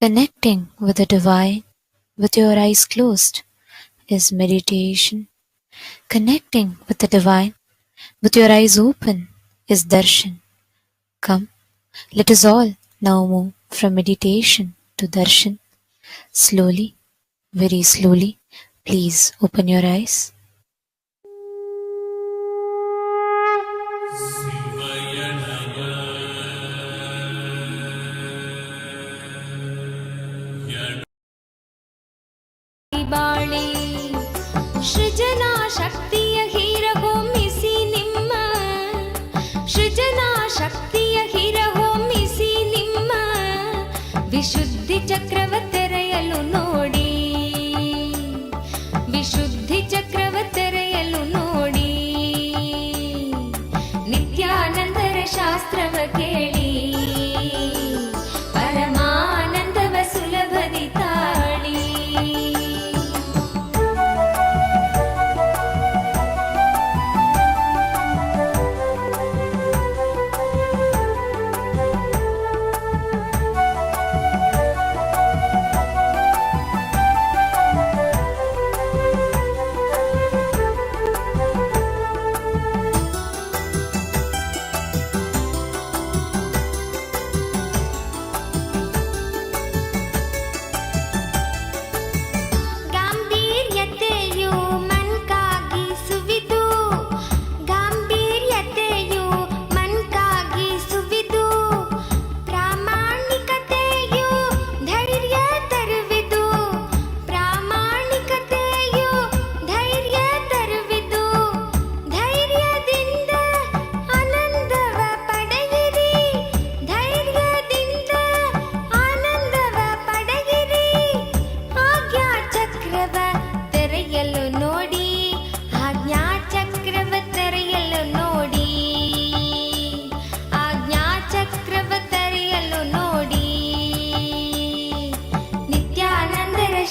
Connecting with the divine with your eyes closed is meditation. Connecting with the divine with your eyes open is darshan. Come, let us all now move from meditation to darshan. Slowly, very slowly, please open your eyes. ಬಾಳಿ ಸೃಜನಾ ಶಕ್ತಿಯ ಹೀರಹೊಮ್ಮಿಸಿ ನಿಮ್ಮ ಸೃಜನಾ ಶಕ್ತಿಯ ಹೀರಹೊಮ್ಮಿಸಿ ನಿಮ್ಮ ವಿಶುದ್ಧಿ ಚಕ್ರವ ತೆರೆಯಲು ನೋಡಿ, ವಿಶುದ್ಧಿ ಚಕ್ರವ ತೆರೆಯಲು ನೋಡಿ. ನಿತ್ಯಾನಂದರ ಶಾಸ್ತ್ರವ ಕೇಳಿ ಪರಮಾನಂದವ ಸುಲಭದಿ ತಾಳಿ.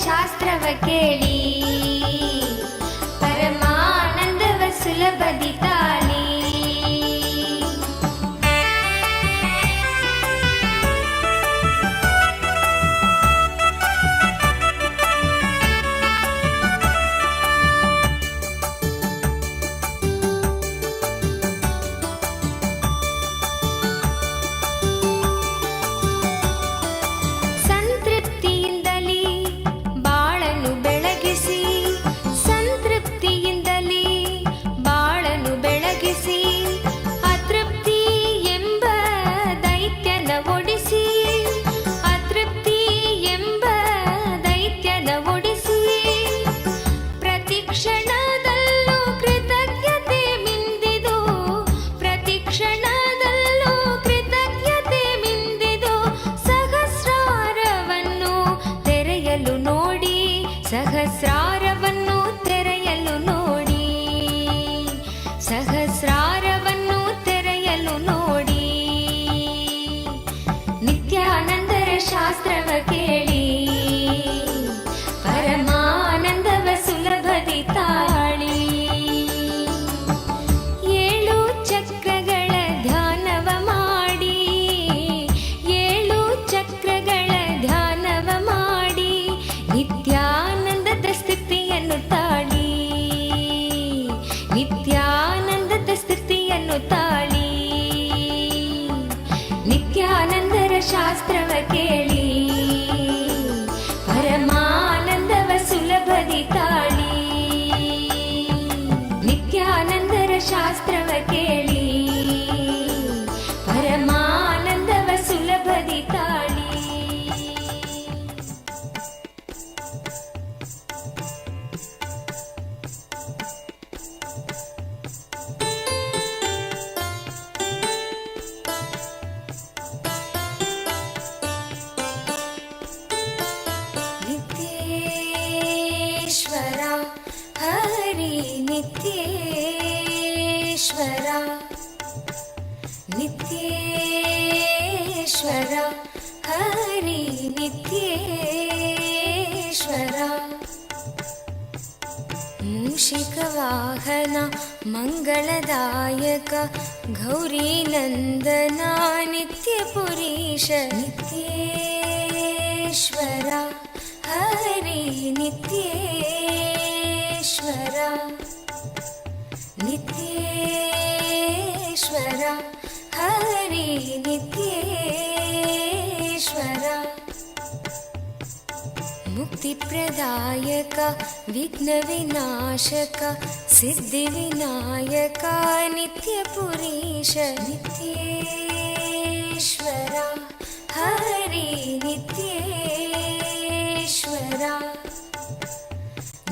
ಶಾಸ್ತ್ರವ ಕೇಳಿ ಪರಮಾನಂದವ ಸುಲಭದಿ ತಾಳಿ. ಸಹಸ್ರಾರವನ್ನು ತೆರೆಯಲು ನೋಡಿ, ಸಹಸ್ರಾರವನ್ನು ತೆರೆಯಲು ನೋಡಿ. ನಿತ್ಯಾನಂದರ ಶಾಸ್ತ್ರವ ಕೇಳಿ ಪರಮಾನಂದವ ಸುಲಭದಿ ತಾಳಿ. ಏಳು ಚಕ್ರಗಳ ಧ್ಯಾನವ ಮಾಡಿ, ಏಳು ಚಕ್ರಗಳ ಧ್ಯಾನವ ಮಾಡಿ ನಿತ್ಯಾನಂದದ ಸ್ಥಿತಿಯನ್ನು ತಾಳಿ, ನಿತ್ಯಾನಂದದ ಸ್ಥಿತಿಯನ್ನು ತಾಳಿ. ನಿತ್ಯಾನಂದರ ಶಾಸ್ತ್ರವ ಕೇಳಿ ಪರಮಾನಂದವ ಸುಲಭದಿ ತಾಳಿ. ನಿತ್ಯಾನಂದರ ಶಾಸ್ತ್ರವ ಕೇಳಿ ಪರಮಾನಂದವ ಸುಲಭದಿ ತಾಳಿ. ನಿತ್ಯೇಶ್ವರ ಹರಿ ನಿತ್ಯೇಶ್ವರ, ನಿತ್ಯೇಶ್ವರ ಹರಿ ನಿತ್ಯೇಶ್ವರ. ಮೂಷಿಕ ವಾಹನ ಮಂಗಳದಾಯಕ ಗೌರಿ ನಂದನ ನಿತ್ಯ ಪುರೀಶ ನಿತ್ಯೇಶ್ವರ हरि नित्येश्वरा नित्येश्वरा हरि नित्येश्वरा मुक्तिप्रदायक विघ्नविनाशक सिद्धिविनायक नित्यपुरीश नित्येश्वरा हरि नित्येश्वरा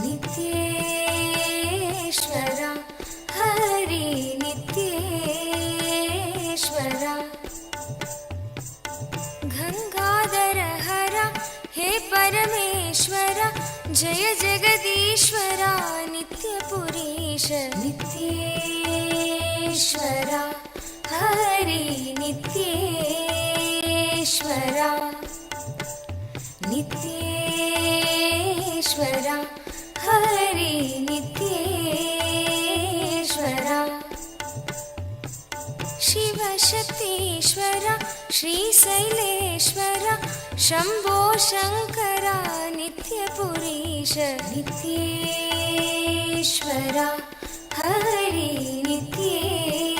नित्येश्वरा हरि नित्येश्वरा गंगाधर हर हे परमेश्वर जय जगदीश्वरा नित्यपुरीश नित्येश्वरा हरि नित्येश्वरा नित्येश्वरा हरि नित्येश्वरा शिवशक्तीश्वरा श्रीशैलेश्वर शम्भो शङ्करा नित्यपुरीश नित्येश्वरा हरि नित्येश्वरा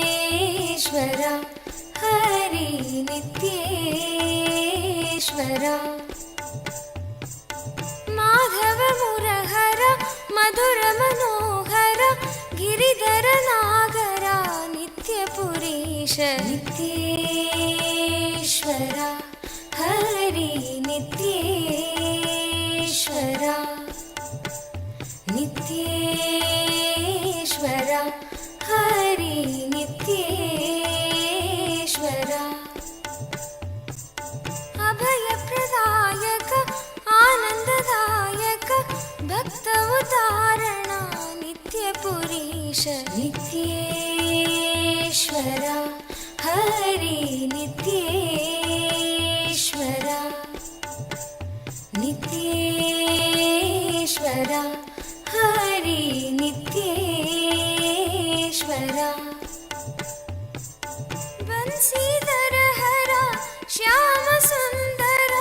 नित्येश्वरा हरि नित्येश्वरा माधव मुरहर मधुर मनोहर गिरिधर नागरा नित्यपुरीश नित्येश्वरा हरि नित्येश्वरा नित्येश्वरा हरि नित्येश्वरा अभयप्रदायक आनन्ददायक भक्त उदाहरणा नित्यपुरीश नित्येश्वरा हरि नित्येश्वरा नित्येश्वरा हरि नित्येश्वरा बंसीधर हरा श्याम सुंदर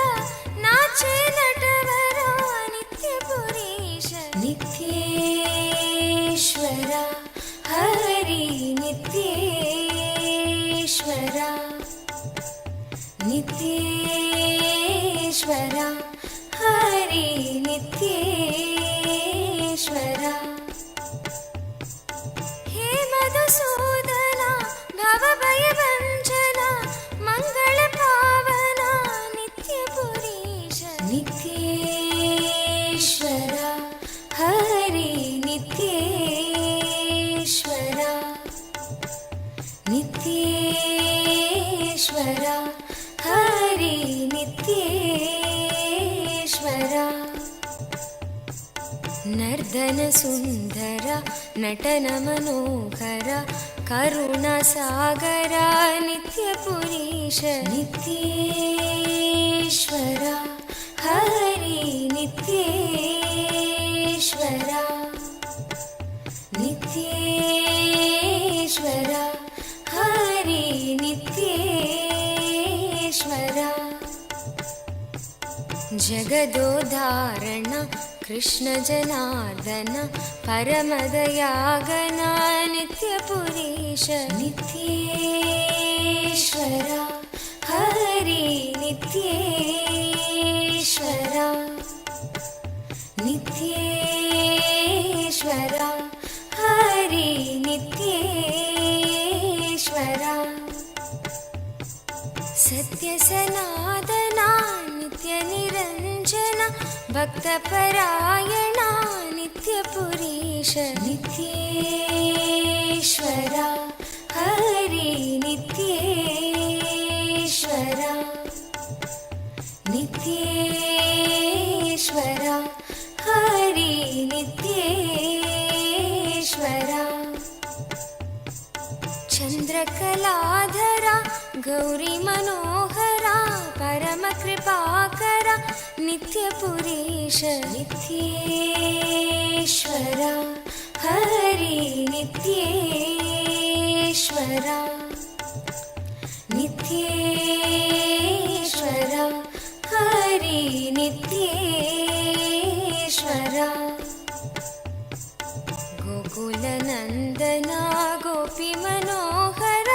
नाचे नटवरा नित्यपुरीश नित्येश्वरा हरि नित्येश्वरा नित्येश्वरा हरि नित्येश्वरा हे मधुसूदना भवभयभञ्जना मङ्गलपावना नित्यपुरीश नित्येश्वरा हरि नित्येश्वरा नित्येश्वरा हरि नित्येश्वरा नर्दन सुंदर नटन मनोहर करुणा सागर नित्यपुरीश नित्येश्वरा हरि नित्येश्वरा नित्येश्वरा हरि नित्येश्वरा जगदोदाहरण कृष्ण जनार्दन परमदयागना नित्यपुरीश नित्येश्वरा हरि नित्येश्वरा नित्येश्वरा हरि नित्येश्वरा सत्य सनातना नित्य निरंजन भक्तपरायणा नित्यपुरीश नित्येश्वरा हरि नित्येश्वरा नित्येश्वरा हरि नित्येश्वरा चंद्रकलाधरा गौरी मनोहरा परम कृपाकरा नित्यपुरीश नित्येश्वरा हरि नित्येश्वरा नन्दना गोपी मनोहर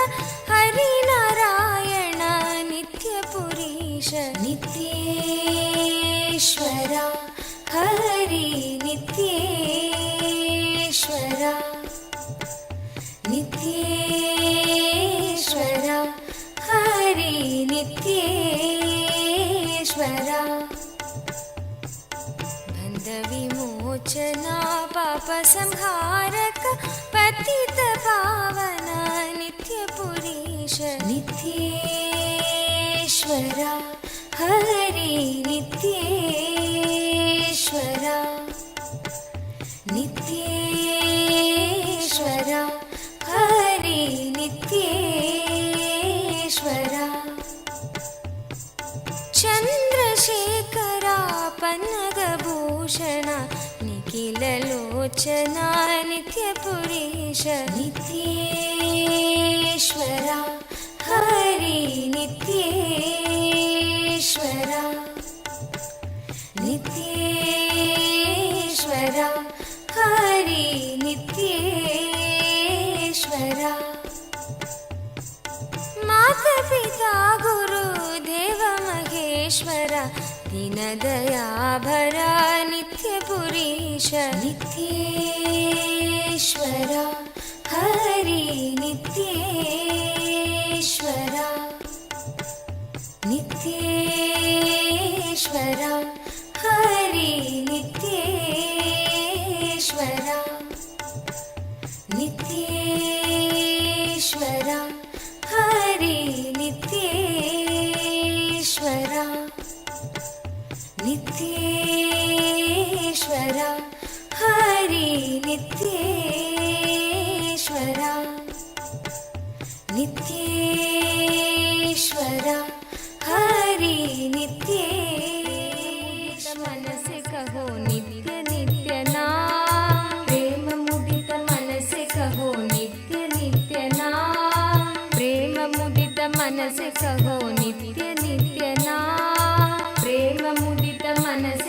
हरि नारायण नित्यपुरीश नित्येश्वरा हरि नित्येश्वरा नित्येश्वरा हरि नित्येश्वरा बन्धविमोचना पापसंहारक पतित पावन नित्यपुरीश नित्येश्वरा हरि नित्येश्वरा नित्येश्वरा हरि नित्येश्वरा चन्द्रशेखरा पन्नगभूषण निखिललोचना नित्यपुरीश नित्येश्वरा हरि नित्येश्वरा नित्येश्वरा हरि नित्येश्वरा मातापिता गुरुदेव महेश्वर दीनदयाभरा नित्यपुरीश नित्येश्वरा हरि नित्येश्वरा नित्येश्वरा हरि नित्येश्वरा नित्येश्वरा हरि नित्येश्वरा नित्येश्वरा हरि नित्येश्वरा नित्येश्वरा हरि नित्येश्वरा मनसे कहो नित्य नित्य नाम प्रेम मुदित मनसे कहो नित्य नित्य नाम प्रेम मुदित मनसे कहो नित्य नित्य नाम प्रेम मुदित मनसे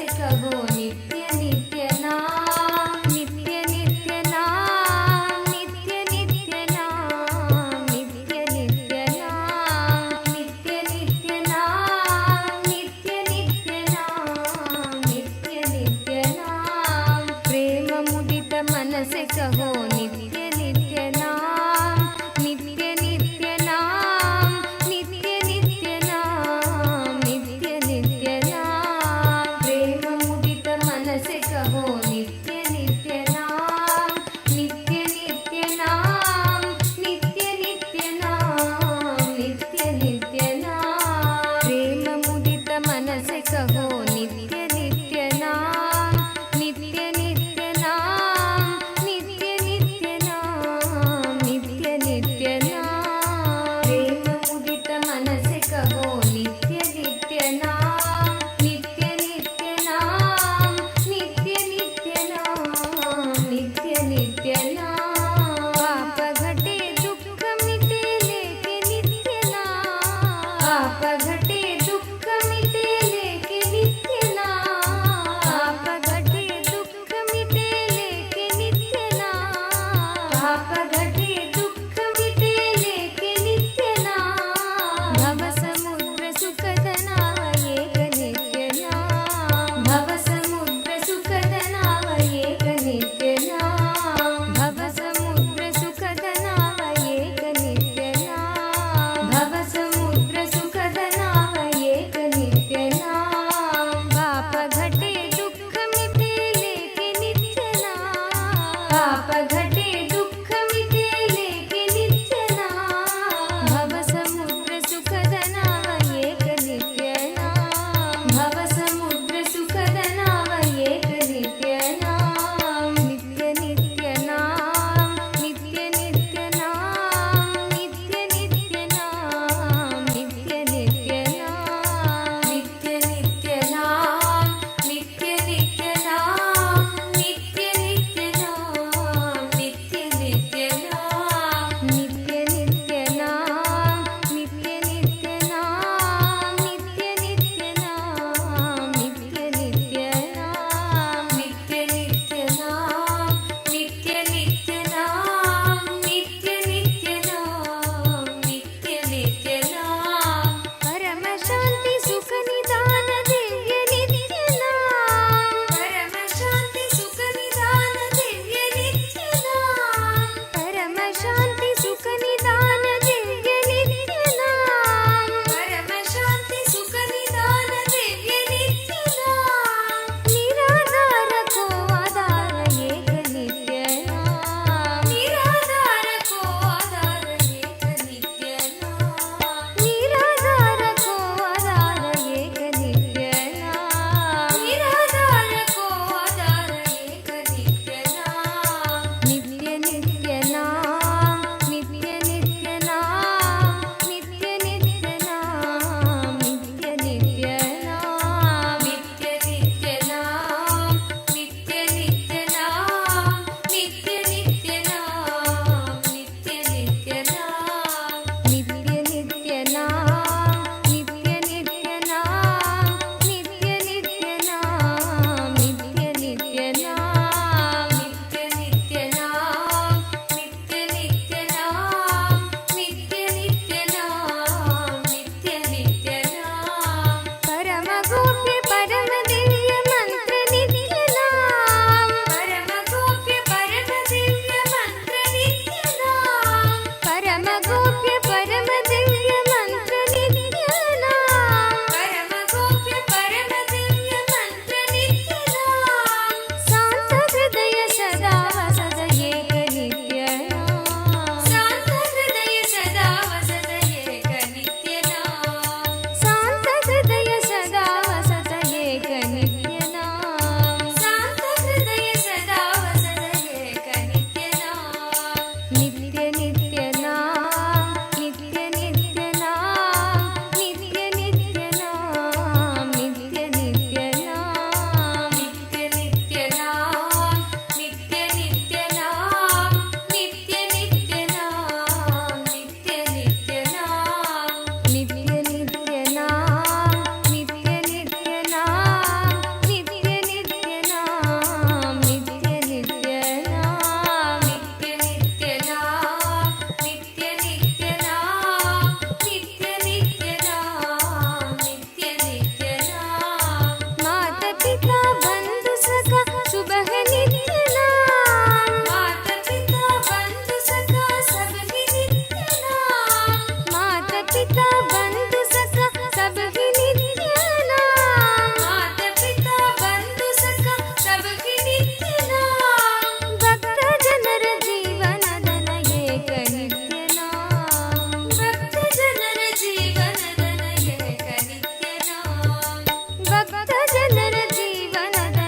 ಭಕ್ತ ಜನರ ಜೀವನದ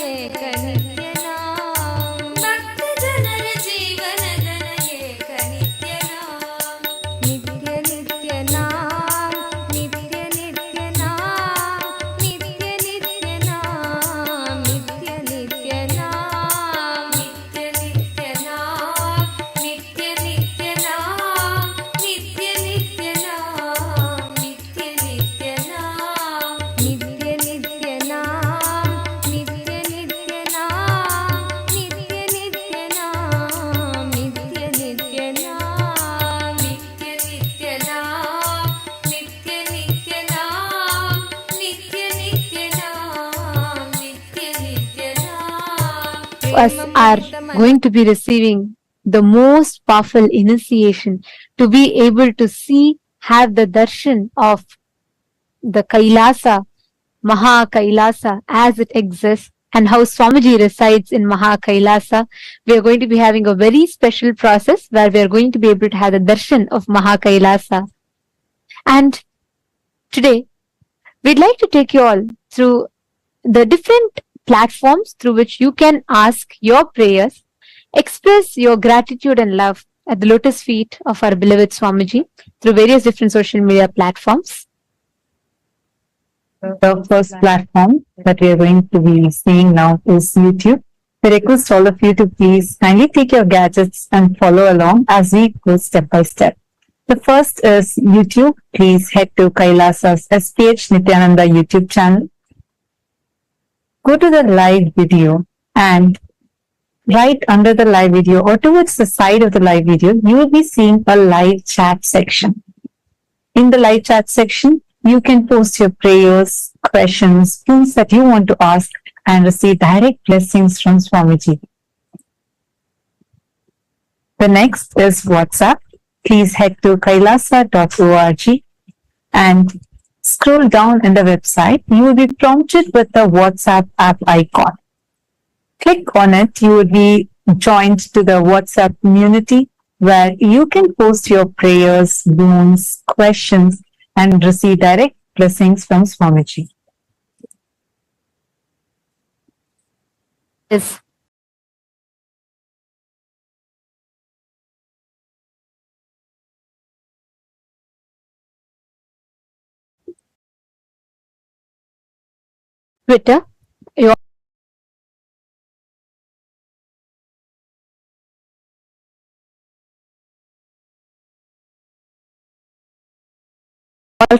ಏಕ ನಿತ್ಯ ನಾಮ ಭಕ್ತ ಜನರ ಜೀವನದ ಏಕ ನಿತ್ಯ ನಾಮ ನಿತ್ಯ ನಿತ್ಯ ನಾಮ ನಿತ್ಯ ನಿತ್ಯ ನಾಮ ನಿತ್ಯ ನಿತ್ಯ ನಾಮ ನಿತ್ಯ ನಿತ್ಯ ನಾಮ ನಿತ್ಯ ನಿತ್ಯ ನಾಮ ನಿತ್ಯ ನಿತ್ಯ ನಾಮ ನಿತ್ಯ ನಿತ್ಯ ನಾಮ ನಿತ್ಯ ನಿತ್ಯ ನಾಮ ನಿತ್ಯ ನಿತ್ಯ ನಾಮ ನಿತ್ಯ ನಿತ್ಯ ನಾಮ ನಿತ್ಯ ನಿತ್ಯ ನಾಮ ನಿತ್ಯ ನಿತ್ಯ ನಾಮ ನಿತ್ಯ ನಿತ್ಯ ನಾಮ ನಿತ್ಯ ನಿತ್ಯ ನಾಮ ನಿತ್ಯ ನಿತ್ಯ ನಾಮ ನಿತ್ಯ ನಿತ್ಯ ನಾಮ Us are going to be receiving the most powerful initiation to be able to see, have the darshan of the Kailasa, Maha Kailasa as it exists, and how Swamiji resides in Maha Kailasa. We are going to be having a very special process where we are going to be able to have the darshan of Maha Kailasa. And today, we'd like to take you all through the different platforms through which you can ask your prayers, express your gratitude and love at the lotus feet of our beloved Swamiji through various different social media platforms. The first platform that we are going to be seeing now is YouTube. I request all of you to please kindly take your gadgets and follow along as we go step by step. The first is YouTube. Please head to Kailasa's SPH Nityananda YouTube channel. Go to the live video, and right under the live video or towards the side of the live video, you will be seeing a live chat section. In the live chat section, you can post your prayers, questions, things that you want to ask and receive direct blessings from Swamiji. The next is WhatsApp. Please head to kailasa.org and scroll down in the website. You will be prompted with the WhatsApp app icon. Click on it. You will be joined to the WhatsApp community where you can post your prayers, boons, questions, and receive direct blessings from Swamiji. Yes. Twitter. You all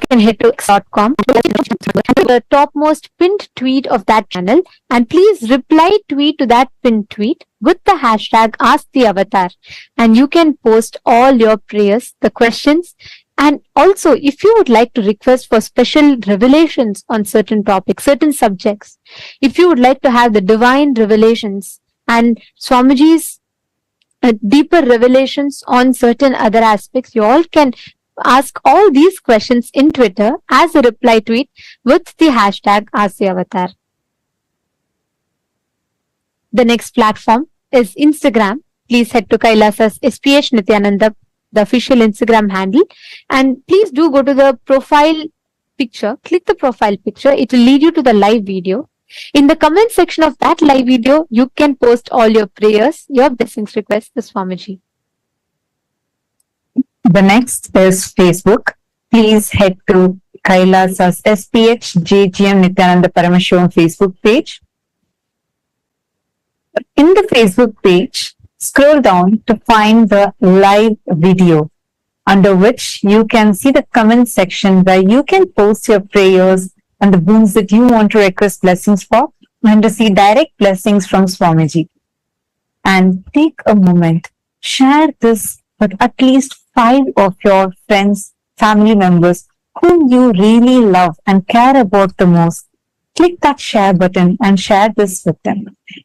can head to x.com, the topmost pinned tweet of that channel, and please reply tweet to that pinned tweet with the hashtag #AskTheAvatar, and you can post all your prayers, the questions, and also if you would like to request for special revelations on certain topics, certain subjects, if you would like to have the divine revelations and Swamiji's deeper revelations on certain other aspects, you all can ask all these questions in Twitter as a reply tweet with the hashtag #AskTheAvatar. The next platform is Instagram. Please head to Kailasa's SPH Nityananda, the official Instagram handle, and please do go to the profile picture. Click the profile picture. It will lead you to the live video. In the comment section of that live video, you can post all your prayers, your blessings requests to Swamiji. The next is Facebook. Please head to Kailasa's SPH JGM Nityananda Paramashivam Facebook page. In the Facebook page, scroll down to find the live video, under which you can see the comment section where you can post your prayers and the boons that you want to request blessings for and receive direct blessings from Swamiji. And take a moment, share this with at least 5 of your friends, family members whom you really love and care about the most. Click that share button and share this with them.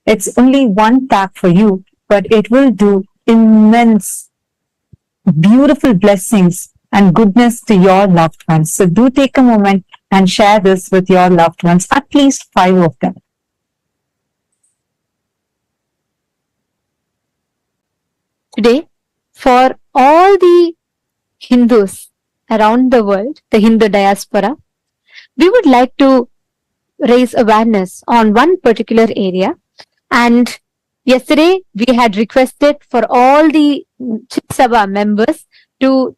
It's only one tap for you, but it will do immense, beautiful blessings and goodness to your loved ones. So do take a moment and share this with your loved ones, at least 5 of them. Today, for all the Hindus around the world, the Hindu diaspora, we would like to raise awareness on one particular area. And yesterday we had requested for all the Chit Sabha members to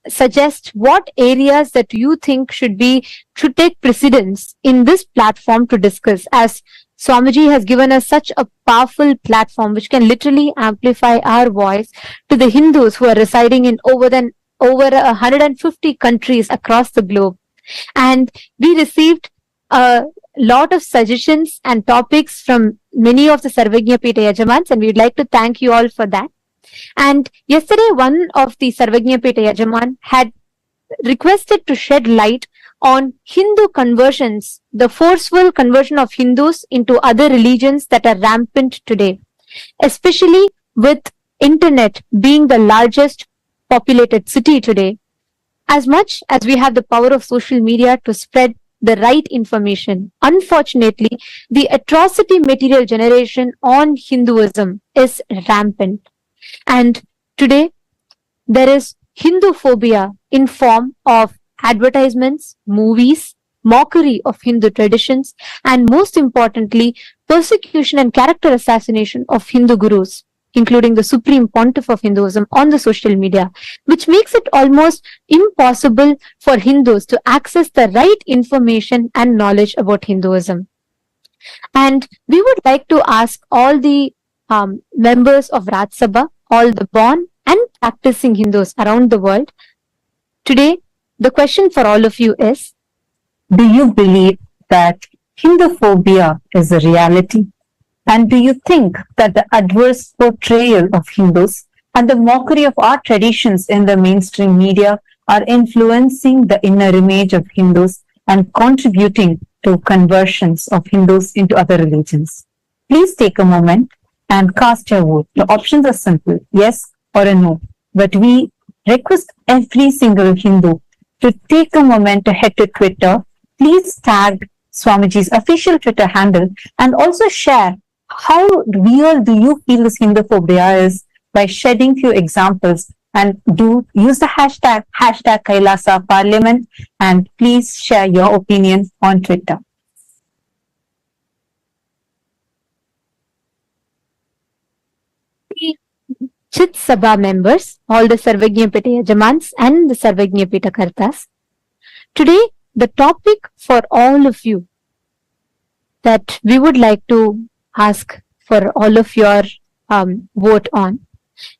suggest what areas that you think should take precedence in this platform to discuss, as Swamiji has given us such a powerful platform which can literally amplify our voice to the Hindus who are residing in over 150 countries across the globe. And we received a lot of suggestions and topics from many of the Sarvagya Pita Yajamans, and we'd like to thank you all for that. And yesterday, one of the Sarvagya Pita Yajaman had requested to shed light on Hindu conversions, the forceful conversion of Hindus into other religions that are rampant today, especially with internet being the largest populated city today. As much as we have the power of social media to spread the right information, unfortunately, the atrocity material generation on Hinduism is rampant. And today, there is Hindu phobia in form of advertisements, movies, mockery of Hindu traditions, and most importantly, persecution and character assassination of Hindu gurus, including the supreme pontiff of Hinduism on the social media, which makes it almost impossible for Hindus to access the right information and knowledge about Hinduism. And we would like to ask all the members of Raj Sabha, all the born and practicing Hindus around the world. Today, the question for all of you is, Do you believe that Hinduphobia is a reality? And do you think that the adverse portrayal of Hindus and the mockery of our traditions in the mainstream media are influencing the inner image of Hindus and contributing to conversions of Hindus into other religions? Please take a moment and cast your vote. The options are simple, yes or a no. But we request every single Hindu to take a moment to head to Twitter. Please tag Swamiji's official Twitter handle and also share how real do you feel this Hinduphobia is by shedding few examples, and do use the hashtag Kailasa Parliament, and please share your opinion on Twitter. Chit Sabha members, all the Sarvagya Pita Yajamans and the Sarvagya Pita Kartas. Today, the topic for all of you that we would like to ask for all of your vote on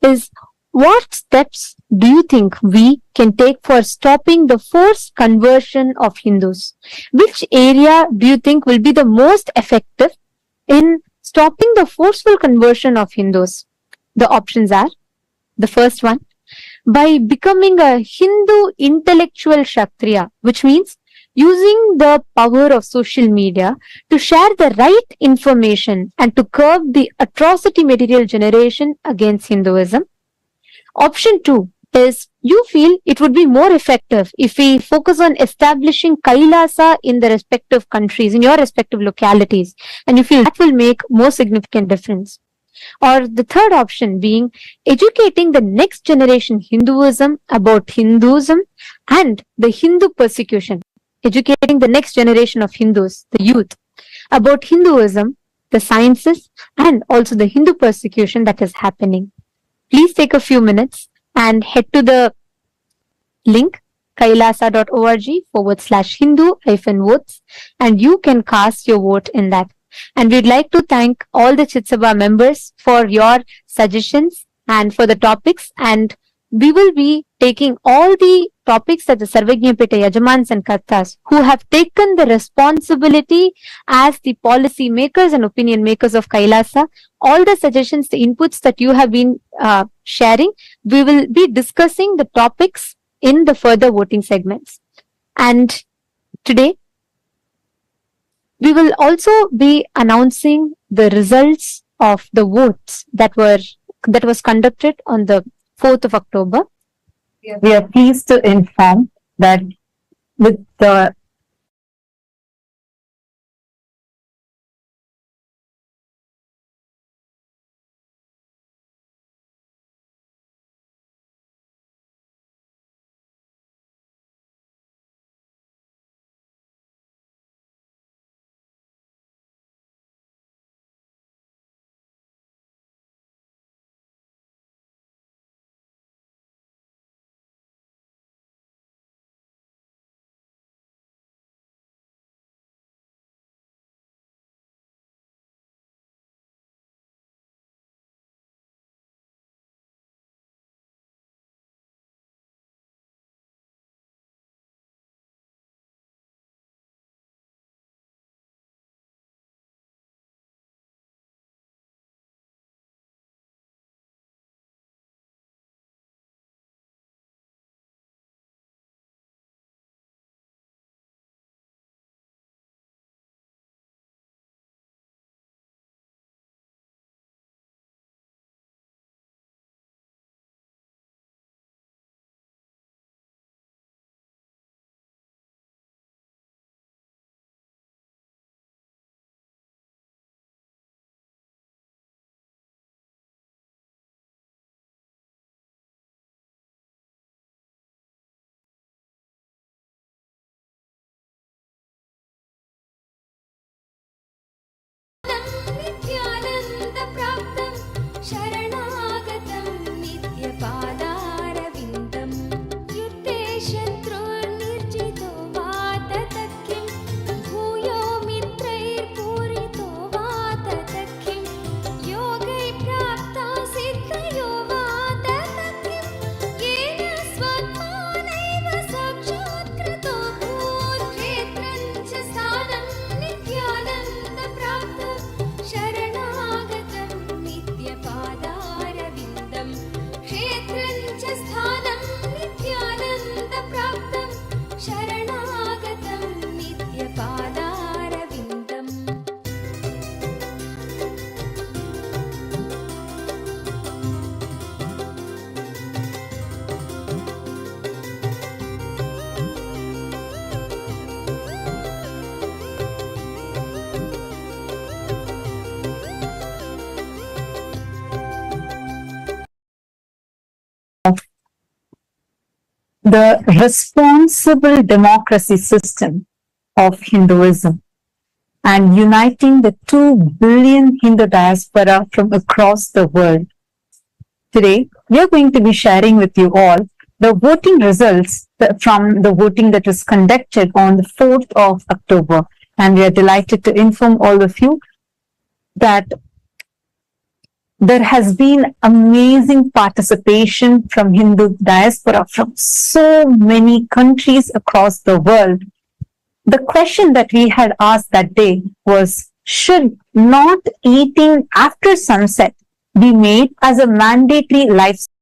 is, what steps do you think we can take for stopping the forced conversion of Hindus? Which area do you think will be the most effective in stopping the forceful conversion of Hindus? The options are, the first one, by becoming a Hindu intellectual Kshatriya, which means using the power of social media to share the right information and to curb the atrocity material generation against Hinduism. Option 2 is, you feel it would be more effective if we focus on establishing Kailasa in the respective countries, in your respective localities, and you feel that will make more significant difference. Or the third option being educating the next generation Hinduism about Hinduism and the Hindu persecution, educating the next generation of Hindus, the youth, about Hinduism, the sciences, and also the Hindu persecution that is happening. Please take a few minutes and head to the link kailasa.org/Hindu-votes, and you can cast your vote in that. And we'd like to thank all the Chit Sabha members for your suggestions and for the topics. And we will be taking all the topics that the Sarvagya Pita Yajamans and Kartas, who have taken the responsibility as the policy makers and opinion makers of Kailasa, all the suggestions, the inputs that you have been sharing, we will be discussing the topics in the further voting segments. And today, we will also be announcing the results of the votes that was conducted on the 4th of October. We are pleased to inform that with the the responsible democracy system of Hinduism and uniting the 2 billion Hindu diaspora from across the world. Today, we are going to be sharing with you all the voting results from the voting that was conducted on the 4th of October. And we are delighted to inform all of you that there has been amazing participation from Hindu diaspora from so many countries across the world. The question that we had asked that day was, should not eating after sunset be made as a mandatory lifestyle?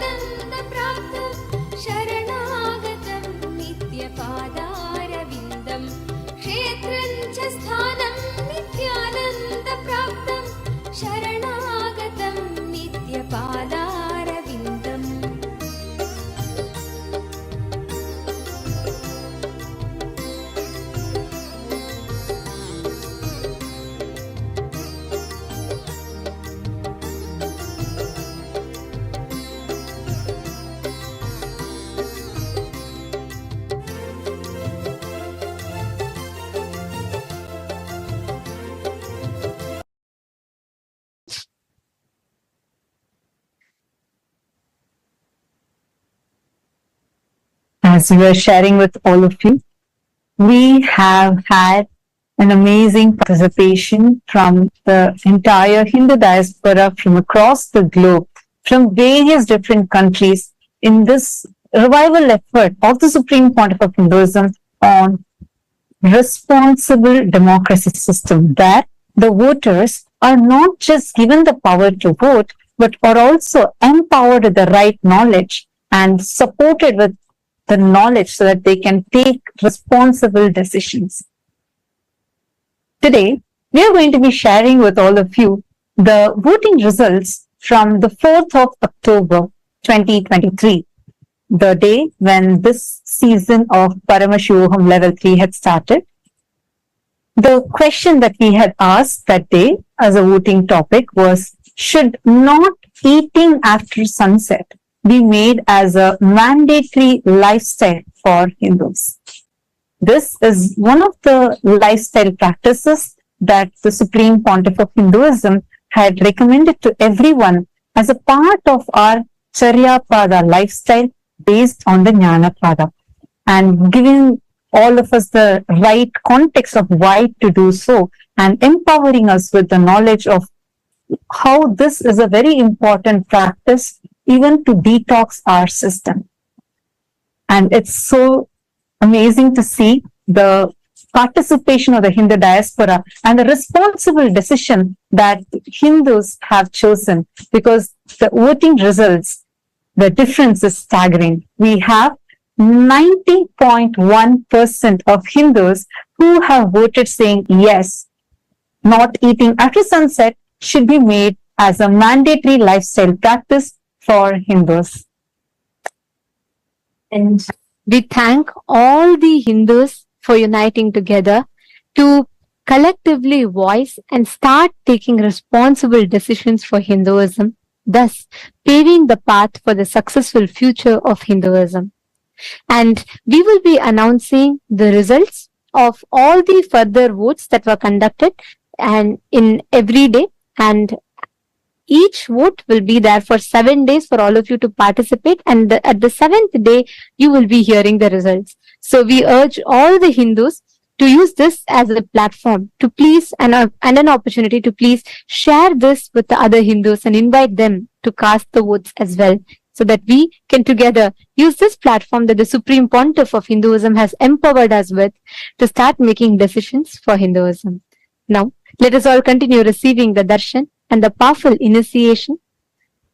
नित्यानन्दप्राप्तं शरणागतं नित्यपादारविन्दं क्षेत्रं च स्थानं नित्यानन्दप्राप्तं शरणागतं नित्यपादारविन्दम् as we were sharing with all of you, we have had an amazing participation from the entire Hindu diaspora from across the globe, from various different countries in this revival effort of the Supreme Pontiff of Hinduism on responsible democracy system, that the voters are not just given the power to vote, but are also empowered with the right knowledge and supported with the knowledge so that they can take responsible decisions. Today, we are going to be sharing with all of you the voting results from the 4th of October 2023, the day when this season of Paramashivoham Level 3 had started. The question that we had asked that day as a voting topic was, should not eating after sunset be made as a mandatory lifestyle for Hindus? This is one of the lifestyle practices that the Supreme Pontiff of Hinduism had recommended to everyone as a part of our Charyapada lifestyle based on the Jnanapada, and giving all of us the right context of why to do so, and empowering us with the knowledge of how this is a very important practice even to detox our system. And it's so amazing to see the participation of the Hindu diaspora and the responsible decision that Hindus have chosen, because the voting results, the difference is staggering. We have 90.1% of Hindus who have voted saying yes, not eating after sunset should be made as a mandatory lifestyle practice for Hindus. And we thank all the Hindus for uniting together to collectively voice and start taking responsible decisions for Hinduism, thus paving the path for the successful future of Hinduism. And we will be announcing the results of all the further votes that were conducted and in every day, and each vote will be there for 7 days for all of you to participate, and at the 7th day you will be hearing the results. So we urge all the Hindus to use this as a platform to please and an opportunity to please share this with the other Hindus and invite them to cast the votes as well, so that we can together use this platform that the Supreme Pontiff of Hinduism has empowered us with to start making decisions for Hinduism. Now, let us all continue receiving the darshan and the powerful initiation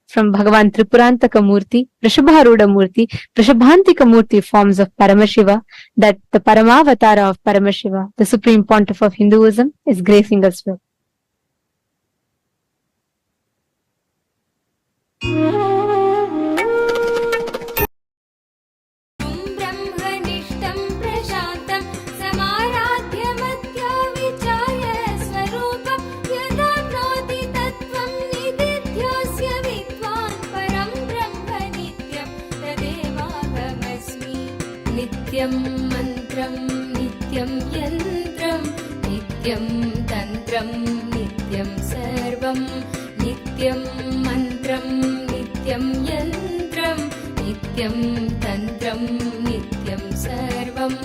from Bhagavan Tripurantaka Murthy, Vrishabharuda Murthy, Vrishabhantika Murthy forms of Paramashiva, that the Paramavatara of Paramashiva, the Supreme Pontiff of Hinduism, is gracing us with. ब्रह्मनिष्ठं प्रशान्तं समाराध्यमत्या विचाय स्वरूपं यदाप्नोति तत्त्वं निदिध्योऽस्य विद्वान् परं ब्रह्म नित्यं तदेवाहमस्मि। नित्यं मन्त्रं नित्यं यन्त्रं नित्यं तन्त्रं नित्यं सर्वं नित्यं मन्त्रं नित्यं यन्त्रं नित्यं तन्त्रं नित्यं सर्वम्।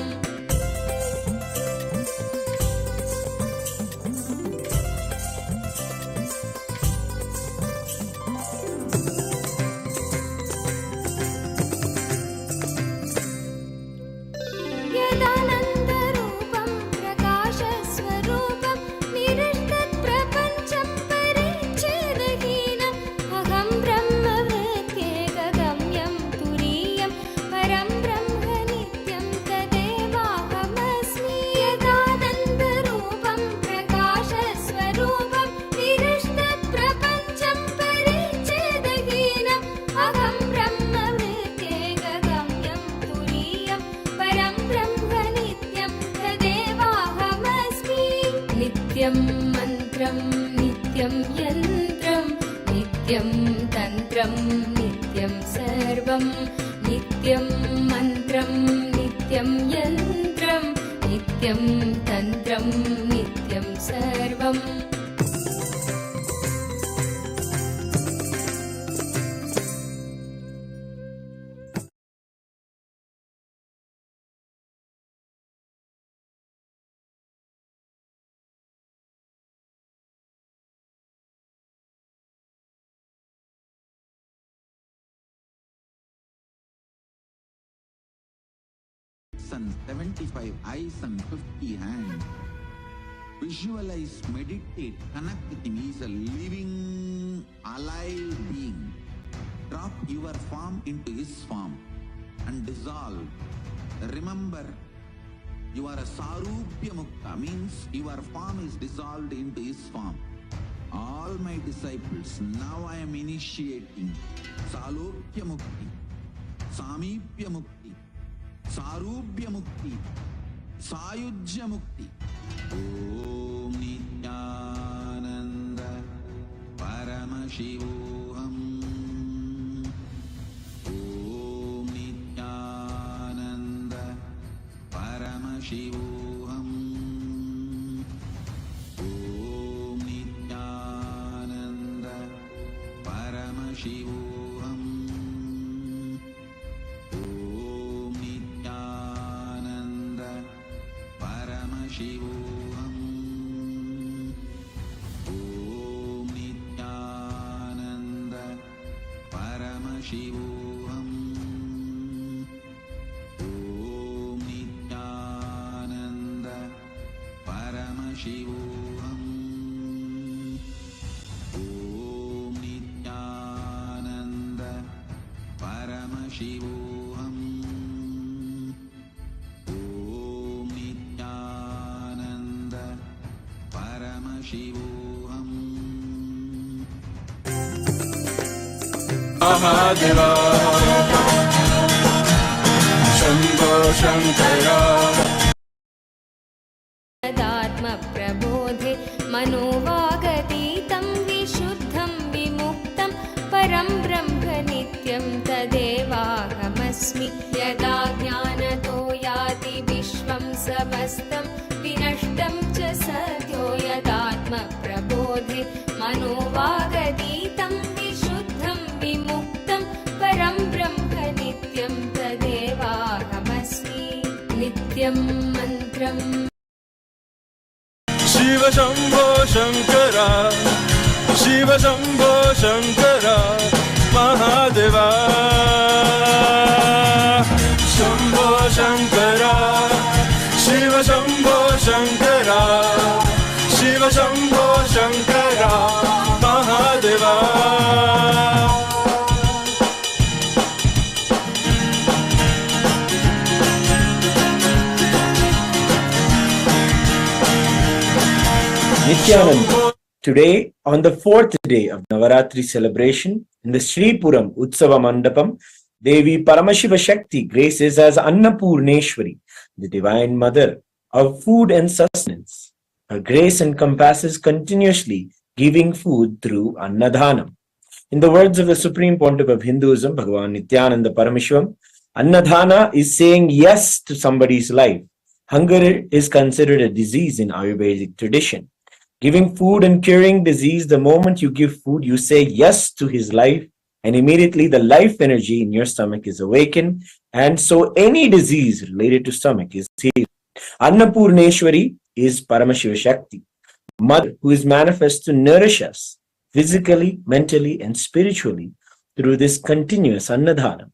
यदानन्दरूपं प्रकाशस्वरूपं निरस्तत्प्रपञ्चं परिच्छेदहीनम् अहं ब्रह्मवृत्त्येकगम्यं तुरीयं परं ब्रह्म नित्यं तदेवाहमस्मि। यदानन्दरूपं प्रकाशस्वरूपं निरस्तत्प्रपञ्चं परिच्छेदहीनम् अहं ब्रह्मवृत्त्येकगम्यं तुरीयं परं ब्रह्म नित्यं तदेवाहमस्मि। नित्यं मन्त्रं नित्यं यन्त्रं नित्यं तन्त्रं नित्यं सर्वं नित्यं मन्त्रं नित्यं यन्त्रं नित्यं तन्त्रं नित्यं सर्वम्। and 75 eyes and 50 hands. Visualize, meditate, connect with him. He is a living, alive being. Drop your form into his form and dissolve. Remember, you are a Sarupya Mukta, means your form is dissolved into his form. All my disciples, now I am initiating Salokya Mukti, Samipya Mukti, Sarupya Mukti, Sayujya Mukti. Om Nityananda Paramashivoham. Om Nityananda Paramashivoham. Om Nityananda Paramashivoham. Om Nityananda Paramashivoham. Om Nityananda Paramashivoham. Om Nityananda Paramashivoham. Om Nityananda Paramashivoham. Om Nityananda Paramashivoham. Mahadeva Shambho Shankara तदात्मप्रबोधे मनोवागतीतं विशुद्धं विमुक्तं परं ब्रह्म नित्यं तदेवाहमस्मि। यदा ज्ञानतो याति विश्वं समस्तं विनष्टं च सद्यो। यदात्मप्रबोधे मनोवागतीतं विशुद्धं विमुक्तं परं ब्रह्म नित्यं तदेवाहमस्मि। नित्यं मन्त्रं Shiva Shambho Shankara Shiva Shambho Shankara Mahadeva Shambho Shankara Shiva Shambho Shankara Shiva Shambho Shankara Mahadeva Nityananda. Today, on the fourth day of Navaratri celebration, in the Sripuram Utsava Mandapam, Devi Paramashiva Shakti graces as Annapurneshwari, the Divine Mother of food and sustenance. Her grace encompasses continuously giving food through Annadhanam. In the words of the Supreme Pontiff of Hinduism, Bhagavan Nityananda Parameshwaram, Annadhana is saying yes to somebody's life. Hunger is considered a disease in Ayurvedic tradition. Giving food and curing disease, the moment you give food, you say yes to his life, and immediately the life energy in your stomach is awakened, and so any disease related to stomach is healed. Annapurneshwari is Paramashiva Shakti, Mother who is manifest to nourish us physically, mentally, and spiritually through this continuous Annadhana.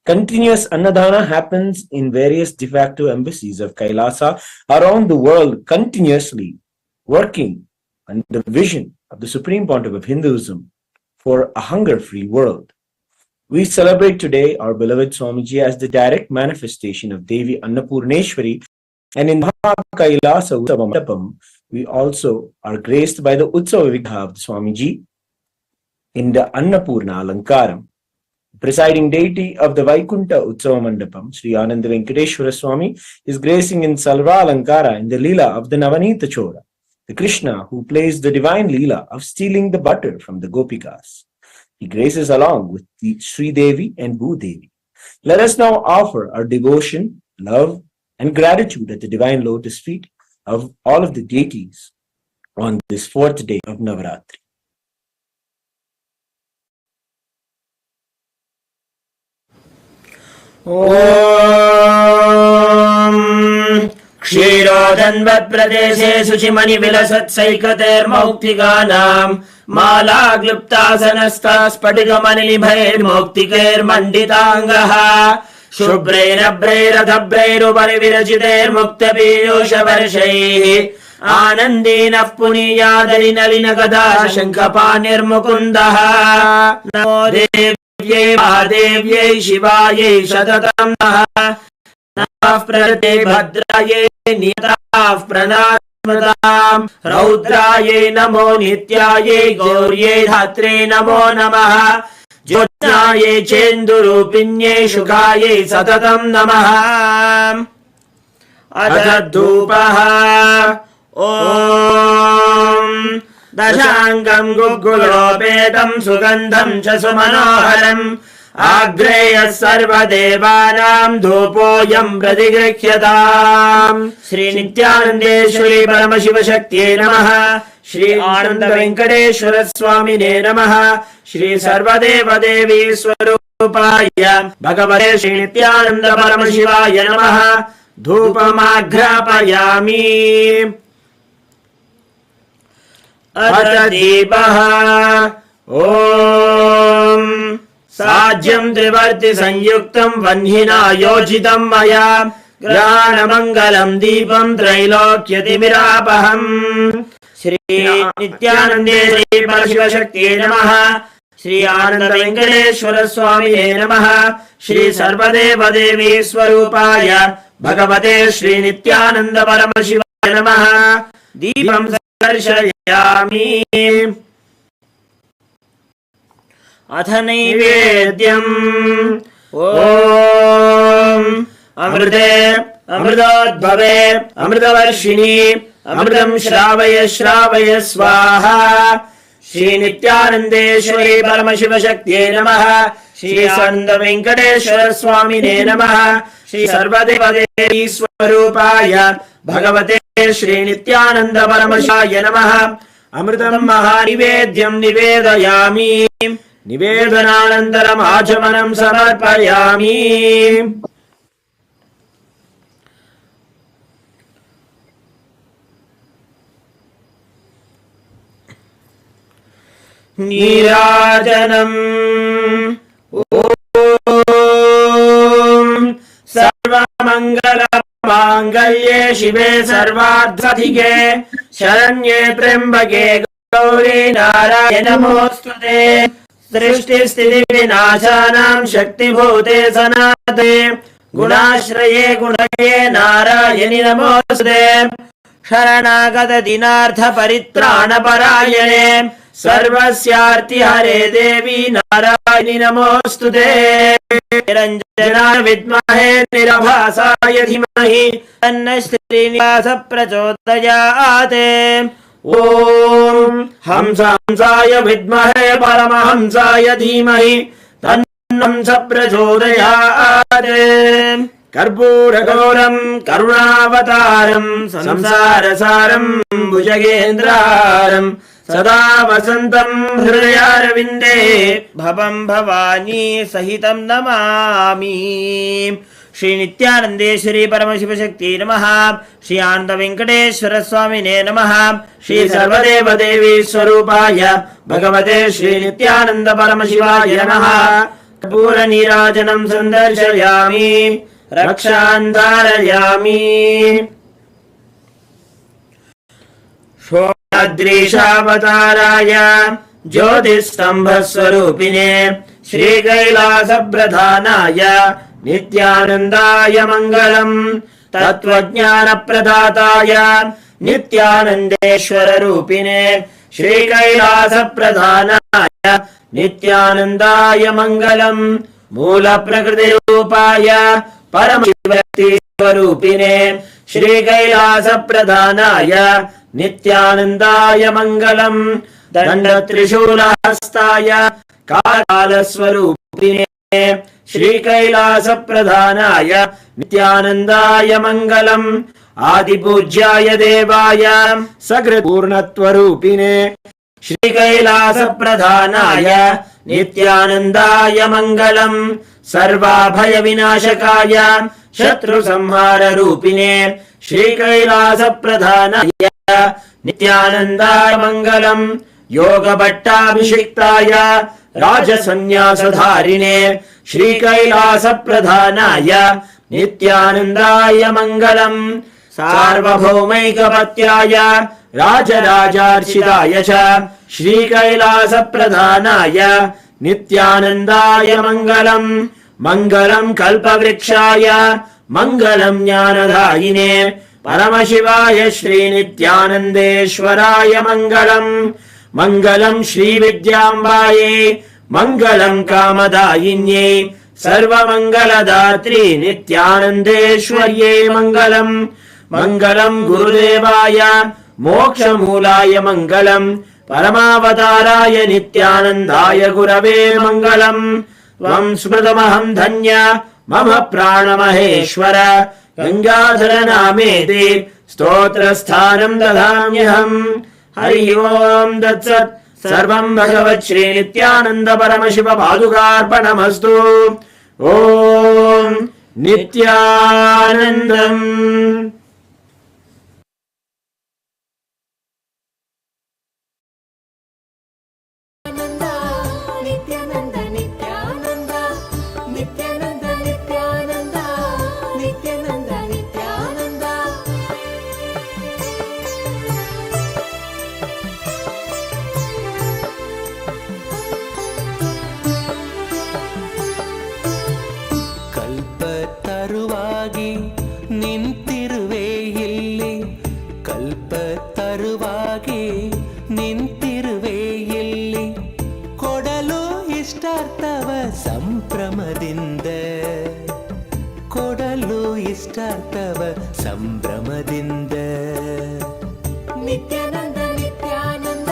Continuous Annadhana happens in various de facto embassies of Kailasa around the world, continuously working on the vision of the Supreme Pontiff of Hinduism for a hunger-free world. We celebrate today our beloved Swamiji as the direct manifestation of Devi Annapurneshwari, and in Maha Kailasa Utsava Mandapam, we also are graced by the Utsava Vigha of the Swamiji in the Annapurna Alankaram. Presiding deity of the Vaikunta Utsava Mandapam, Sri Ananda Venkateshwara Swami, is gracing in Salva Alankara in the Leela of the Navanita Chora, the Krishna who plays the divine Leela of stealing the butter from the Gopikas. He graces along with the Sri Devi and Bhu Devi. Let us now offer our devotion, love, and gratitude at the divine lotus feet of all of the deities on this fourth day of Navaratri. Om Kshirodhanvat-pradeshe Suchimani-vilasat-saikater-mauktikanam Mala-gluptasanastas-patigamanilibhair-mauktiker-manditangaha शुभ्रैरभ्रैरधभ्रैरुपरि विरचितैर्मुक्तपीयूषवर्षैः आनन्दीनः पुनीयादरिनलिनगदा शङ्खपाणिर्मुकुन्दः नमो देव्यै महादेव्यै शिवायै सततं नमः प्रकृते भद्रायै नियताः प्रणास्मताम् रौद्रायै नमो नित्यायै गौर्यै धात्रे नमो नमः ज्योत्स्नायै चेन्दुरूपिण्यै शुकायै सततं नमः अथ धूपः ॐ दशाङ्गं गुग्गुलोपेतं सुगन्धं च सुमनोहरम् आग्रेयः सर्वदेवानां धूपोऽयं प्रतिगृह्यताम् श्रीनित्यानन्देश्वरी परमशिवशक्त्यै नमः श्री आनन्द वेङ्कटेश्वर स्वामिने नमः श्री सर्वदेवदेवी स्वरूपाय भगवते श्रीनित्यानन्द परमशिवाय नमः धूपमाघ्रापयामि अथ दीपः ॐ साज्यं त्रिवर्ति संयुक्तं वह्निना योजितं मया ग्रहाणमङ्गलं दीपं त्रैलोक्यतिमिरापहम् श्री नित्यानन्देश्वरी परमशिवशक्त्यै नमः श्री आनन्द वेङ्कटेश्वर स्वामिने नमः श्री सर्वदेवदेवी स्वरूपाय भगवते श्री नित्यानन्द परमशिवाय नमः दीपं दर्शयामि अथ नैवेद्यम् ॐ अमृते अमृतोद्भवे अमृतवर्षिणि अमृतं श्रावय श्रावय स्वाहा श्री नित्यानन्देश्वरी परमशिवशक्त्यै नमः श्री आनन्द वेङ्कटेश्वर स्वामिने नमः श्री सर्वदेवदेवी स्वरूपाय भगवते श्री नित्यानन्द परमशिवाय नमः अमृतं महानिवेद्यं निवेदयामि निवेदनानन्तरम् आचमनं समर्पयामि नीराजनम् ॐ सर्वमङ्गलमाङ्गल्ये शिवे सर्वार्थसाधिके शरण्ये त्र्यम्बके गौरी नारायणि नमोऽस्तुते सृष्टिस्थितिविनाशानां शक्तिभूते सनातने गुणाश्रये गुणये नारायणि नमोऽस्तुते शरणागत दीनार्थ परित्राणपरायणे सर्वस्यार्तिहरे देवी नारायणि नमोऽस्तुते निरञ्जनाय विद्महे निरभासाय धीमहि तन्नः श्रीनिवासः प्रचोदयात् ॐ हंसाय विद्महे परमहंसाय धीमहि तन्नः प्रचोदयात् कर्पूरगौरं करुणावतारं संसारसारं भुजगेन्द्रहारं सदा वसन्तं हृदयारविन्दे भवं भवानी सहितं नमामि श्री नित्यानन्देश्वरी परमशिवशक्त्यै नमः श्री आनन्द वेङ्कटेश्वर स्वामिने नमः श्री सर्वदेवदेवी स्वरूपाय भगवते श्री नित्यानन्द परमशिवाय नमः कर्पूरनीराजनं सन्दर्शयामि रक्षां धारयामि षोडद्रीशावताराय ज्योतिस्तम्भस्वरूपिणे श्रीकैलासप्रधानाय नित्यानन्दाय मङ्गलम् तत्त्वज्ञानप्रदाताय नित्यानन्देश्वररूपिणे श्रीकैलासप्रधानाय नित्यानन्दाय मङ्गलम् मूलप्रकृतिरूपाय परमशिवशक्तिस्वरूपिणे श्रीकैलासप्रधानाय नित्यानन्दाय मङ्गलम् दण्डत्रिशूलहस्ताय कालस्वरूपिणे श्रीकैलासप्रधानाय नित्यानन्दाय मङ्गलम् आदिपूज्याय देवाय सकृत्पूर्णत्वरूपिणे श्रीकैलासप्रधानाय नित्यानन्दाय मङ्गलम् सर्वाभयविनाशकाय शत्रुसंहाररूपिणे श्रीकैलासप्रधानाय नित्यानन्दाय मङ्गलम् योगभट्टाभिषिक्ताय राजसन्न्यासधारिणे श्रीकैलासप्रधानाय नित्यानन्दाय मङ्गलम् सार्वभौमैकपत्याय राजराजार्चिताय च श्रीकैलासप्रधानाय नित्यानन्दाय मङ्गलम् मङ्गलम् कल्पवृक्षाय मङ्गलम् ज्ञानदायिने परमशिवाय श्रीनित्यानन्देश्वराय मङ्गलम् मङ्गलम् श्रीविद्याम्बायै मङ्गलम् कामदायिन्यै सर्वमङ्गलदात्री नित्यानन्देश्वर्यै मङ्गलम् मङ्गलम् गुरुदेवाय मोक्षमूलाय मङ्गलम् परमावताराय नित्यानन्दाय गुरवे मङ्गलम् त्वम् स्मृतमहम् धन्य मम प्राणमहेश्वर गङ्गाधर नामेति स्तोत्रस्थानम् ददाम्यहम् हरि ओम् तत्सत् सर्वम् भगवत् श्री नित्यानन्द परमशिव पादुकार्पणमस्तु ओम् नित्यानन्दम् ಕಲ್ಪತರುವಾಗಿ ನಿಂತಿರುವೆ ಇಲ್ಲಿ ಕಲ್ಪತರುವಾಗಿ ನಿಂತಿರುವೆ ಇಲ್ಲಿ ಕೊಡಲು ಇಷ್ಟಾರ್ಥವ ಸಂಭ್ರಮದಿಂದ ಕೊಡಲು ಇಷ್ಟಾರ್ಥವ ಸಂಭ್ರಮದಿಂದ ನಿತ್ಯಾನಂದ ನಿತ್ಯಾನಂದ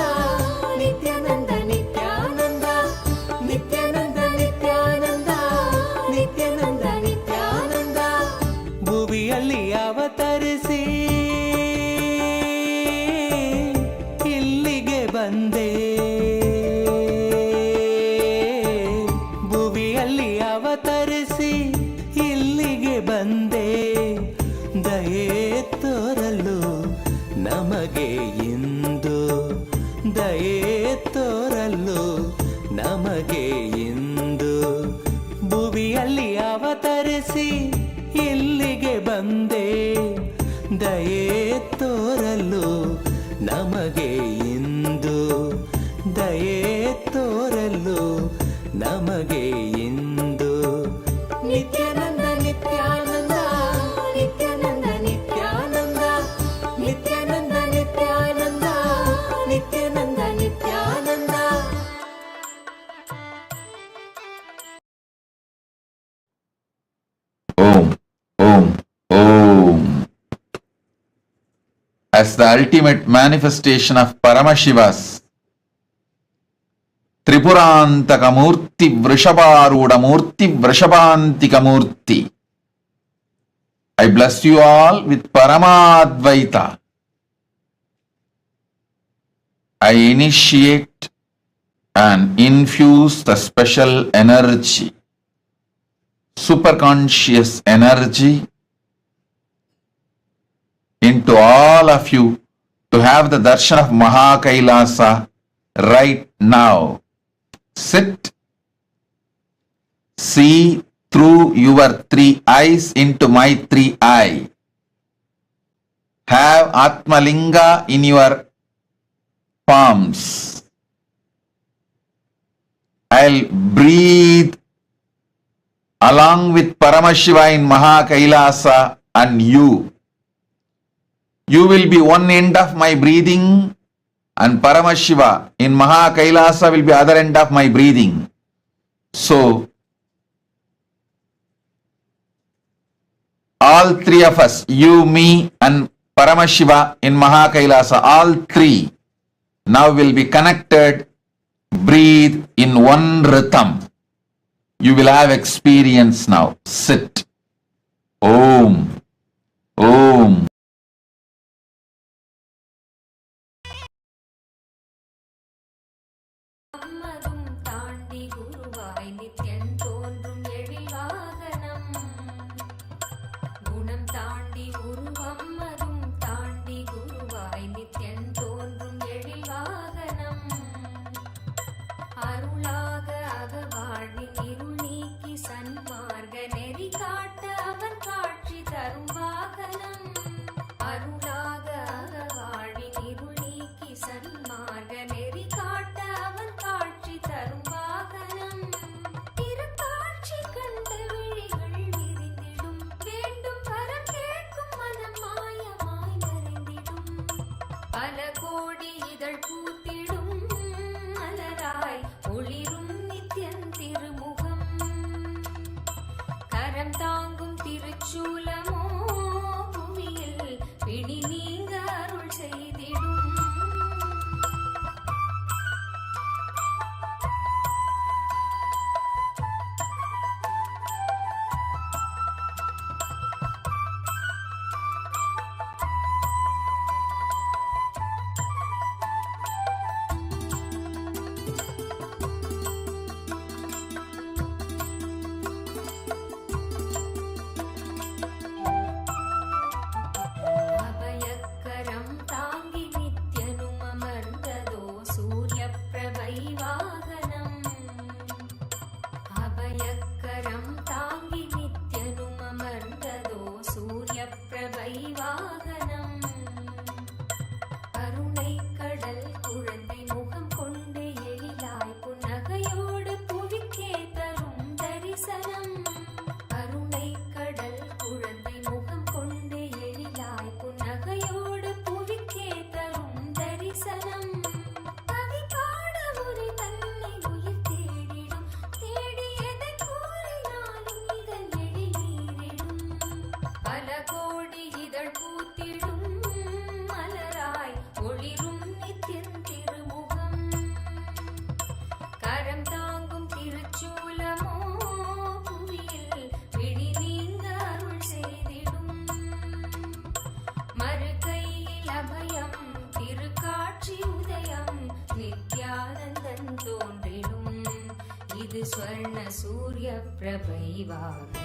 ನಿತ್ಯಾನಂದ ನಿತ್ಯಾನಂದ ನಿತ್ಯಾನಂದ ನಿತ್ಯಾನಂದ ನಿತ್ಯಾನಂದ ನಿತ್ಯಾನಂದ ಭುವಿಯಲ್ಲಿ ಅವತರಿಸಿ ಇಲ್ಲಿಗೆ ಬಂದೆ ಭುವಿಯಲ್ಲಿ ಅವತರಿಸಿ ಇಲ್ಲಿಗೆ ಬಂದೆ ದಯೆ ತೋರಲು ನಮಗೆ ಇಂದು ದಯೆ ತೋರಲು ನಮಗೆ ಇಂದು ಭುವಿಯಲ್ಲಿ ಅವತರಿಸಿ ಇಲ್ಲಿಗೆ ಬಂದೆ ದಯೆ ತೋರಲು ನಮಗೆ ಇಂದು ದಯೆ ತೋರಲು ನಮಗೆ ಇಂದು Nithyananda Nithyananda Nithyananda Nithyananda Nithyananda Nithyananda Nithyananda Nithyananda Om, Om, Om. As the ultimate manifestation of Paramashiva's Tripurantaka Murthy Vrishabharuda Murthy Vrishabhantika Murthy, I bless you all with Paramadvaita. I initiate and infuse the special energy, superconscious energy, into all of you to have the darshan of Mahakailasa right now. Sit, see through your three eyes into my three eyes. Have Atmalinga in your palms. I'll breathe along with Paramashiva in Mahakailasa and you. You will be one end of my breathing and Paramashiva in Mahakailasa will be other end of my breathing. So, all three of us, you, me and Paramashiva in Mahakailasa, all three now will be connected, breathe in one rhythm. You will have experience now. Sit. Om. Om. அம்மதும் தாண்டி குருவாய் நித்யன் தோன்றும் எழில் வாகனம் குணம் தாண்டி உருவம்மதும் தாண்டி குருவாய் நித்யன் தோன்றும் எழில் வாகனம் கரம் தாங்கும் திருச்சூலமோ புவியில் பிணி நீங்க அருள் செய்திடும். அபயக்கரம் தாங்கி நித்யனும் அமர்ந்ததோ சூரிய பிரபை வாகனம். அபயக்கரம் தாங்கி நித்யனும் அமர்ந்ததோ சூரிய பிரபை வாகனம். கருணை கடல் குழந்தை முகம் கொண்டு எழிலாய் புன்னகையோடு புவிக்கே தரும் தரிசனம். கருணை கடல் குழந்தை முகம் கொண்டு எழிலாய் புன்னகையோடு புவிக்கே தரும் தரிசனம். கவி பாட உரை தன்னை உயிர் தேடிடும், தேடியதை கூறினாலும் இதன் எழிலீரிடும். பல கோடி இதழ் பூத்திடும், மலராய் ஒளிரும் நித்தியன் திருமுகம். கரம் தாங்கும் திருச்சூலமோ புவியில் பிணி நீங்க அருள் செய்திடும். மறுகையில் அபயம் திருக்காட்சி உதயம் நித்யானந்தன் தோன்றிடும். இது ஸ்வர்ண சூரிய பிரபை வாகனம்.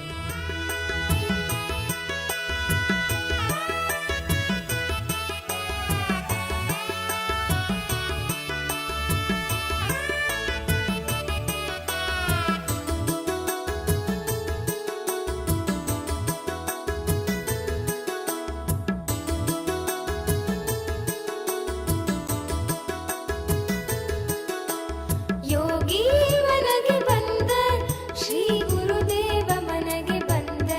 ಯೋಗಿ ಮನಗೆ ಬಂದ ಶ್ರೀ ಗುರುದೇವ ಮನಗೆ ಬಂದ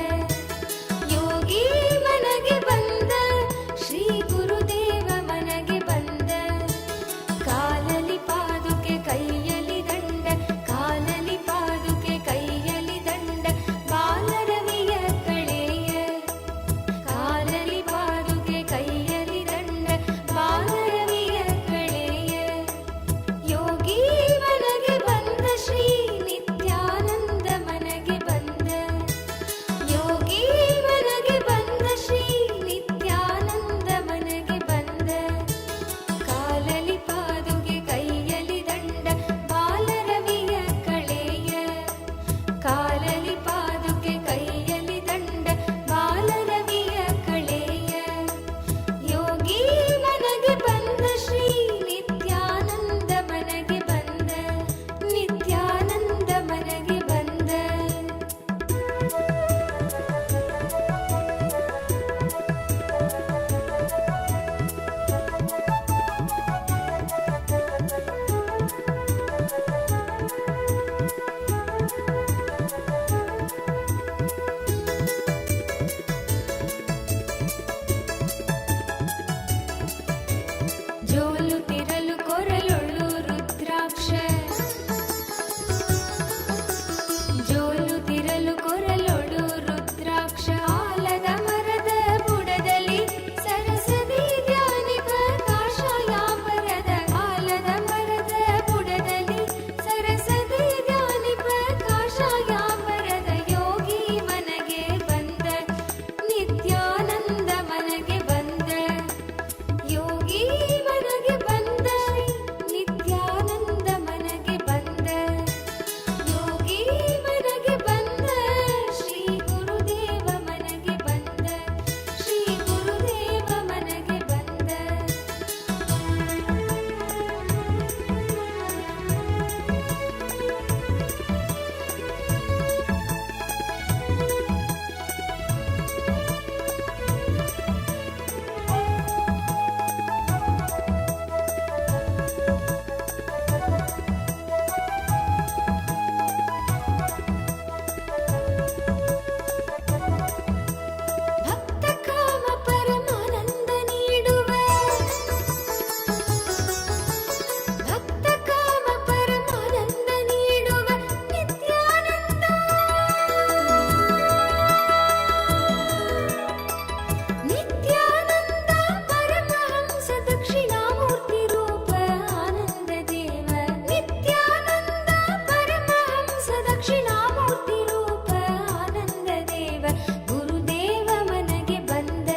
ಜ್ಯೋತಿರೂಪ ಆನಂದ ದೇವ ಗುರುದೇವ ಮನಗೆ ಬಂದ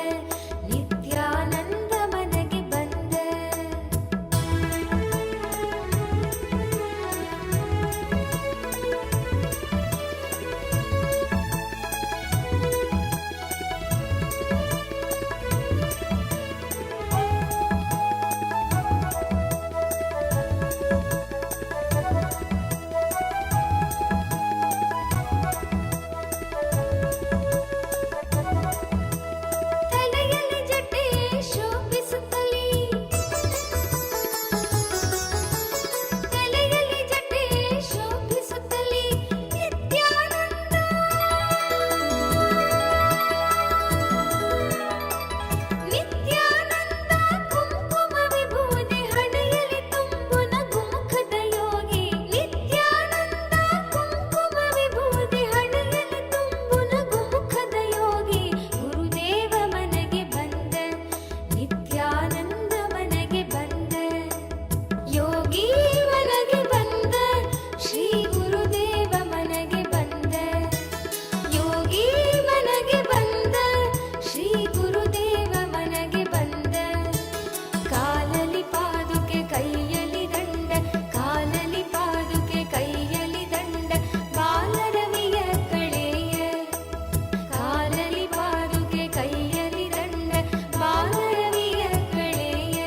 ನಿತ್ಯಾನಂದ ಮನಗೆ ಬಂದ. ತಲೆಯಲ್ಲಿ ಜಟೆ ಶೋಭಿಸುತ್ತಲೇ ತಲೆಯಲ್ಲಿ ಜಟೆ ಶೋಭಿಸುತ್ತಲೇ ನಿತ್ಯಾನಂದ ನಿತ್ಯಾನಂದ ಕುಂಕುಮ ವಿಭೂತಿ ಹಣೆಯಲ್ಲಿ ತುಂಬು ನಗುಮುಖದ ಯೋಗಿ ನಿತ್ಯಾನಂದ ಕುಂಕುಮ ವಿಭೂತಿ ಹಣೆಯಲ್ಲಿ ತುಂಬು ನಗುಮುಖದ ಯೋಗಿ ಗುರುದೇವ ಮನಗೆ ಬಂದ ನಿತ್ಯಾನಂದ ಮನಗೆ ಬಂದ ಯೋಗಿ ಮನಗೆ ಬಂದ ಶ್ರೀ ಗುರುದೇವ ಮನಗೆ ಬಂದ ಯೋಗಿ ಮನಗೆ ಬಂದ ಶ್ರೀ ಗುರುದೇವ ಮನಗೆ ಬಂದ ಕಾಲಲಿ ಪಾದುಕೆ ಕೈಯಲ್ಲಿ ದಂಡ ಕಾಲಲಿ ಪಾದುಕೆ ಕೈಯಲ್ಲಿ ದಂಡ ಬಾಲರವಿಯ ಕಳೆಯ ಕಾಲಲಿ ಪಾದುಕೆ ಕೈಯಲ್ಲಿ ದಂಡ ಬಾಲರವಿಯ ಕಳೆಯ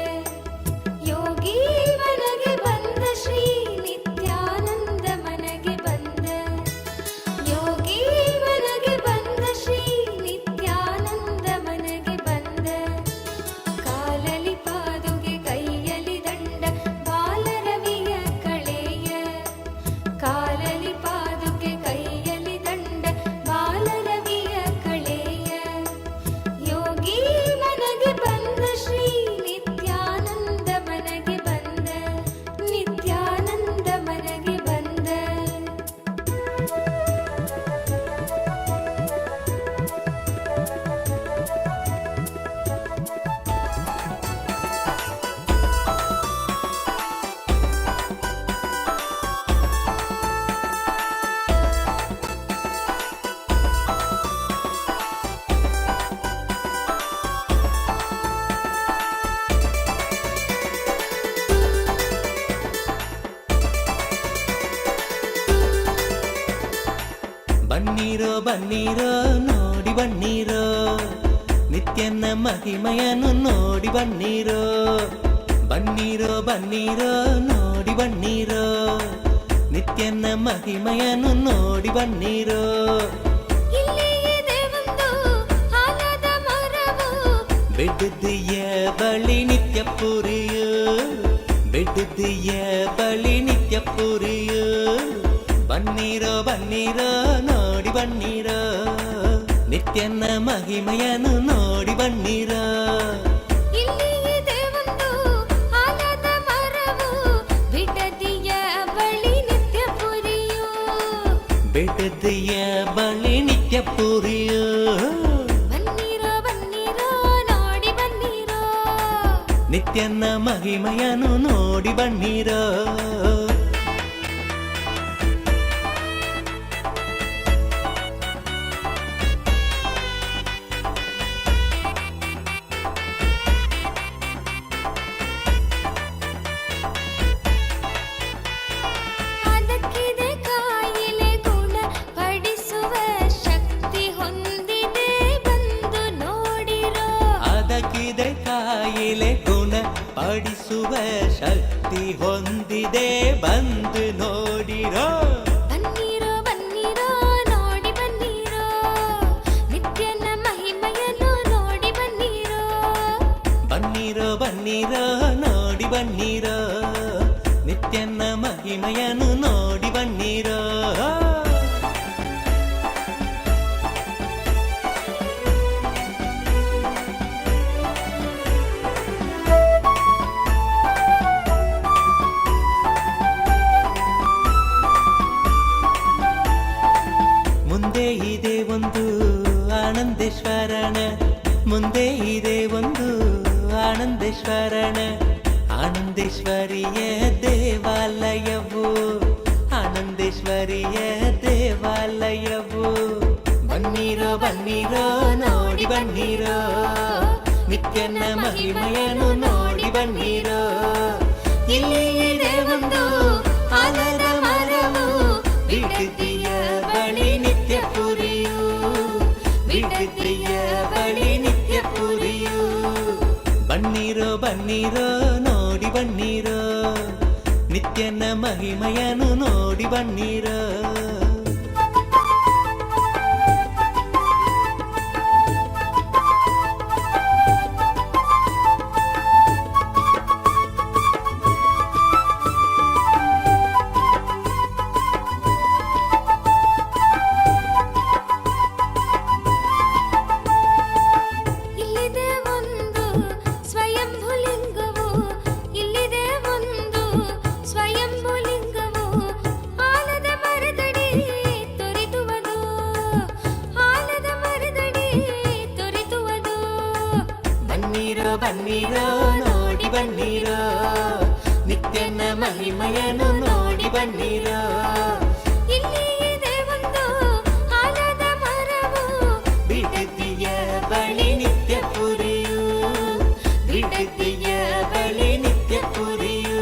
ಯೋಗಿ ಮನಗೆ ಬಂದ ಶ್ರೀ ನಿತ್ಯಾನಂದ ಮನಗೆ ಬಂದ ಯೋಗಿ ಮನಗೆ ಬಂದ ಶ್ರೀ ನಿತ್ಯಾನಂದ ಮನಗೆ ಬಂದ ಕಾಲಲಿ ಪಾದುಗೆ ಕೈಯಲ್ಲಿ ದಂಡ ಬಾಲರವಿಯ ಕಳೆಯ ಕಾಲಲಿ ಪಾದುಕೆ ಕೈಯಲ್ಲಿ ದಂಡ ಬಾಲರವಿಯ ಕಳೆಯ ಯೋಗಿ ಮನಗೆ ಬಂದ ಶ್ರೀ ನಿತ್ಯಾನಂದ ಮನಗೆ ಬಂದ ನಿತ್ಯಾನಂದ ಮನಗೆ ಬಂದ. ಬನ್ನೀರೋ ಬನ್ನೀರೋ ನೋಡಿ ಬನ್ನೀರೋ ನಿತ್ಯನ ಮಹಿಮೆಯನ್ನು ನೋಡಿ ಬನ್ನೀರೋ ಬನ್ನೀರೋ ಬನ್ನೀರೋ ನೋಡಿ ಬನ್ನೀರೋ ನಿತ್ಯನ ಮಹಿಮೆಯನ್ನು ನೋಡಿ ಬನ್ನೀರೋ ಇಲ್ಲಿ ಇದೆ ಒಂದು ಆಲದ ಮರವು ಬೆಡ್ದಿಯ ಬಳಿ ನಿತ್ಯ ಪುರಿಯು ಬೆಡ್ದಿಯ ಬಳಿ ನಿತ್ಯ ಪುರಿಯು ಬನ್ನೀರೋ ಬನ್ನೀರೋ ನೋಡಿ ಬನ್ನೀರೋ ನಿತ್ಯನ ಮಹಿಮೆಯನ್ನು ನೋಡಿ ಬನ್ನೀರೋ ಇಲ್ಲಿ ಇದೆ ಒಂದು ಆಲದ ಮರವು ಬಿಡದಿಯ ಬಳಿ ನಿತ್ಯ ಪುರಿಯು ಬೆಡ್ದಿಯ ಬಳಿ ನಿತ್ಯ ಪುರಿಯು ಬನ್ನೀರೋ ಬನ್ನೀರೋ ನೋಡಿ ಬನ್ನೀರೋ ನಿತ್ಯನ ಮಹಿಮೆಯನ್ನು ನೋಡಿ ಬನ್ನೀರೋ ಅದಕ್ಕಿದೆ ಕಾಯಿಲೆ ಗುಣ ಪಡಿಸುವ ಶಕ್ತಿ ಹೊಂದಿದೆ ಬಂದು ನೋಡಿರೋ ಅದಕ್ಕಿದೆ ಕಾಯಿಲೆ ಗುಣ ಪಡಿಸುವ ಶಕ್ತಿ ಹೊಂದಿದೆ ಬಂದು ನೋಡಿರೋ ಬನ್ನೀರೋ ಬನ್ನೀರೋ ನೋಡಿ ಬನ್ನೀರೋ ನಿತ್ಯನ ಮಹಿಮೆಯನ್ನು ನೋಡಿ ಬನ್ನೀರೋ ಬನ್ನೀರೋ ಬನ್ನೀರೋ ನೋಡಿ ಬನ್ನೀರೋ ನಿತ್ಯನ ಮಹಿಮೆಯನ್ನು ನೋಡಿ ಬನ್ನೀರೋ ಮುಂದೆ ಇದೆ ಒಂದು ಆನಂದೇಶ್ವರನ ಮುಂದೆ ಇದೆ ಒಂದು ಆನಂದೇಶ್ವರನ ಆನಂದೇಶ್ವರಿಯ ದೇವಾಲಯವು ಆನಂದೇಶ್ವರಿಯ ದೇವಾಲಯ ಬನ್ನೀರೋ ಬನ್ನೀರೋ ನೋಡಿ ಬನ್ನೀರೋ ನಿತ್ಯನ ಮಹಿಮೆಯನ್ನು ನೋಡಿ ಬನ್ನೀರೋ ಇಲ್ಲಿ ಇದೆ ಒಂದು ಆಲದ ಮರವು ಬಿಡದಿಯ ಬಳಿ ನಿತ್ಯ ಪುರಿಯು ಬಿಡದಿಯ ಬಳಿ ನಿತ್ಯ ಪುರಿಯು ಬನ್ನೀರೋ ಬನ್ನೀರೋ ನೋಡಿ ಬನ್ನೀರೋ ನಿತ್ಯನ ಮಹಿಮೆಯನ್ನು ನೋಡಿ ಬನ್ನೀರೋ ಇಲ್ಲಿದೆ ಒಂದು ಸ್ವಯಂಭುಲಿಂಗವು ಇಲ್ಲಿದೆ ಒಂದು ಸ್ವಯಂಭುಲಿಂಗವು ಆಲದ ಮರದಡಿ ತೊರೆದುವುದು ಆಲದ ಮರದಡಿ ತೊರೆದುವುದು ಬನ್ನೀರೋ ಬನ್ನೀರೋ ನೋಡಿ ಬನ್ನೀರೋ ನಿತ್ಯನ ಮಹಿಮೆಯನ್ನು ನೋಡಿ ಬನ್ನೀರೋ ಇಲ್ಲಿ ಇದೆ ಒಂದು ಆಲದ ಮರವು ಬಿಡದಿಯ ಬಳಿ ನಿತ್ಯ ಪುರಿಯು ಬಿಡದಿಯ ಬಳಿ ನಿತ್ಯ ಪುರಿಯು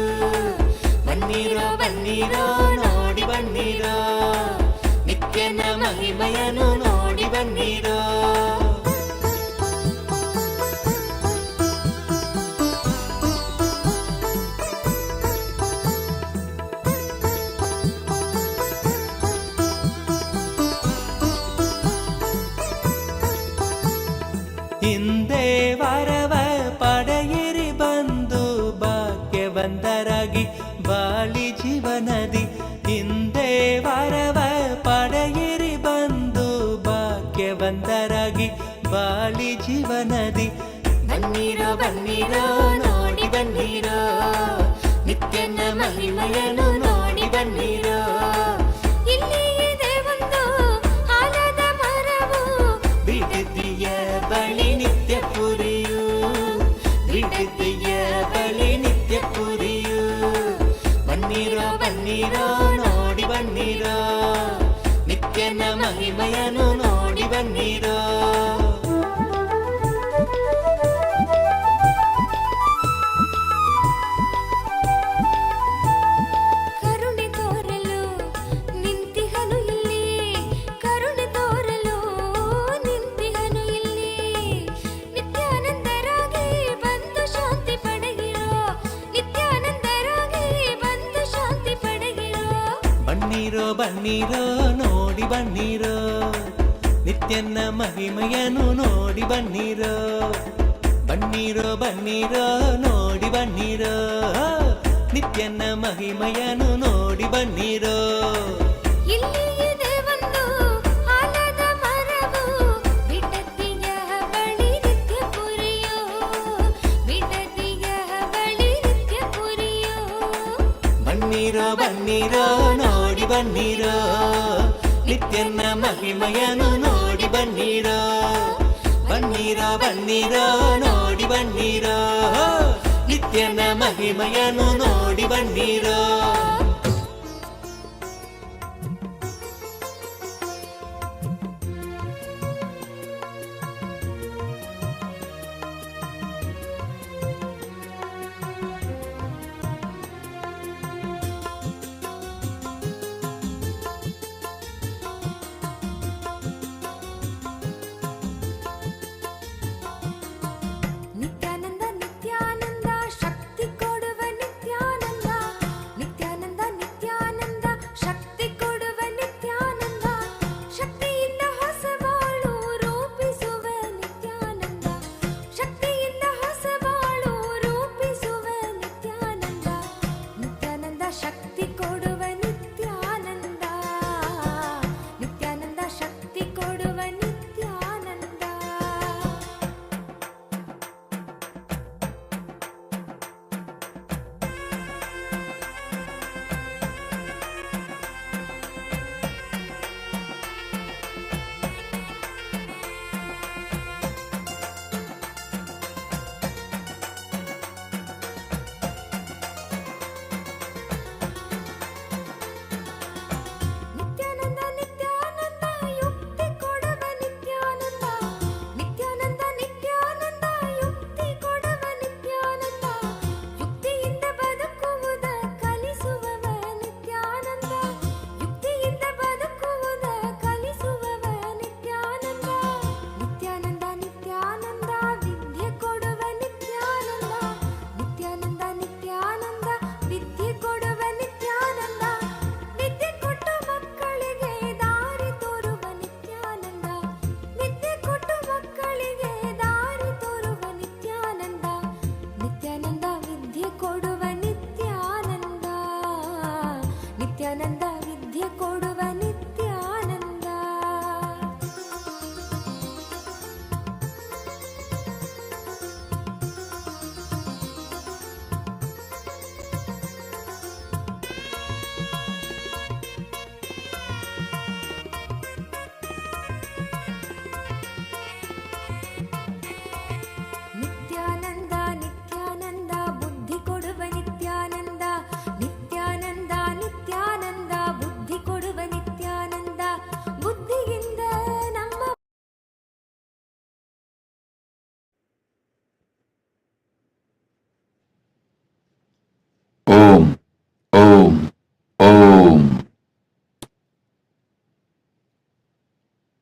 ಬನ್ನೀರೋ ಬನ್ನೀರೋ ನೋಡಿ ಬನ್ನೀರೋ ನಿತ್ಯನ ಮಹಿಮೆಯನ್ನು ನೋಡಿ ಬನ್ನೀರೋ ಹಿಂದೆ ವರವ ಪಡೆಯಿರಿ ಬಂದು ಭಾಗ್ಯವಂತರಾಗಿ ಬಾಳಿ ಜೀವನದಿ ಹಿಂದೆ ವರವ ಪಡೆಯಿರಿ ಬಂದು ಭಾಗ್ಯವಂತರಾಗಿ ಬಾಳಿ ಜೀವನದಿ ಬನ್ನೀರೋ ಬನ್ನೀರೋ ನೋಡಿ ಬನ್ನೀರೋ ನಿತ್ಯನ ಮಹಿಮೆಯನ್ನು ನೋಡಿ ಬನ್ನೀರೋ ಇಲ್ಲಿ ಇದೆ ಒಂದು ಆಲದ ಮರವು ಬಿಡದಿಯ ಬಳಿ ನಿತ್ಯ ಪುರಿಯು ಬಿಡದಿಯ ಬಳಿ ನಿತ್ಯ ಪುರಿಯು ಬನ್ನೀರೋ ಬನ್ನೀರೋ ನೋಡಿ ಬನ್ನೀರೋ ನಿತ್ಯನ ಮಹಿಮೆಯನ್ನು ನೋಡಿ ಬನ್ನೀರೋ ಕರುಣೆ ತೋರಲು ನಿಂತಿಹನು ಇಲ್ಲಿ ಕರುಣೆ ತೋರಲು ನಿಂತಿಹನು ಇಲ್ಲಿ ನಿತ್ಯಾನಂದರಾಗಿ ಬಂದು ಶಾಂತಿ ಪಡೆಗಿರೋ ನಿತ್ಯಾನಂದರಾಗಿ ಬಂದು ಶಾಂತಿ ಪಡೆಗಿರೋ ಬನ್ನೀರೋ ಬನ್ನೀರೋ ನೋಡಿ ಬನ್ನೀರೋ ನಿತ್ಯನ ಮಹಿಮೆಯನ್ನು ನೋಡಿ ಬನ್ನೀರೋ ಬನ್ನೀರೋ ಬನ್ನೀರೋ ನೋಡಿ ಬನ್ನೀರೋ ನಿತ್ಯನ ಮಹಿಮೆಯನ್ನು ನೋಡಿ ಬನ್ನೀರೋ ಇಲ್ಲಿ ಇದೆ ಒಂದು ಆಲದ ಮರವು ಬಿಡದಿಯ ಬಳಿ ನಿತ್ಯ ಪುರಿಯೋ ಬಿಡದಿಯ ಬಳಿ ನಿತ್ಯ ಪುರಿಯೋ ಬನ್ನೀರೋ ಬನ್ನೀರೋ ನೋಡಿ ಬನ್ನೀರೋ ನಿತ್ಯನ ಮಹಿಮೆಯನ್ನು ನೋಡಿ ಬನ್ನೀರೋ ಬನ್ನೀರೋ ಬನ್ನೀರೋ ನೋಡಿ ಬನ್ನೀರೋ ನಿತ್ಯನ ಮಹಿಮೆಯನ್ನು ನೋಡಿ ಬನ್ನೀರೋ ನಿತ್ಯಾನಂದ ನಿತ್ಯಾನಂದ ಶಕ್ತಿ ಕೊಡುವ Nithyananda Nithyananda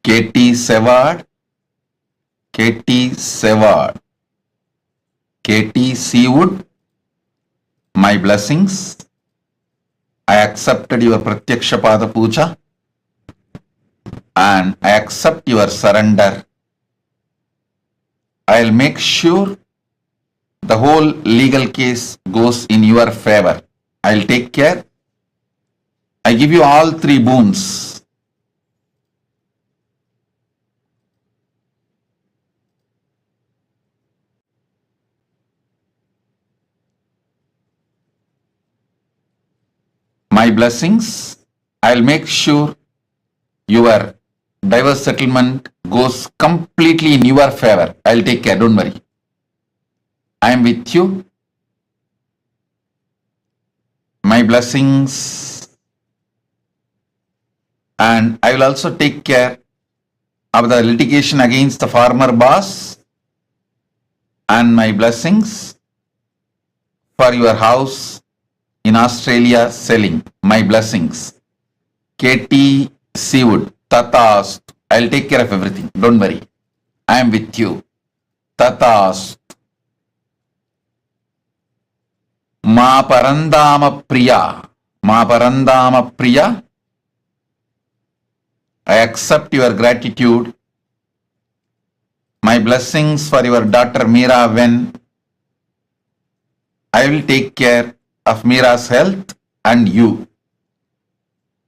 Katie Sevard, Katie Sevard, Katie Seawood, my blessings. I accepted your Pratyaksha Pada Puja and I accept your surrender. I'll make sure the whole legal case goes in your favor. I'll take care. I give you all three boons. My blessings. I'll make sure your divorce settlement goes completely in your favor. I'll take care. Don't worry. I am with you. My blessings. And I will also take care of the litigation against the former boss and my blessings for your house in Australia selling. My blessings. Katie Seawood, Tatast. I'll take care of everything. Don't worry. I am with you. Tatast. Ma Parandama Priya. Ma Parandama Priya. I accept your gratitude. My blessings for your daughter Meera when I will take care of Meera's health and you.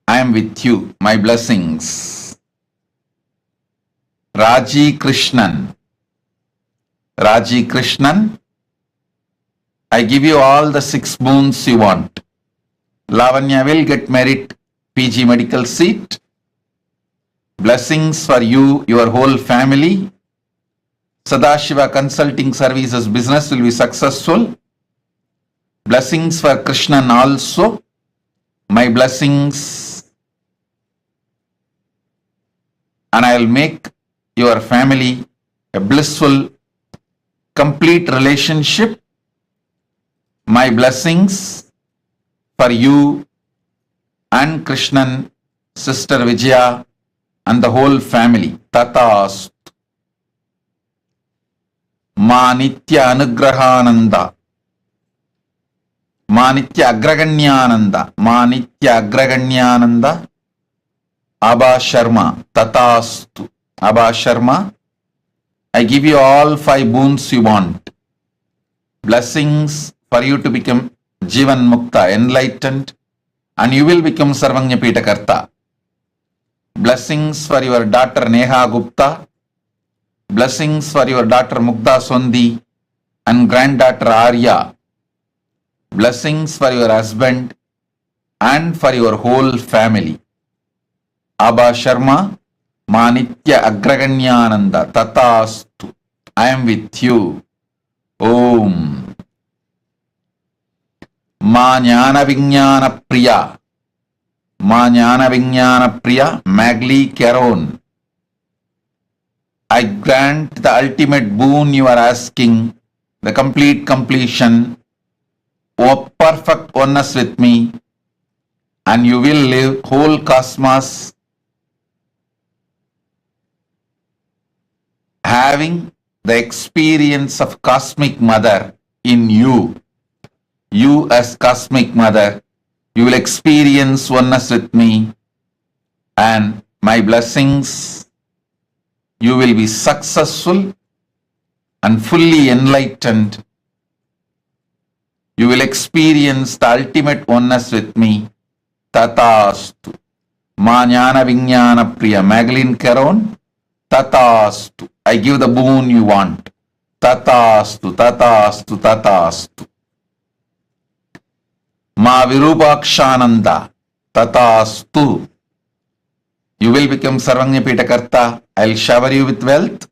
I am with you. My blessings. Raji Krishnan. Raji Krishnan. I give you all the 6 boons you want. Lavanya will get merit PG medical seat. Blessings for you, your whole family. Sadashiva Consulting Services business will be successful. Blessings for Krishnan also. My blessings. And I will make your family a blissful, complete relationship. My blessings for you and Krishnan, Sister Vijaya, and the whole family. Tatast. Ma Nitya Anugrahananda. Ma Nitya Agraganyananda. Ma Nitya Agraganyananda. Abha Sharma. Tatastu. Abha Sharma. I give you all 5 boons you want. Blessings for you to become Jivan Mukta, enlightened, and you will become Sarvanya Pitakarta. Blessings for your daughter Neha Gupta. Blessings for your daughter Mukta Sondi and granddaughter Arya. Blessings for your husband and for your whole family. Abha Sharma, Manitya Agraganyananda, Tatastu. I am with you. Om. Ma Jnana Vijnana Priya. Ma Jnana Vijnana Priya, Magli Caron. I grant the ultimate boon you are asking, the complete completion, O perfect oneness with me, and you will live whole cosmos having the experience of Cosmic Mother in you. You as Cosmic Mother, you will experience oneness with me and my blessings. You will be successful and fully enlightened. You will experience the ultimate oneness with me. Tatastu. Ma Jnana Vijnana Priya. Magdalene Caron. Tatastu. I give the boon you want. Tatastu. Tatastu. Tatastu. Ma Virupakshananda. Tatastu. You will become Sarvanya Pitakarta. I will shower you with wealth.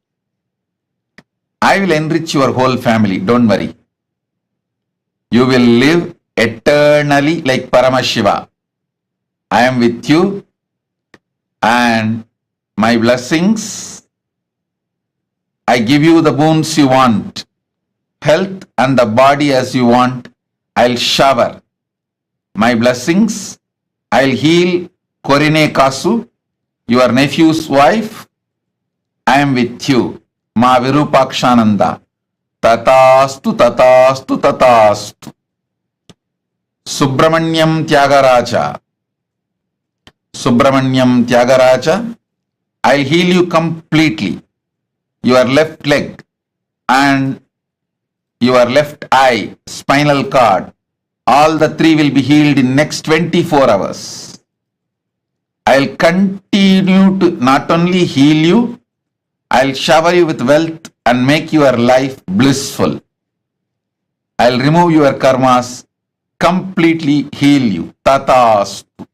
I will enrich your whole family. Don't worry. You will live eternally like Paramashiva. I am with you and my blessings. I give you the boons you want. Health and the body as you want. I'll shower. My blessings. I'll heal Korine Kasu, your nephew's wife, I am with you. Ma Virupakshananda. Tatastu, tatastu, tatastu. Subramanyam Tyagaraja. Subramanyam Tyagaraja. I'll heal you completely. Your left leg and your left eye, spinal cord, all the three will be healed in next 24 hours. I'll continue to not only heal you, I'll shower you with wealth and make your life blissful. I'll remove your karmas, completely heal you. Tatastu.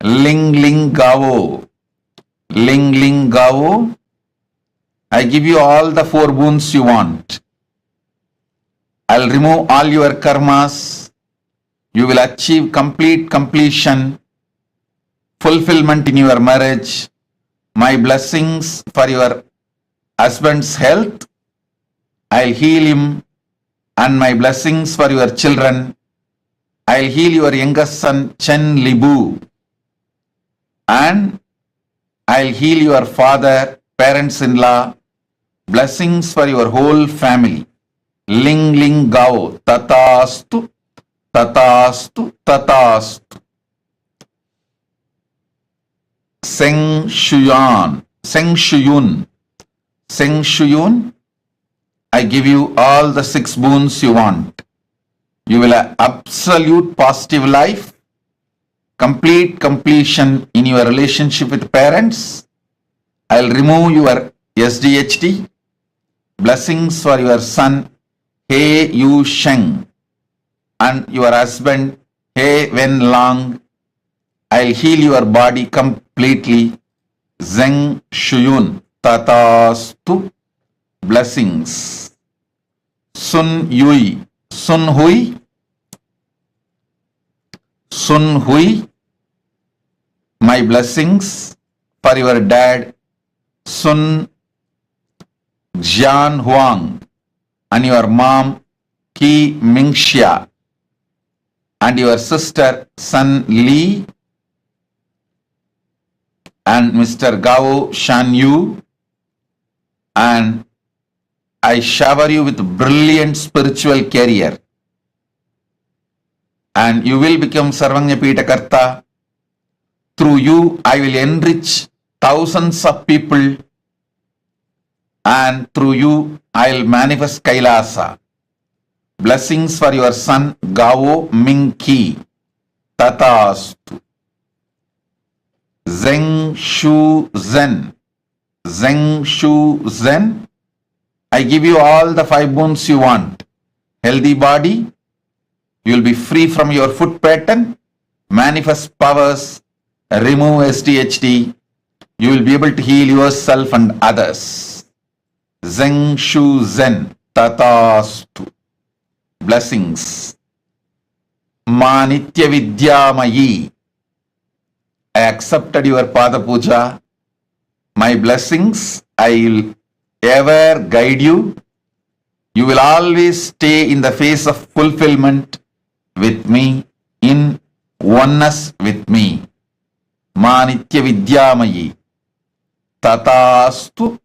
Ling ling gavo. Ling ling gavo. I give you all the 4 boons you want. I'll remove all your karmas. You will achieve complete completion, fulfillment in your marriage. My blessings for your husband's health. I'll heal him. And my blessings for your children. I'll heal your youngest son, Chen Libu. And I'll heal your father, parents-in-law. Blessings for your whole family. Ling ling gao. Tatastu. Tatastu. Tatastu. Seng Shuyan. Seng Shuyun. Seng Shuyun. I give you all the 6 boons you want. You will have absolute positive life, complete completion in your relationship with parents. I'll remove your SDHD. Blessings for your son, He Yu Sheng, and your husband, He Wen Lang. I'll heal your body completely. Zeng Shuyun. Tatastu. Blessings. Sun Yui. Sun Hui. Sun Hui. My blessings for your dad, Sun Jian Huang, and your mom, Ki Mingxia, and your sister, Sun Li, and Mr. Gao Shan Yu, and I shower you with brilliant spiritual career, and you will become Sarvanyapita Karta. Through you, I will enrich thousands of people, and through you, I'll manifest Kailasa. Blessings for your son, Gao Mingki. Tatastu. Zeng Shu Zen. Zeng Shu Zen. I give you all the 5 boons you want. Healthy body. You will be free from your foot pattern. Manifest powers. Remove SDHD. You will be able to heal yourself and others. Zeng Shu Zen. Tatastu. Blessings. Ma Nitya Vidyamayi. I accepted your Pada Puja. My blessings, I will ever guide you. You will always stay in the phase of fulfillment with me, in oneness with me. Ma Nitya Vidyamayi. Tatastu,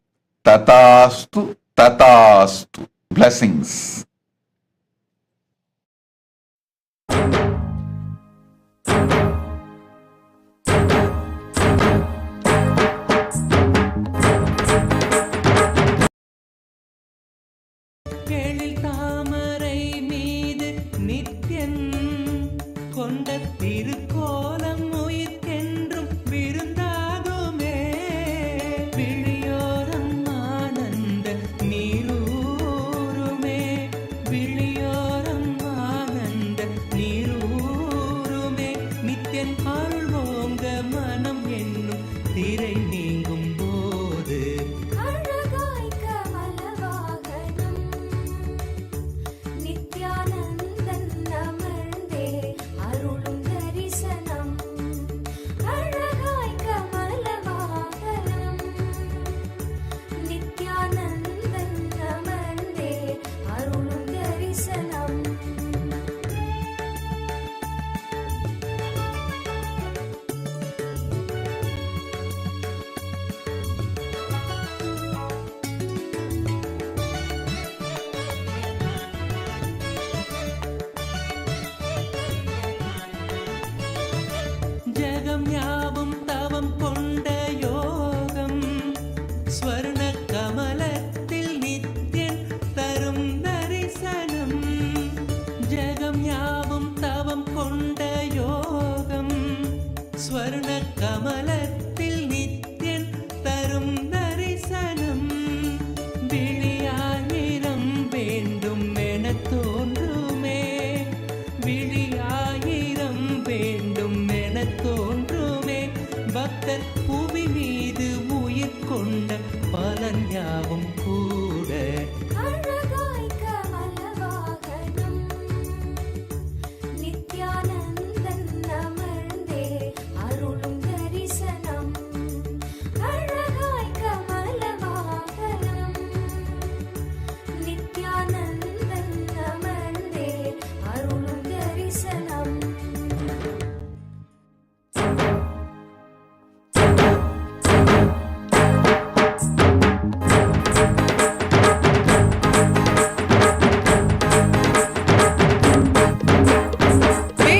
Tatastu, Tatastu. Blessings. எழில் தாமரை மீது நித்யன் கொண்ட திருக்கோலம் உயிர்க்கென்றும் விருந்தாகுமே. விழியோரம் ஆனந்த நீரூருமே. விழியோரம் ஆனந்த நீரூருமே. நித்யன் அருள் ஓங்க மனம் என்னும் திரை நீங்கும் போது அழகாய் கமலவாகனம் நித்யானந்தன் அமர்ந்தே அருளும் தரிசனம். அழகாய் கமலவாகனம் நித்யானந்தன் அமர்ந்தே அருளும் தரிசனம். ஞானத்தில் நித்தியன் தரும் தரிசனம் விழியாயிரம் வேண்டும் என தோன்றுமே விழியாயிரம் வேண்டும் என தோன்றுமே பக்தர் புவி மீது உயிர் கொண்ட பலன் யாவும் கூட அழகாய் கமலவாகனம் நித்யானந்தன் அமர்ந்தே அருளும் தரிசனம் அழகாய் கமலவாகனம் நித்யானந்தன் அமர்ந்தே அருளும் தரிசனம்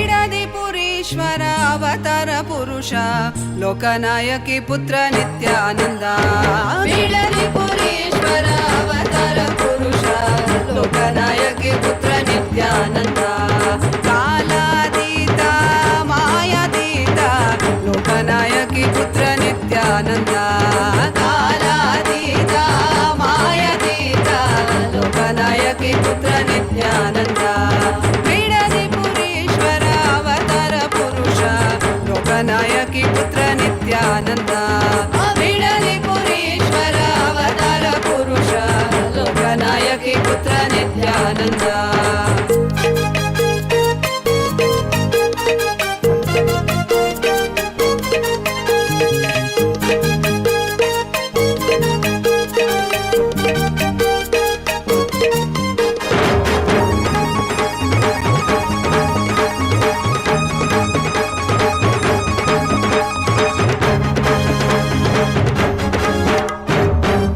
ಬಿಡದಿಪುರೀಶ್ವರ ಅವತಾರ ಪುರುಷ ಲೋಕನಾಯಕಿ ಪುತ್ರ ನಿತ್ಯಾನಂದ ಬಿಡದಿಪುರೀಶ್ವರ ಅವತಾರ ಪುರುಷ ಲೋಕನಾಯಕಿ ಪುತ್ರ ನಿತ್ಯಾನಂದ ಕಾಲಾತೀತ ಮಾಯಾತೀತ ಲೋಕನಾಯಕಿ ಪುತ್ರ ನಿತ್ಯಾನಂದ ಕಾಲಾತೀತ ಮಾಯಾತೀತ ಲೋಕನಾಯಕಿ ಪುತ್ರ ನಿತ್ಯಾನಂದ ಬಿಡದಿಪುರೀಶ್ವರ ಅವತಾರ ಪುರುಷ ಲೋಕನಾಯಕಿ ಪುತ್ರ ನಿತ್ಯಾನಂದ ಬಿಡದಿಪುರೀಶ್ವರ ಅವತಾರ ಪುರುಷ ಲೋಕನಾಯಕಿ ಪುತ್ರ ನಿತ್ಯಾನಂದ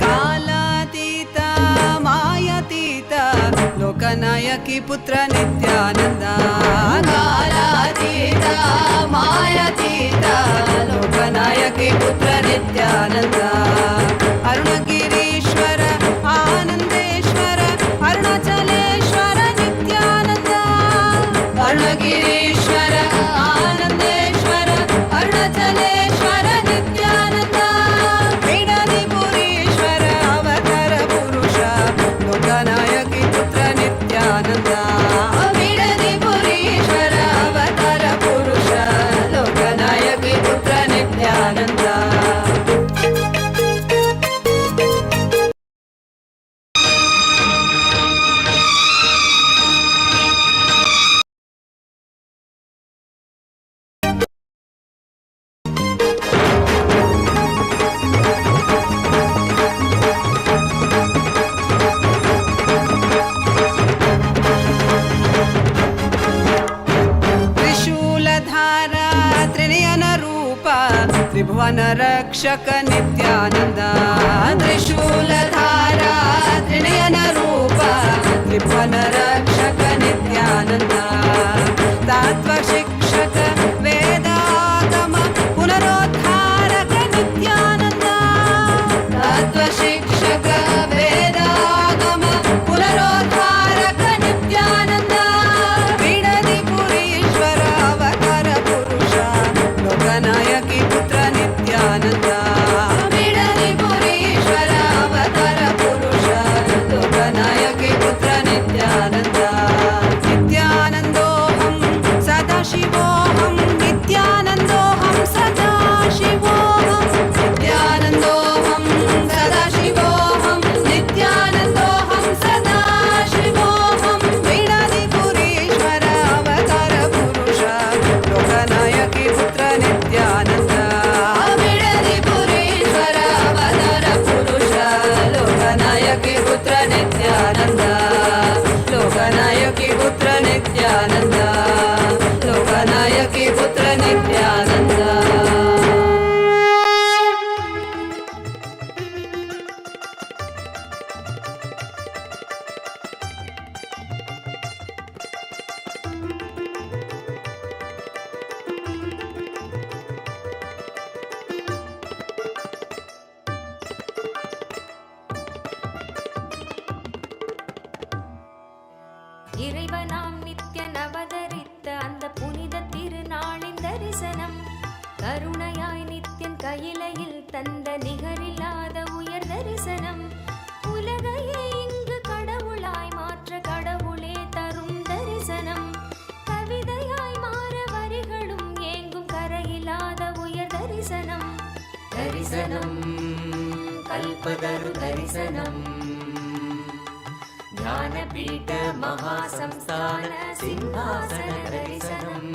ಕಾಲಾತೀತ ಮಾಯಾತೀತ ಲೋಕನಾಯಕಿ ಪುತ್ರ ನಿತ್ಯಾನಂದ ಕಾಲಾತೀತ ಮಾಯಾತೀತ ಲೋಕನಾಯಕಿ ಪುತ್ರ ನಿತ್ಯಾನಂದ ಅರುಣಗಿರೀಶ್ವರ ಆನಂದೇಶ್ವರ ಅರುಣಾಚಲೇಶ್ವರ ನಿತ್ಯಾನಂದ ಅರುಣಗಿರೀಶ್ವರ ಆನಂದೇಶ್ವರ ಅರುಣಾಚಲೇಶ್ವರ ನಿತ್ಯಾನಂದ ಬಿಡದಿಪುರೀಶ್ವರ ಅವತಾರ ಪುರುಷ ಲೋಕನಾಯಕಿ ಪುತ್ರ ನಿತ್ಯಾನಂದ ಬಿಡದಿಪುರೀಶ್ವರ ಅವತಾರ ಪುರುಷ ಲೋಕನಾಯಕಿ ಪುತ್ರ ನಿತ್ಯಾನಂದ ತ್ರಿಶೂಲಧಾರ ತ್ರಿನಯನ ರೂಪ ತ್ರಿಭುವನ ರಕ್ಷಕ ನಿತ್ಯಾನಂದ ತ್ರಿಶೂಲಧಾರ ತ್ರಿನಯನ ರೂಪ ತ್ರಿಭುವನ ರಕ್ಷಕ ನಿತ್ಯಾನಂದ ತತ್ವ ಶಿಕ್ಷಕ ವೇದಾಗಮ ಪುನರೋದ್ಧಾರಕ ನಿತ್ಯಾನಂದ ತತ್ವ ಶಿಕ್ಷಕ ವೇದಾಗಮ ಪುನರೋದ್ಧಾರಕ ನಿತ್ಯಾನಂದ ಬಿಡದಿಪುರೀಶ್ವರ ಅವತಾರ ಪುರುಷ ಲೋಕನಾಯಕಿ ಪುತ್ರ ನಿತ್ಯಾನಂದ ಬಿಡದಿಪುರೀಶ್ವರ ಅವತಾರ ಪುರುಷ ಲೋಕನಾಯಕಿ ಪುತ್ರ ನಿತ್ಯಾನಂದ ನಿತ್ಯಾನಂದೋಹಂ ಸದಾಶಿವೋಹಂ ನಿತ್ಯಾನಂದೋಹಂ ಸದಾಶಿವೋಹಂ ನಿತ್ಯಾನಂದೋಹಂ ಸದಾಶಿವೋಹಂ ನಿತ್ಯಾನಂದೋಹಂ ಸದಾಶಿವೋಹಂ ಬಿಡದಿಪುರೀಶ್ವರ ಅವತಾರ ಪುರುಷ ಲೋಕನಾಯಕಿ ಪುತ್ರ ನಿತ್ಯಾನಂದ ಬಿಡದಿಪುರೀಶ್ವರ ಅವತಾರ ಪುರುಷ ಲೋಕನಾಯಕಿ ಪುತ್ರ ನಿತ್ಯಾನಂದ ಲೋಕನಾಯಕಿ ಪುತ್ರ ನಿತ್ಯಾನಂದ ಲೋಕನಾಯಕಿ ಪುತ್ರ ನಿತ್ಯಾನಂದ இறைவனாம் நித்யன் அவதரித்த அந்த புனித திருநாளின் தரிசனம் கருணையாய் நித்யன் கையிலையில் தந்த நிகரில்லாத உயர் தரிசனம். உலகையே இங்கு கடவுளாய் மாற்ற கடவுளே தரும் தரிசனம். கவிதையாய் மாற வரிகளும் ஏங்கும் கரையில்லாத உயர் தரிசனம். தரிசனம் கல்பதரு தரிசனம். ஞானபீட மகாசம்ஸ்தான சிம்ஹாசன தரிசனம்.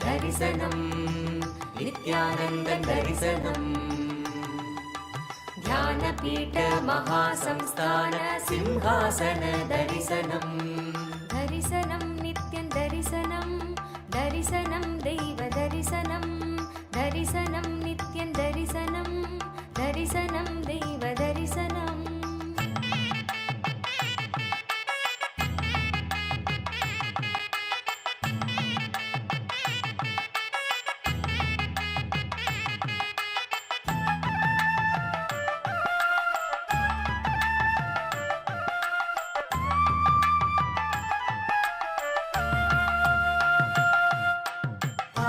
தரிசனம் நித்யானந்த தரிசனம். ஞானபீட மகாசம்ஸ்தான சிம்ஹாசன தரிசனம். தரிசனம் நித்யம் தரிசனம். தரிசனம் தெய்வ தரிசனம். தரிசனம் நித்யம் தரிசனம். தரிசனம் தெய்வ தரிசனம்.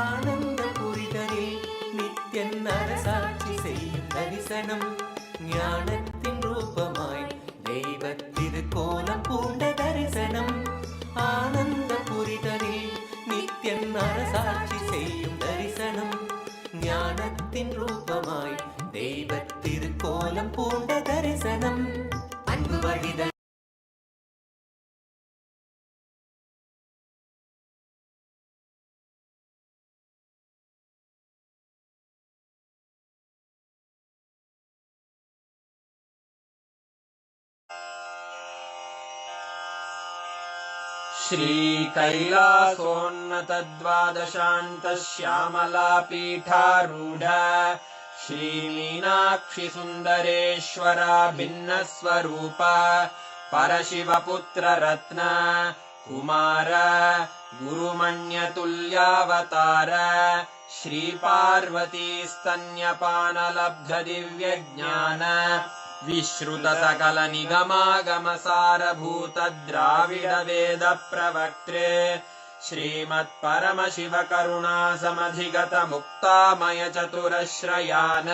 ஆனந்த புரிதலில் நித்யன் அரசாட்சி செய்யும் தரிசனம். ஞானத்தின் ரூபமாய் தெய்வ திருக்கோலம் பூண்ட தரிசனம். ஆனந்த புரிதலில் நித்யன் அரசாட்சி செய்யும் தரிசனம். ஞானத்தின் ரூபமாய் தெய்வ திருக்கோலம் பூண்ட தரிசனம். அன்பு வழித श्रीकैलासोन्नतद्वादशान्तश्यामलापीठारूढ श्रीमीनाक्षिसुन्दरेश्वरा भिन्नस्वरूप परशिवपुत्ररत्न कुमार गुरुमण्यतुल्यावतार श्रीपार्वतीस्तन्यपानलब्धदिव्यज्ञान विश्रुत सकल निगमागमसारभूत द्राविड वेद प्रवक्त्रे श्रीमत्परमशिव करुणा समधिगत मुक्तामय चतुरश्रयान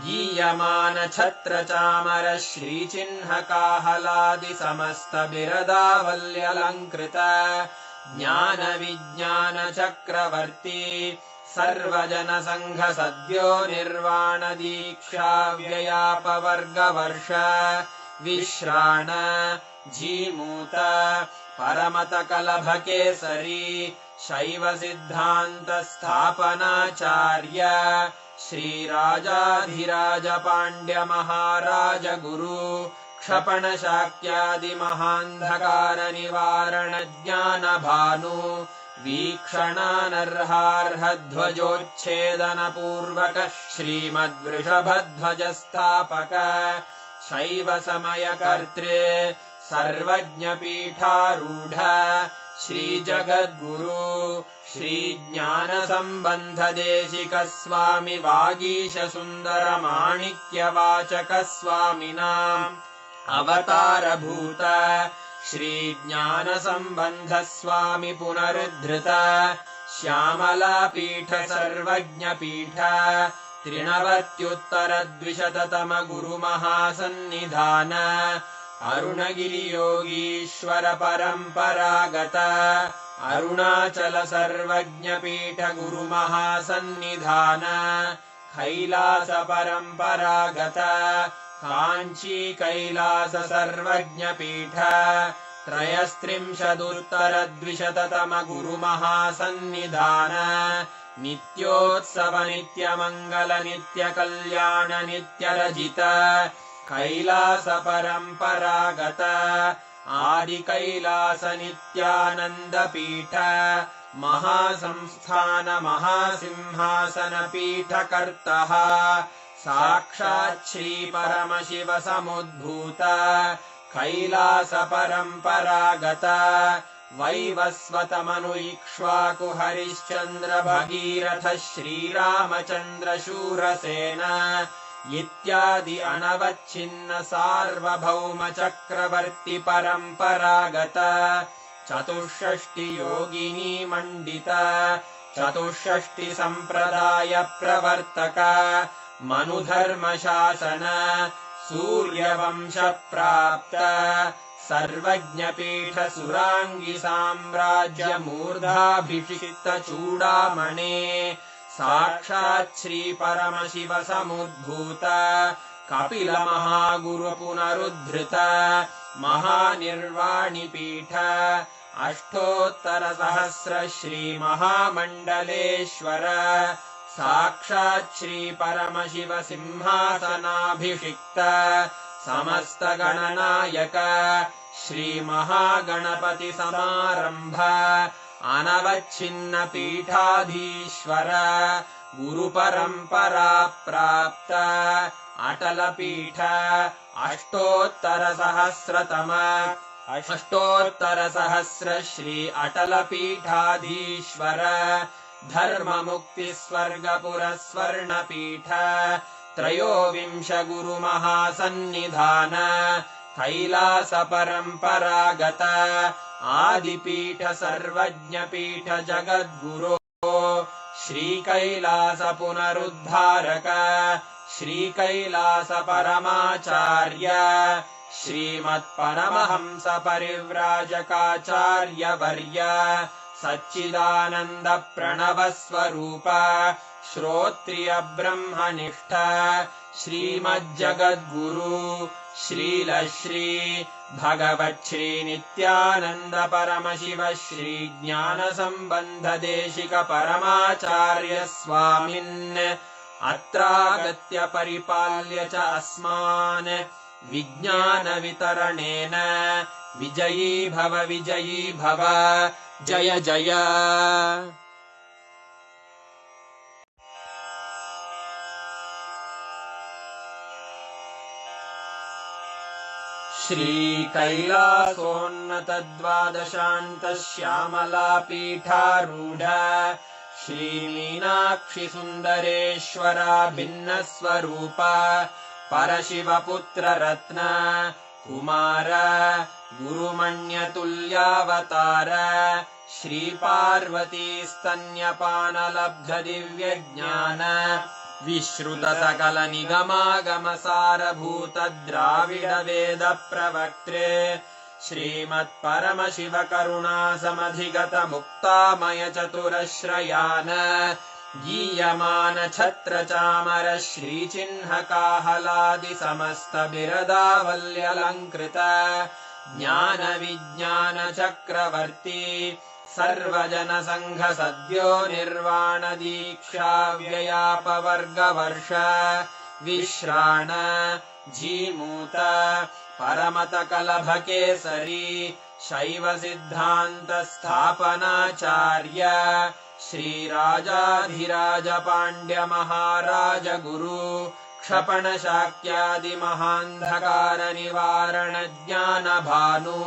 गीयमान छत्र चामर श्रीचिह्न काहलादि समस्त बिरदावल्यलङ्कृत ज्ञान विज्ञान चक्रवर्ती सर्वजन संघ सद्यो निर्वाण दीक्षा व्ययापवर्गवर्ष विश्राण जीमूत परमत कलभ केसरी शैव सिद्धांत स्थापनाचार्य श्रीराजाधिराज पांड्य महाराज गुरु क्षपण शाक्यादि महान्धकार निवारण ज्ञान भानु वीक्षणानर्हार्हध्वजोच्छेदन पूर्वक श्रीमद्वृषभध्वज स्थापक शैव समय कर्त्रे सर्वज्ञ पीठारूढ़ श्री जगद्गुरु श्री ज्ञान संबंध देशिक स्वामी वागीश सुंदर माणिक्य वाचक स्वामिनाम् अवतार भूत श्री ज्ञान संबंध स्वामी पुनरुद्धृत श्यामला पीठ सर्वज्ञ पीठ त्रिनवत्युत्तर द्विशततम गुरु महासन्निधान अरुणगिरि योगीश्वर परंपरागत अरुणाचल सर्वज्ञ पीठ गुरु महासन्निधान कैलास परंपरागत कांची कैलास सर्वज्ञ पीठ त्रयस्त्रिंशदुत्तर द्विशततम गुरु महासन्निधान नित्योत्सव नित्य मंगल नित्य कल्याण नित्य रजित कैलास परंपरागत आदि कैलास नित्यानंद पीठ महासंस्थान महासिंहासन पीठ कर्तः साक्षात् श्री परमशिव समुद्भूत कैलास परंपरागत वैवस्वत मनु इक्ष्वाकु हरिश्चंद्र भगीरथ श्रीरामचंद्र शूरसेन इत्यादि अनवच्छिन्न सार्वभौम चक्रवर्ती परंपरागत चतुष्षष्टि योगिनी मंडित चतुष्षष्टिसम्प्रदायप्रवर्तक मनुधर्मशासन सूर्यवंशप्राप्त सर्वज्ञपीठसुराङ्गिसाम्राज्यमूर्धाभिषिक्तचूडामणे साक्षात् श्रीपरमशिवसमुद्भूत कपिलमहागुरुपुनरुद्धृत महानिर्वाणिपीठ अष्टोत्तरसहस्र श्रीमहामण्डलेश्वर साक्षात् श्रीपरमशिवसिंहासनाभिषिक्त समस्तगणनायक श्रीमहागणपतिसमारम्भ अनवच्छिन्नपीठाधीश्वर गुरुपरम्परा प्राप्त अटलपीठ अष्टोत्तरसहस्र श्री अटलपीठाधीश्वर धर्ममुक्तिस्वर्गपुरस्वर्णपीठ त्रयोविंश गुरुमहासन्निधान कैलासपरम्परागत आदिपीठ सर्वज्ञपीठ जगद्गुरो श्रीकैलासपुनरुद्धारक श्रीकैलासपरमाचार्य श्रीमत्परमहंसपरिव्राजकाचार्यवर्य सच्चिदानन्दप्रणवस्वरूप श्रोत्रियब्रह्मनिष्ठ श्रीमज्जगद्गुरु श्रीलश्री भगवच्छ्रीनित्यानन्द परमशिव श्रीज्ञानसम्बन्धदेशिक परमाचार्य स्वामिन् अत्रागत्य परिपाल्य च अस्मान् विज्ञानवितरणेन विजयी भव जय जय श्रीकैलासोन्नतद्वादशान्तश्यामलापीठारूढ श्रीमीनाक्षिसुन्दरेश्वरा भिन्नस्वरूप परशिवपुत्ररत्न Kumar गुरुमण्यतुल्यावतार श्रीपार्वतीस्तन्यपानलब्धदिव्यज्ञान विश्रुतसकलनिगमागमसारभूतद्राविडवेदप्रवक्त्रे श्रीमत्परमशिवकरुणासमधिगतमुक्तामयचतुरश्रयान् गीयमानछत्रचामर श्रीचिह्नकाहलादिसमस्तबिरदावल्यलङ्कृत ज्ञानविज्ञानचक्रवर्ती सर्वजनसङ्घसद्यो निर्वाणदीक्षाव्ययापवर्गवर्ष विश्राण Jimuta परमतकलभकेसरी शैवसिद्धान्तस्थापनाचार्य श्रीराजाधिराजपाण्ड्यमहाराजगुरु क्षपणशाक्यादिमहान्धकारनिवारणज्ञानभानु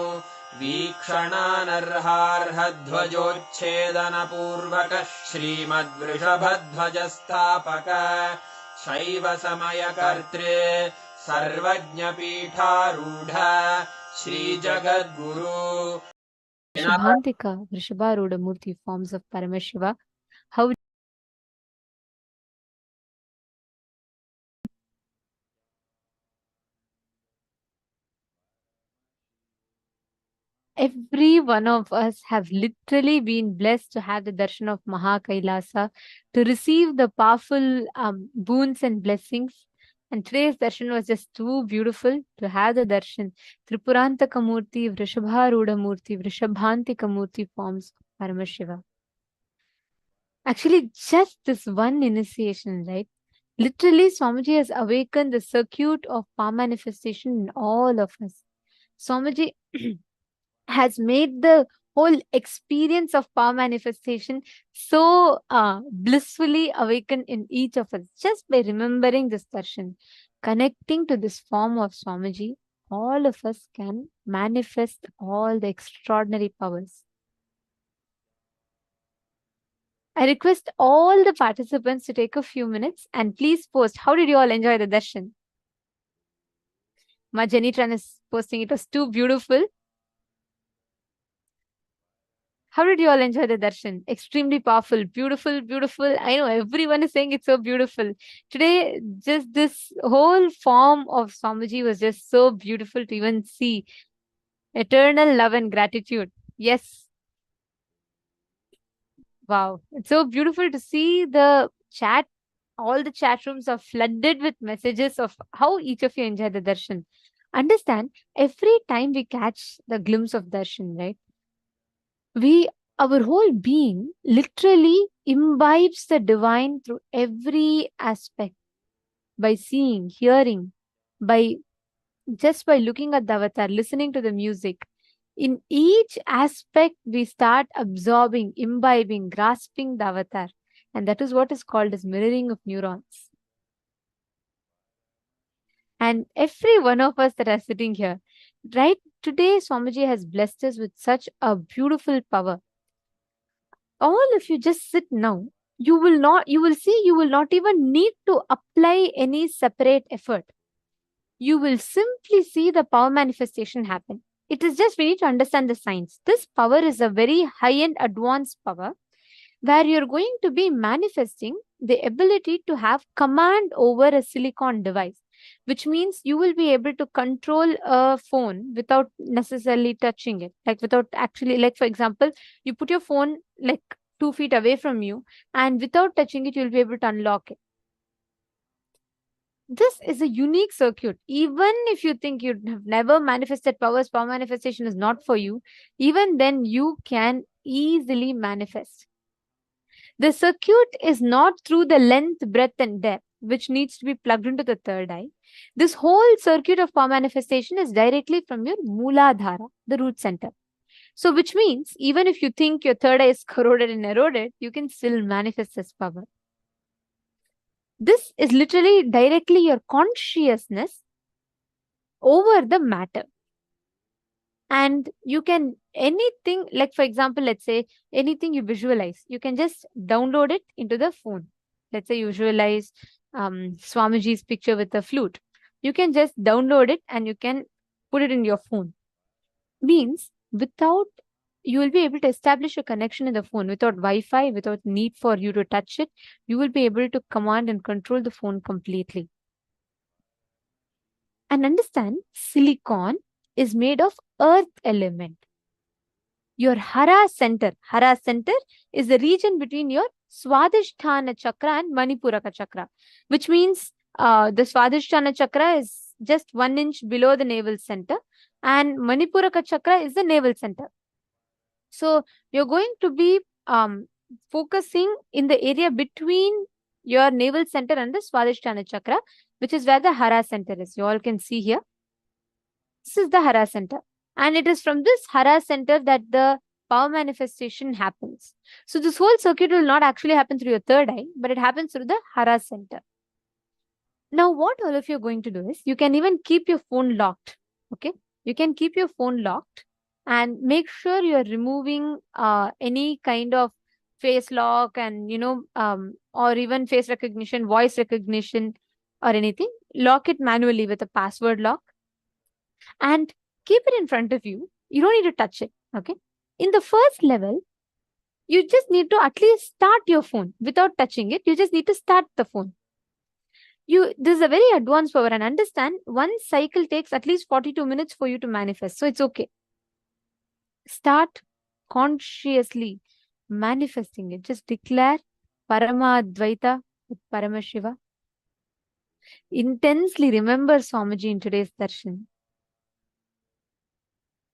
वीक्षणानर्हार्हध्वजोच्छेदनपूर्वक श्रीमद्वृषभध्वजस्थापक शैवसमयकर्त्रे सर्वज्ञपीठारूढ श्रीजगद्गुरु Shubhantika, Vrishabharuda Murthy forms of Paramashiva. How every one of us have literally been blessed to have the darshan of Mahakailasa, to receive the powerful boons and blessings. And today's darshan was just too beautiful to have the darshan. Tripurantaka Murthy, Vrishabharuda Murthy, Vrishabhantika Murthy forms of Paramashiva. Actually, just this one initiation, right? Literally, Swamiji has awakened the circuit of power manifestation in all of us. Swamiji has made the whole experience of power manifestation so blissfully awakened in each of us. Just by remembering this darshan, connecting to this form of Swamiji, all of us can manifest all the extraordinary powers. I request all the participants to take a few minutes and please post, how did you all enjoy the darshan? Ma Jenny Tran is posting, it was too beautiful. How did you all enjoy the darshan? Extremely powerful, beautiful, beautiful. I know everyone is saying it's so beautiful. Today, just this whole form of Swamiji was just so beautiful to even see. Eternal love and gratitude. Yes. Wow. It's so beautiful to see the chat. All the chat rooms are flooded with messages of how each of you enjoy the darshan. Understand, every time we catch the glimpse of darshan, right? Our whole being literally imbibes the divine through every aspect by seeing, hearing, by just by looking at the avatar, listening to the music. In each aspect, we start absorbing, imbibing, grasping the avatar. And that is what is called as mirroring of neurons. And every one of us that are sitting here, right today, Swamiji has blessed us with such a beautiful power. All if you just sit now, you will see, you will not even need to apply any separate effort. You will simply see the power manifestation happen. It is just we need to understand the science. This power is a very high-end advanced power where you're going to be manifesting the ability to have command over a silicon device, which means you will be able to control a phone without necessarily touching it. Like without actually, like for example, you put your phone like 2 feet away from you, and without touching it, you'll be able to unlock it. This is a unique circuit. Even if you think you have never manifested powers, power manifestation is not for you, even then you can easily manifest. The circuit is not through the length, breadth, and depth, which needs to be plugged into the third eye. This whole circuit of power manifestation is directly from your Mooladhara, the root center. So, which means even if you think your third eye is corroded and eroded, you can still manifest this power. This is literally directly your consciousness over the matter. And you can anything, like for example, let's say anything you visualize, you can just download it into the phone. Let's say you visualize Swamiji's picture with a flute. You can just download it and you can put it in your phone. Means without, you will be able to establish a connection in the phone without Wi-Fi, without need for you to touch it. You will be able to command and control the phone completely. And understand, silicon is made of earth element. Your Hara center is the region between your Swadhisthana chakra and Manipuraka chakra, which means the Swadhisthana chakra is just 1 inch below the navel center, and Manipuraka chakra is the navel center. So you're going to be focusing in the area between your navel center and the Swadhisthana chakra, which is where the Hara center is. You all can see here. This is the Hara center. And it is from this Hara center that the power manifestation happens. So this whole circuit will not actually happen through your third eye, but it happens through the Hara center. Now, what all of you are going to do is, you can even keep your phone locked. Okay. You can keep your phone locked and make sure you're removing any kind of face lock and, or even face recognition, voice recognition or anything. Lock it manually with a password lock and keep it in front of you. You don't need to touch it. Okay. In the first level, you just need to at least start your phone without touching it. You just need to start the phone. This is a very advanced power, and understand, one cycle takes at least 42 minutes for you to manifest. So it's okay. Start consciously manifesting it. Just declare Parama Advaita with Paramashiva. Intensely remember Swamiji in today's darshan.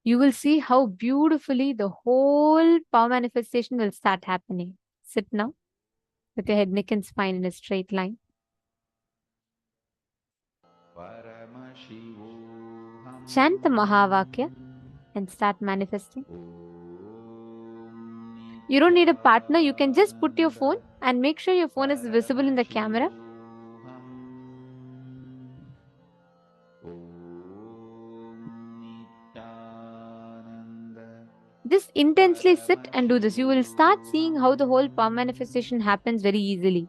You will see how beautifully the whole power manifestation will start happening. Sit now with your head, neck, and spine in a straight line. Chant the Mahavakya and start manifesting. You don't need a partner. You can just put your phone and make sure your phone is visible in the camera. Just intensely sit and do this. You will start seeing how the whole power manifestation happens very easily.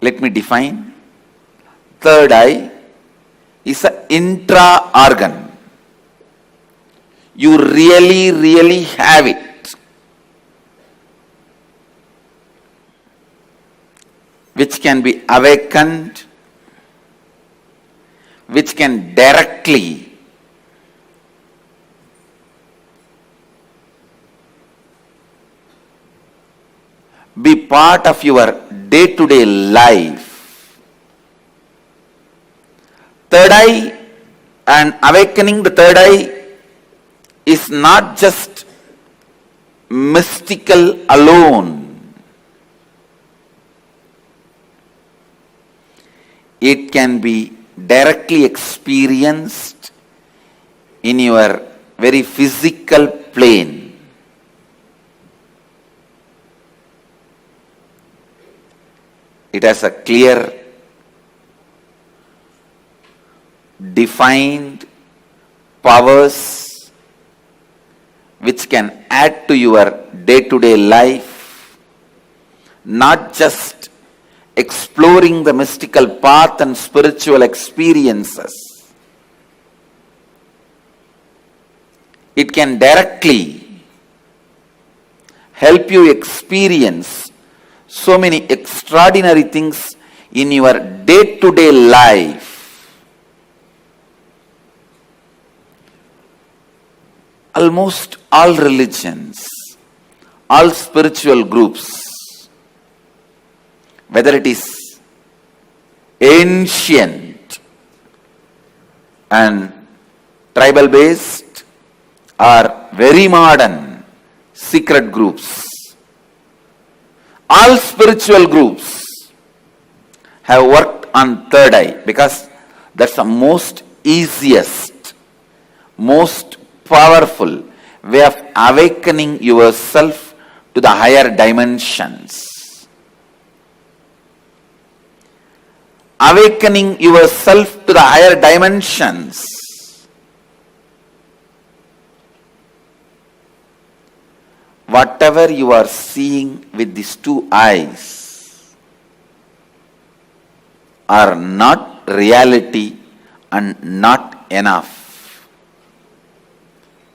Let me define. Third eye is an intra organ. You really have it, which can be awakened, which can directly be part of your day-to-day life. Third eye and awakening the third eye is not just mystical alone. It can be directly experienced in your very physical plane. It has a clear, defined powers which can add to your day-to-day life, not just exploring the mystical path and spiritual experiences. It can directly help you experience so many extraordinary things in your day-to-day life. Almost all religions, all spiritual groups, whether it is ancient and tribal based or very modern secret groups, all spiritual groups have worked on third eye because that's the most easiest, most powerful way of awakening yourself to the higher dimensions. Awakening yourself to the higher dimensions whatever you are seeing with these two eyes are not reality and not enough.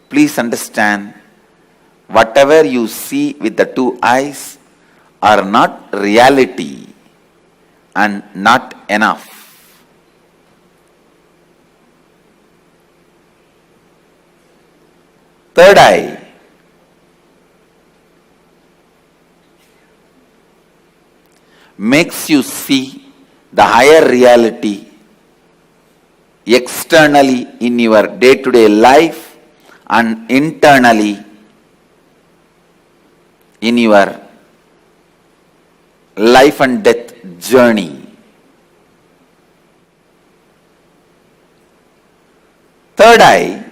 Please understand, whatever you see with the two eyes are not reality and not enough. Third eye makes you see the higher reality externally in your day-to-day life and internally in your life and death journey. Third eye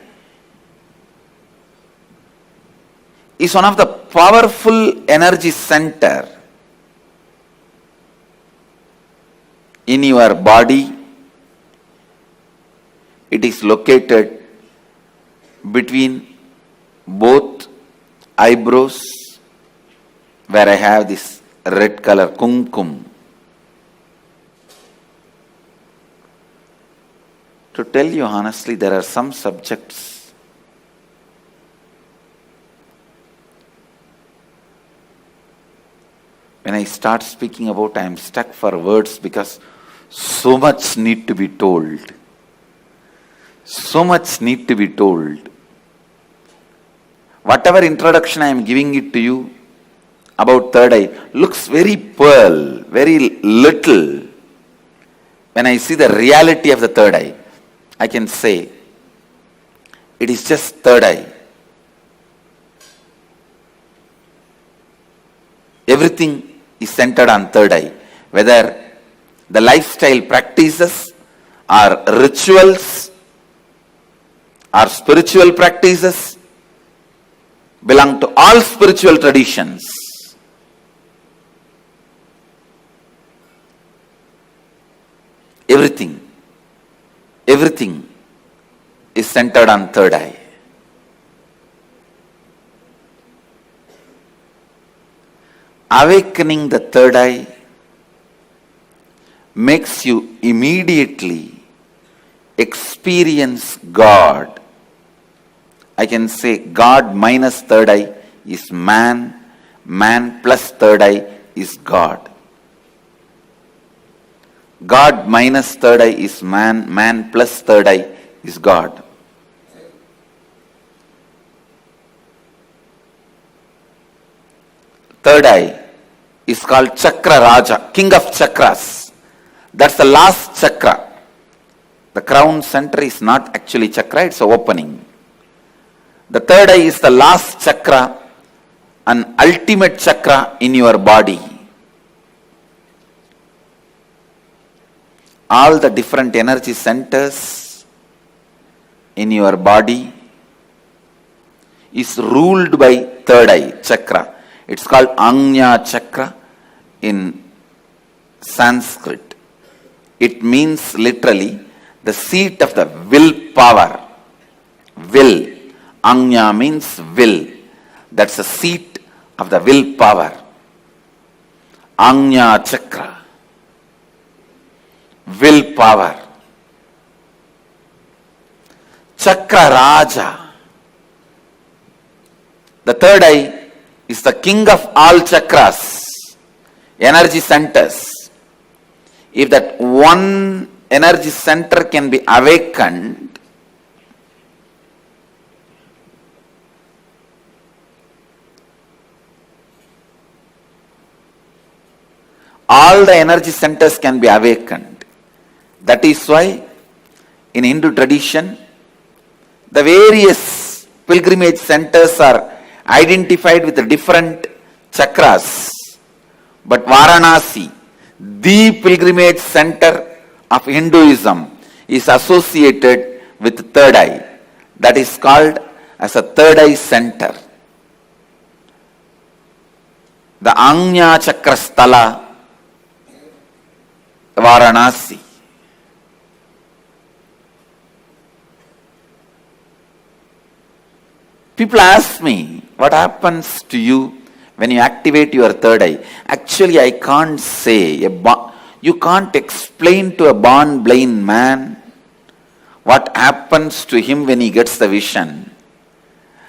is one of the powerful energy center in your body. It is located between both eyebrows, where I have this red color kumkum. To tell you honestly, there are some subjects when I start speaking about, I am stuck for words because so much need to be told. So much need to be told. Whatever introduction I am giving it to you about third eye looks very pearl, very little. When I see the reality of the third eye, I can say it is just third eye. Everything is centered on third eye. Whether the lifestyle practices or rituals or spiritual practices belong to all spiritual traditions. Everything is centered on third eye. Awakening the third eye makes you immediately experience God. I can say God minus third eye is man, man plus third eye is God. God minus third eye is man, man plus third eye is God. Third eye is called Chakra Raja, King of Chakras. That's the last chakra. The crown center is not actually chakra, it's an opening. The third eye is the last chakra, an ultimate chakra in your body. All the different energy centers in your body is ruled by third eye chakra. It's called Ajna chakra in Sanskrit. It means literally the seat of the will power. Will. Ajna means will. That's the seat of the will power. Ajna chakra. Will power. Chakra Raja. The third eye is the king of all chakras, energy centers. If that one energy center can be awakened, all the energy centers can be awakened. That is why in Hindu tradition, the various pilgrimage centers are identified with the different chakras. But Varanasi, the pilgrimage center of Hinduism, is associated with third eye. That is called as a third eye center. The Ajna Chakra Sthala, Varanasi. People ask me, what happens to you when you activate your third eye? Actually, I can't say. You can't explain to a born blind man what happens to him when he gets the vision.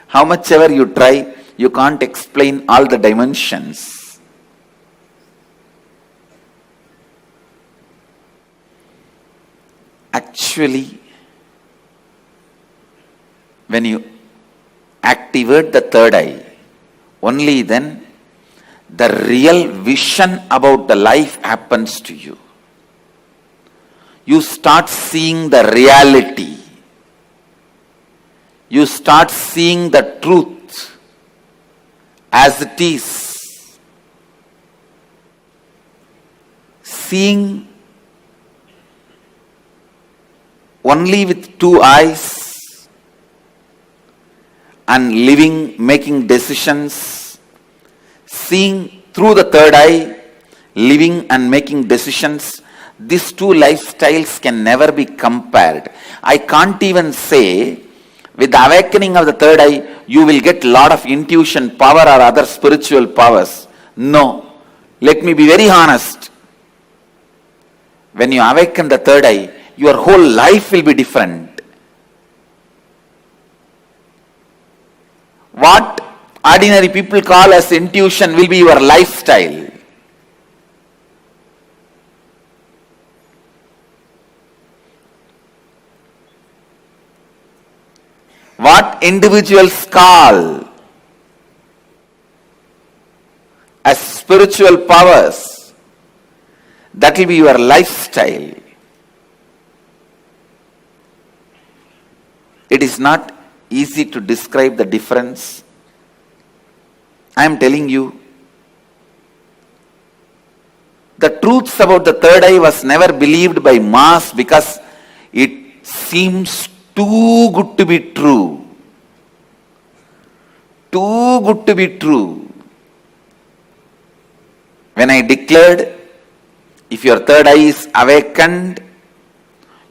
How much ever you try, you can't explain all the dimensions. Actually, when you activate the third eye, only then the real vision about the life happens to you. You start seeing the reality. You start seeing the truth as it is. Seeing only with two eyes and living, making decisions, seeing through the third eye, living and making decisions, these two lifestyles can never be compared. I can't even say with the awakening of the third eye, you will get lot of intuition power or other spiritual powers. No. Let me be very honest. When you awaken the third eye, your whole life will be different. What ordinary people call as intuition will be your lifestyle. What individuals call as spiritual powers, that will be your lifestyle. It is not easy to describe the difference. I am telling you, the truths about the third eye was never believed by mass because it seems too good to be true. Too good to be true. When I declared, if your third eye is awakened,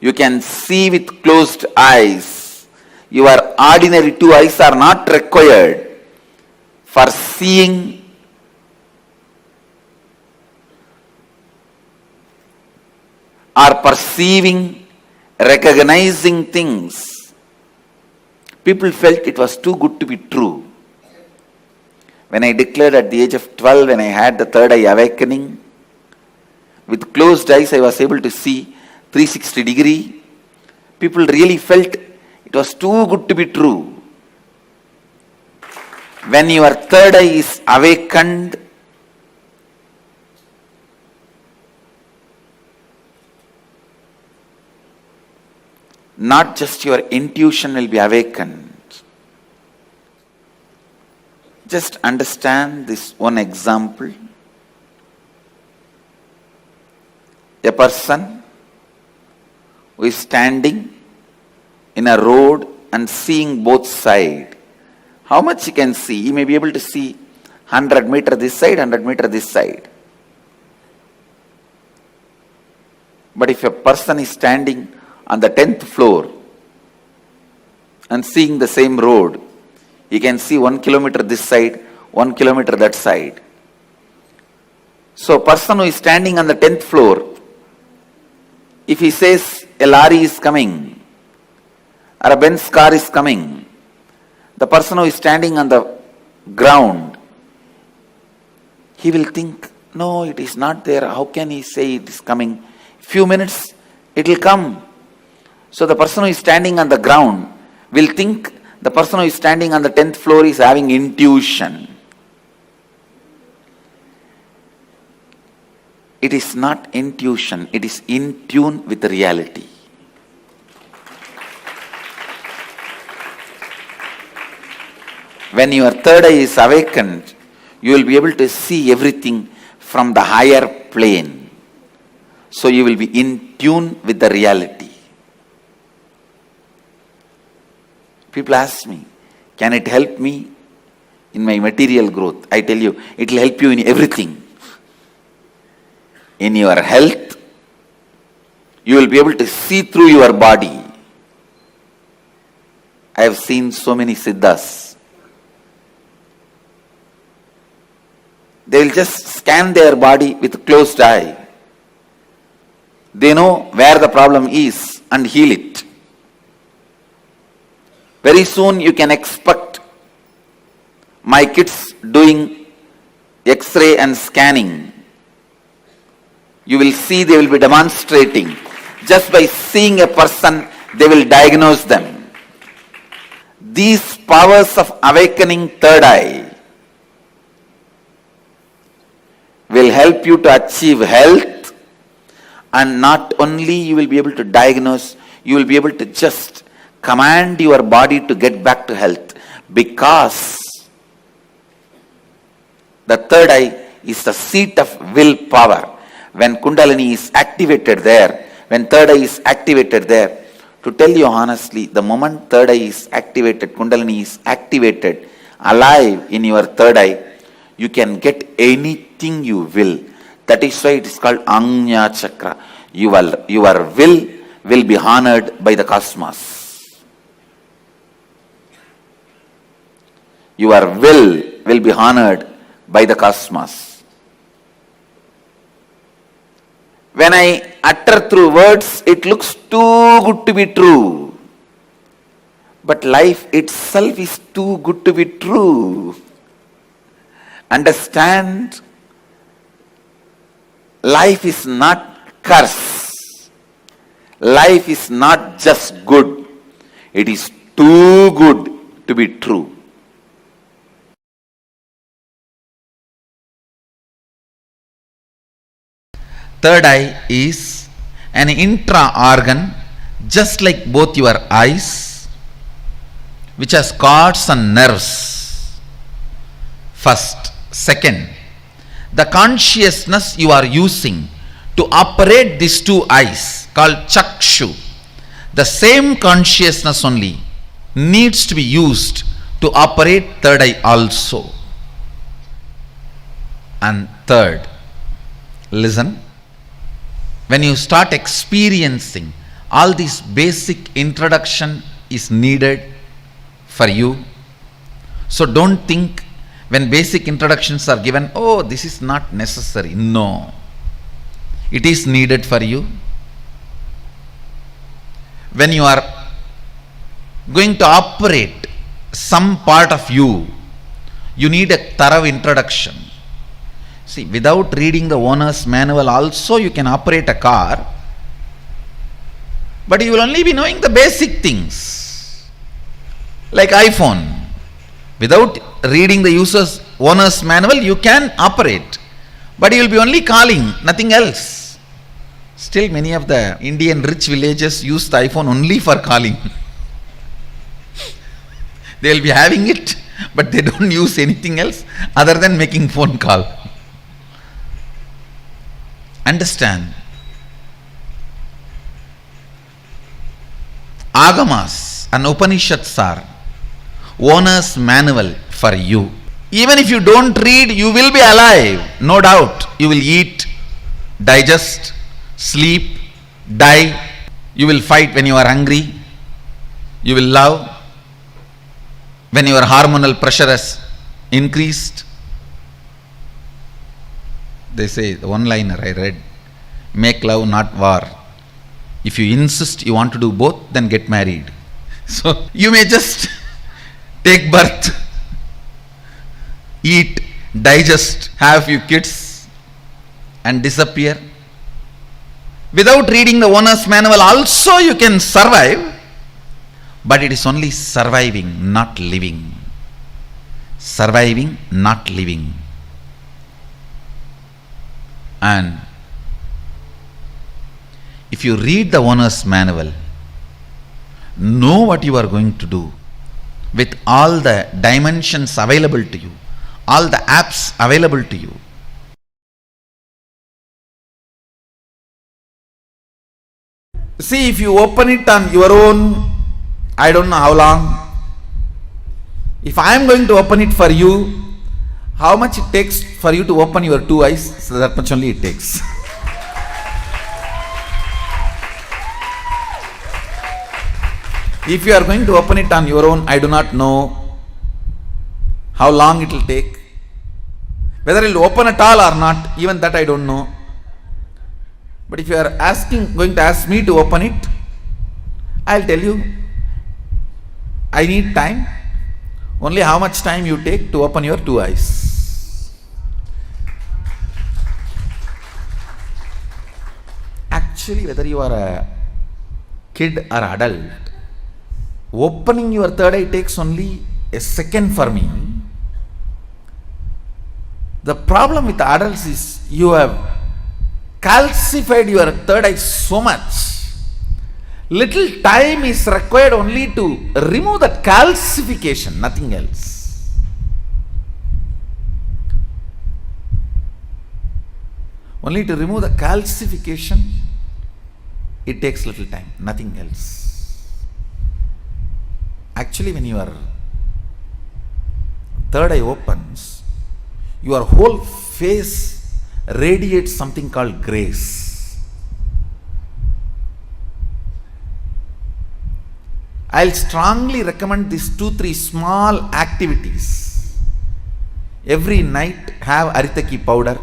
you can see with closed eyes. Your ordinary two eyes are not required for seeing or perceiving, recognizing things. People felt it was too good to be true. When I declared at the age of 12, when I had the third eye awakening, with closed eyes I was able to see 360 degree. People really felt it was too good to be true. When your third eye is awakened, not just your intuition will be awakened. Just understand this one example. A person who is standing in a road and seeing both sides. How much he can see? He may be able to see 100 meter this side, 100 meter this side. But if a person is standing on the 10th floor and seeing the same road, he can see 1 kilometer this side, 1 kilometer that side. So a person who is standing on the 10th floor, if he says a lorry is coming or a Benz car is coming, the person who is standing on the ground, he will think, no, it is not there. How can he say it is coming? Few minutes, it will come. So the person who is standing on the ground will think the person who is standing on the 10th floor is having intuition. It is not intuition, it is in tune with the reality. When your third eye is awakened, you will be able to see everything from the higher plane. So you will be in tune with the reality. People ask me, can it help me in my material growth? I tell you, it will help you in everything. In your health, you will be able to see through your body. I have seen so many siddhas. They will just scan their body with closed eye. They know where the problem is and heal it. Very soon you can expect my kids doing X-ray and scanning. You will see they will be demonstrating. Just by seeing a person, they will diagnose them. These powers of awakening third eye will help you to achieve health, and not only you will be able to diagnose, you will be able to just command your body to get back to health, because the third eye is the seat of willpower. When Kundalini is activated there, when third eye is activated there, to tell you honestly, the moment third eye is activated, Kundalini is activated, alive in your third eye, you can get anything you will. That is why it is called Anya Chakra. Your will be honored by the cosmos. Your will be honored by the cosmos. When I utter through words, it looks too good to be true. But life itself is too good to be true. Understand, life is not curse. Life is not just good. It is too good to be true. Third eye is an intra-organ, just like both your eyes, which has cords and nerves. First. Second, the consciousness you are using to operate these two eyes, called chakshu, the same consciousness only needs to be used to operate third eye also. And third, listen, when you start experiencing, all this basic introduction is needed for you. So don't think when basic introductions are given, oh, this is not necessary. No. It is needed for you. when you are going to operate some part of you, you need a thorough introduction. See, without reading the owner's manual also you can operate a car, but you will only be knowing the basic things. Like iPhone. Without reading the owner's manual, you can operate, but you will be only calling, nothing else. Still, many of the Indian rich villages use the iPhone only for calling. They will be having it, but they don't use anything else other than making phone call. Understand? Agamas and Upanishads are owner's manual for you. Even if you don't read, you will be alive, no doubt. You will eat, digest, sleep, die. You will fight when you are hungry. You will love when your hormonal pressure has increased. They say, the one-liner I read, make love, not war. If you insist you want to do both, then get married. So you may just take birth, eat, digest, have a few kids and disappear. Without reading the owner's manual also you can survive, but it is only surviving, not living. Surviving, not living. And if you read the owner's manual, know what you are going to do with all the dimensions available to you, all the apps available to you. See, if you open it on your own, I don't know how long. If I am going to open it for you, how much it takes for you to open your two eyes? So that much only it takes. If you are going to open it on your own, I do not know how long it will take. Whether it will open at all or not, even that I don't know. But if you are going to ask me to open it, I will tell you, I need time. Only how much time you take to open your two eyes. Actually, whether you are a kid or adult, opening your third eye takes only a second for me. The problem with adults is you have calcified your third eye so much. Little time is required only to remove that calcification, nothing else. Only to remove the calcification, it takes little time, nothing else. Actually, when your third eye opens, your whole face radiates something called grace. I'll strongly recommend these 2-3 small activities. Every night have aritaki powder,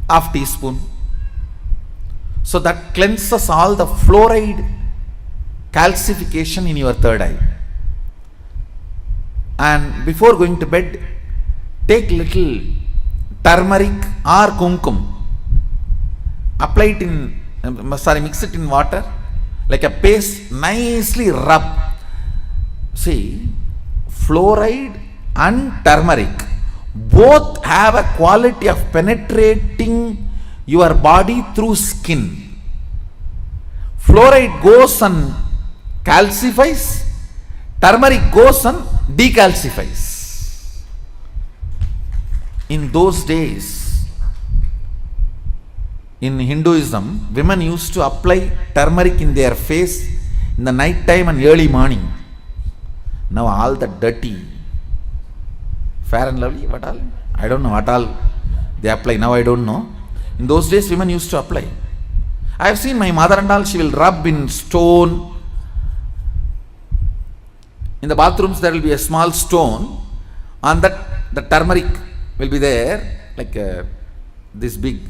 half teaspoon. So that cleanses all the fluoride calcification in your third eye. And before going to bed, take little turmeric or kumkum. Apply it mix it in water. Like a paste, nicely rub. See, fluoride and turmeric both have a quality of penetrating your body through skin. Fluoride goes and calcifies, turmeric goes and decalcifies. In those days, in Hinduism, women used to apply turmeric in their face in the night time and early morning. Now all the dirty, Fair and Lovely, what all? I don't know what all they apply. Now I don't know. In those days, women used to apply. I have seen my mother and all, she will rub in stone. In the bathrooms, there will be a small stone. On that, the turmeric will be there, like this big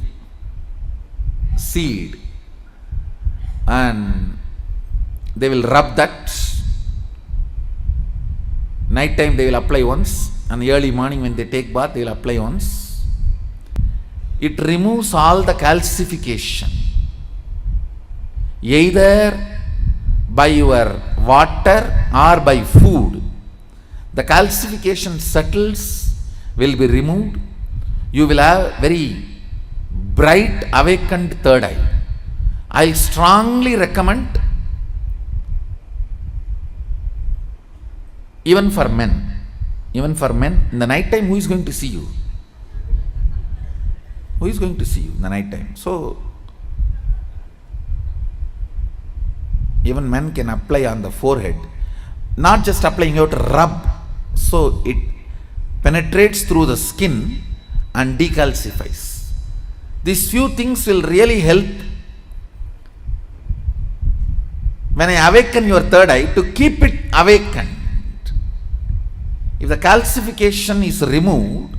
seed, and they will rub that. Night time they will apply once, and early morning when they take bath they will apply once. It removes all the calcification, either by your water or by food. The calcification settles, will be removed. You will have very bright awakened third eye. I strongly recommend, even for men, in the night time, who is going to see you? Who is going to see you in the night time? So, even men can apply on the forehead, not just applying, you have to rub, so it penetrates through the skin and decalcifies. These few things will really help when I awaken your third eye to keep it awakened. If the calcification is removed,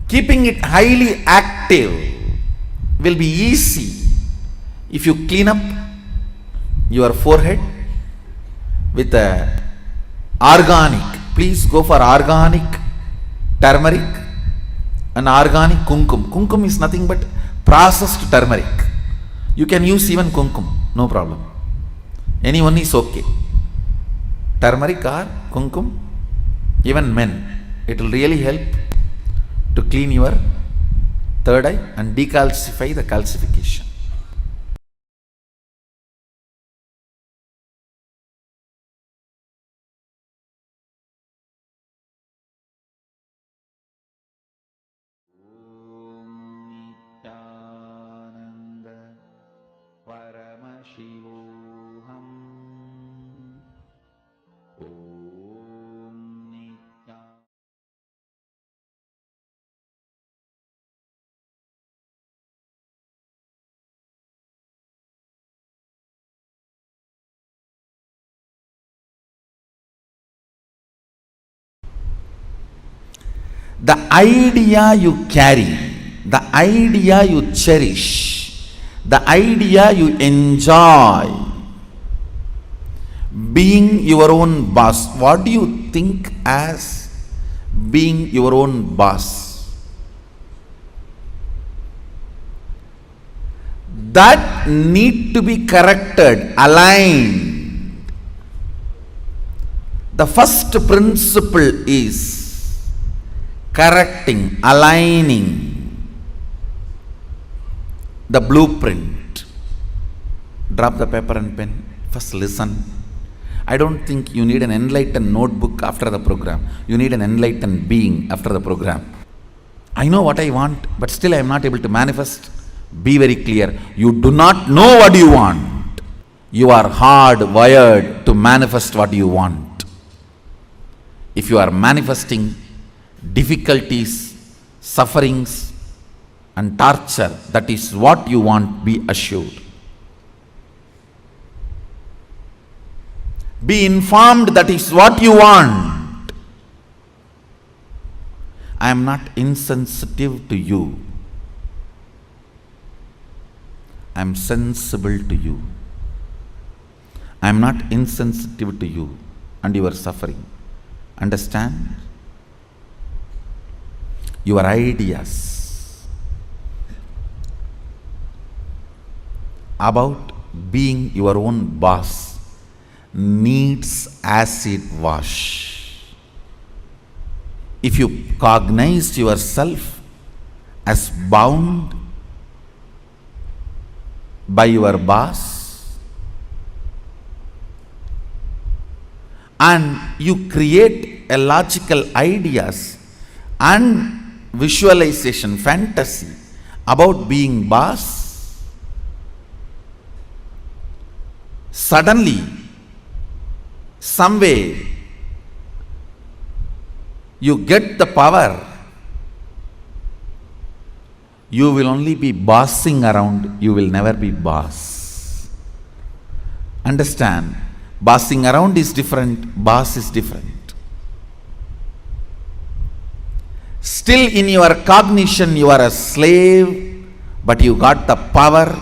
keeping it highly active will be easy if you clean up your forehead with a organic. Please go for organic turmeric and organic kumkum. Kumkum is nothing but processed turmeric. You can use even kumkum, no problem. Anyone is okay. Turmeric or kumkum, even men, it will really help to clean your third eye and decalcify the calcification. The idea you carry, the idea you cherish, the idea you enjoy, being your own boss. What do you think as being your own boss? That need to be corrected, aligned. The first principle is correcting, aligning the blueprint. Drop the paper and pen. First listen. I don't think you need an enlightened notebook after the program. You need an enlightened being after the program. I know what I want, but still I am not able to manifest. Be very clear. You do not know what you want. You are hardwired to manifest what you want. If you are manifesting difficulties, sufferings and torture, that is what you want, be assured. Be informed that is what you want. I am not insensitive to you. I am sensible to you. I am not insensitive to you and your suffering. Understand? Your ideas about being your own boss needs acid wash. If you cognize yourself as bound by your boss and you create a logical ideas and visualization, fantasy about being boss, suddenly, some way, you get the power, you will only be bossing around, you will never be boss. Understand? Bossing around is different, boss is different. Still in your cognition you are a slave, but you got the power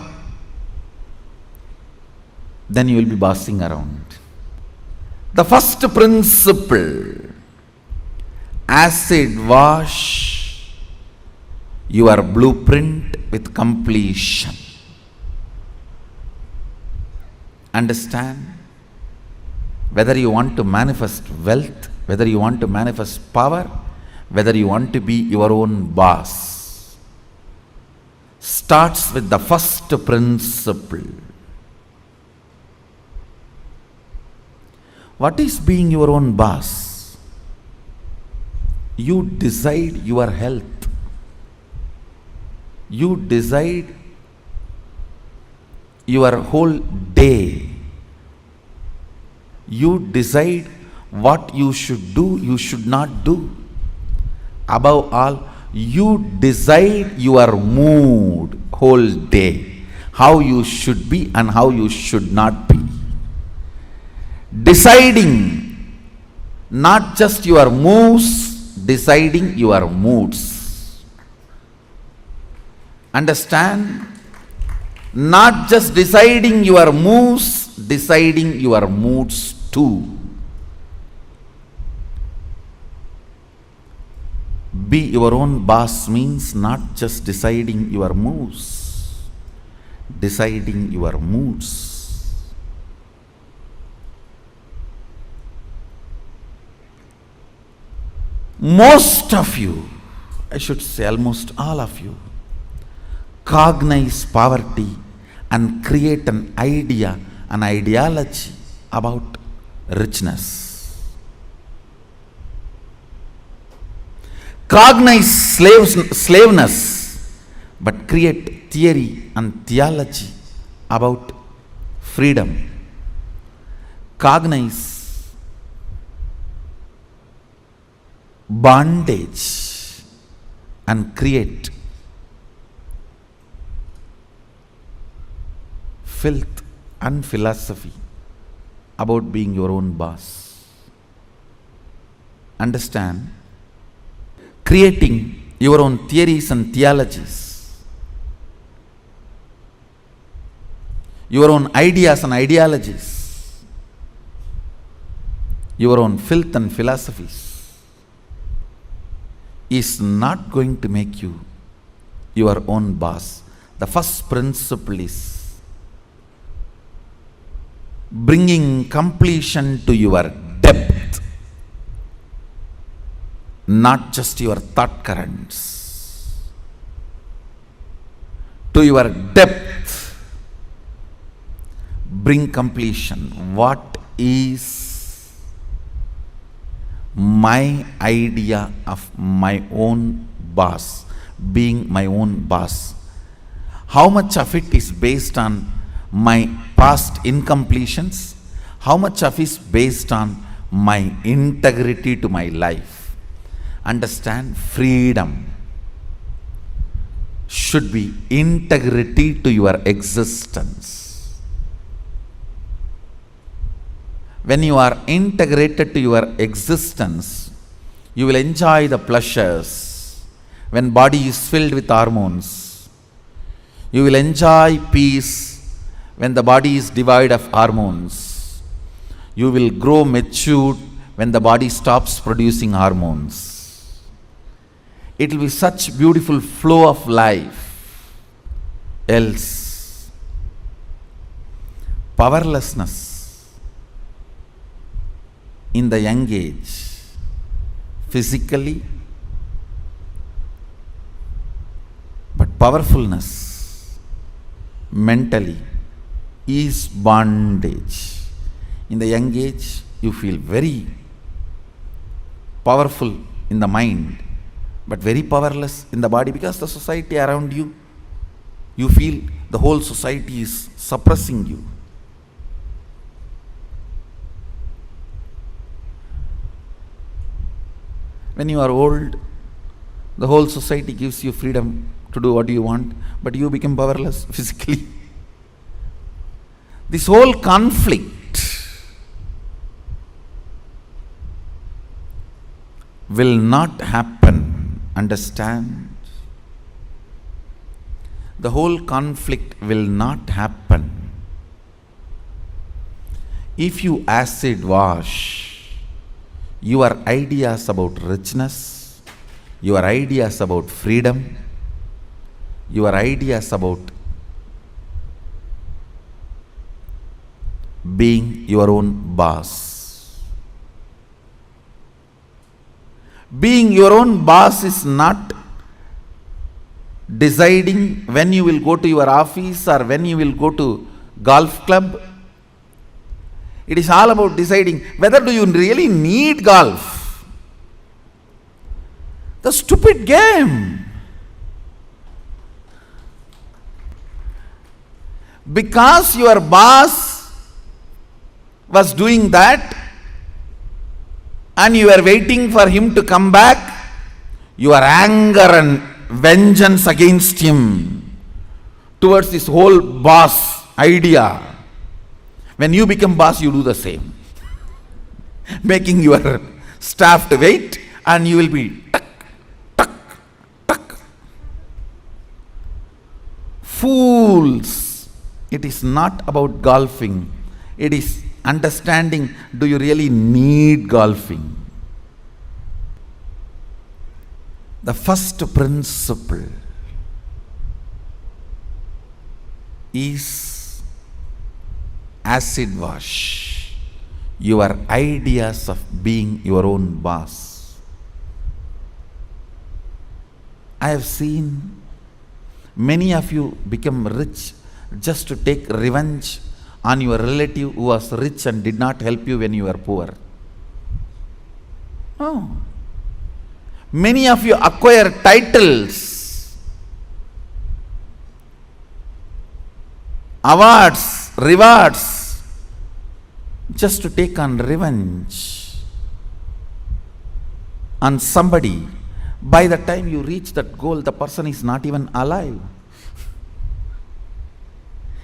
then you will be bossing around. The first principle, acid wash your blueprint with completion. Understand? Whether you want to manifest wealth, whether you want to manifest power, whether you want to be your own boss, starts with the first principle. What is being your own boss? You decide your health. You decide your whole day. You decide what you should do, you should not do. Above all, you decide your mood whole day, how you should be and how you should not be. Deciding not just your moves, deciding your moods. Understand? Not just deciding your moves, deciding your moods too. Be your own boss means not just deciding your moves, deciding your moods. Most of you, I should say almost all of you, cognize poverty and create an idea, an ideology about richness. Cognize slaveness, but create theory and theology about freedom. Cognize bondage and create filth and philosophy about being your own boss. Understand? Creating your own theories and theologies, your own ideas and ideologies, your own filth and philosophies is not going to make you your own boss. The first principle is bringing completion to your depth, not just your thought currents. To your depth, bring completion. What is my idea of my own boss, being my own boss? How much of it is based on my past incompletions? How much of it is based on my integrity to my life? Understand, freedom should be integrity to your existence. When you are integrated to your existence, you will enjoy the pleasures. When body is filled with hormones, you will enjoy peace. When the body is devoid of hormones, you will grow matured when the body stops producing hormones. It will be such beautiful flow of life. Else, powerlessness in the young age, physically, but powerfulness mentally is bondage. In the young age, you feel very powerful in the mind, but very powerless in the body, because the society around you, you feel the whole society is suppressing you. When you are old, the whole society gives you freedom to do what you want, but you become powerless physically. This whole conflict will not happen. Understand? The whole conflict will not happen If you acid wash your ideas about richness, your ideas about freedom, your ideas about being your own boss. Being your own boss is not deciding when you will go to your office or when you will go to golf club. It is all about deciding whether do you really need golf. The stupid game. Because your boss was doing that and you were waiting for him to come back, your anger and vengeance against him towards this whole boss idea. When you become boss, you do the same. Making your staff to wait and you will be tuck, tuck, tuck. Fools. It is not about golfing. It is understanding, do you really need golfing? The first principle is acid wash your ideas of being your own boss. I have seen many of you become rich just to take revenge on your relative who was rich and did not help you when you were poor. No. Many of you acquire titles, awards, rewards, just to take on revenge on somebody. By the time you reach that goal, the person is not even alive.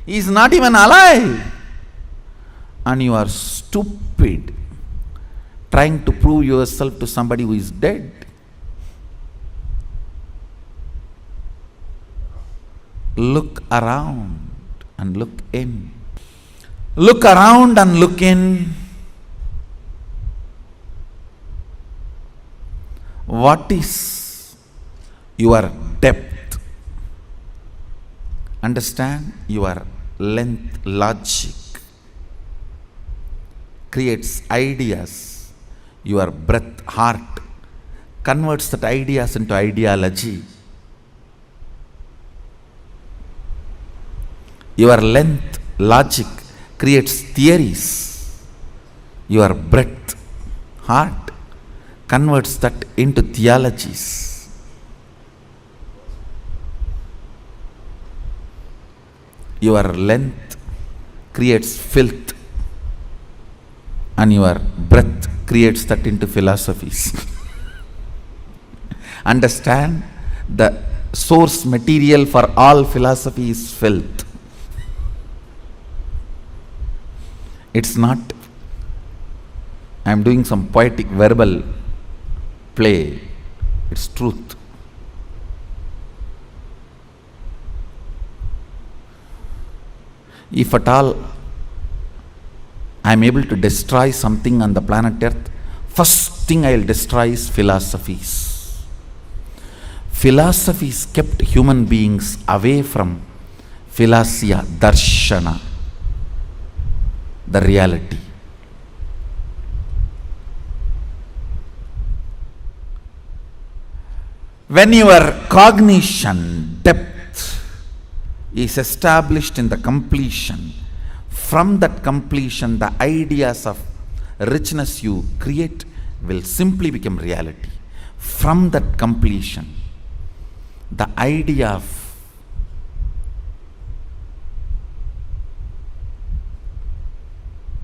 He is not even alive. And you are stupid, trying to prove yourself to somebody who is dead. Look around and look in. Look around and look in. What is your depth? Understand, your length, logic creates ideas. Your breath, heart converts that ideas into ideology. Your length, logic creates theories. Your breath, heart converts that into theologies. Your length creates filth and your breath creates that into philosophies. Understand, the source material for all philosophy is filth. It's not, I am doing some poetic verbal play. It's truth. If at all I am able to destroy something on the planet Earth, first thing I will destroy is philosophies. Philosophies kept human beings away from philosia, darshana, the reality. When your cognition depth is established in the completion, from that completion, the ideas of richness you create will simply become reality. From that completion, the idea of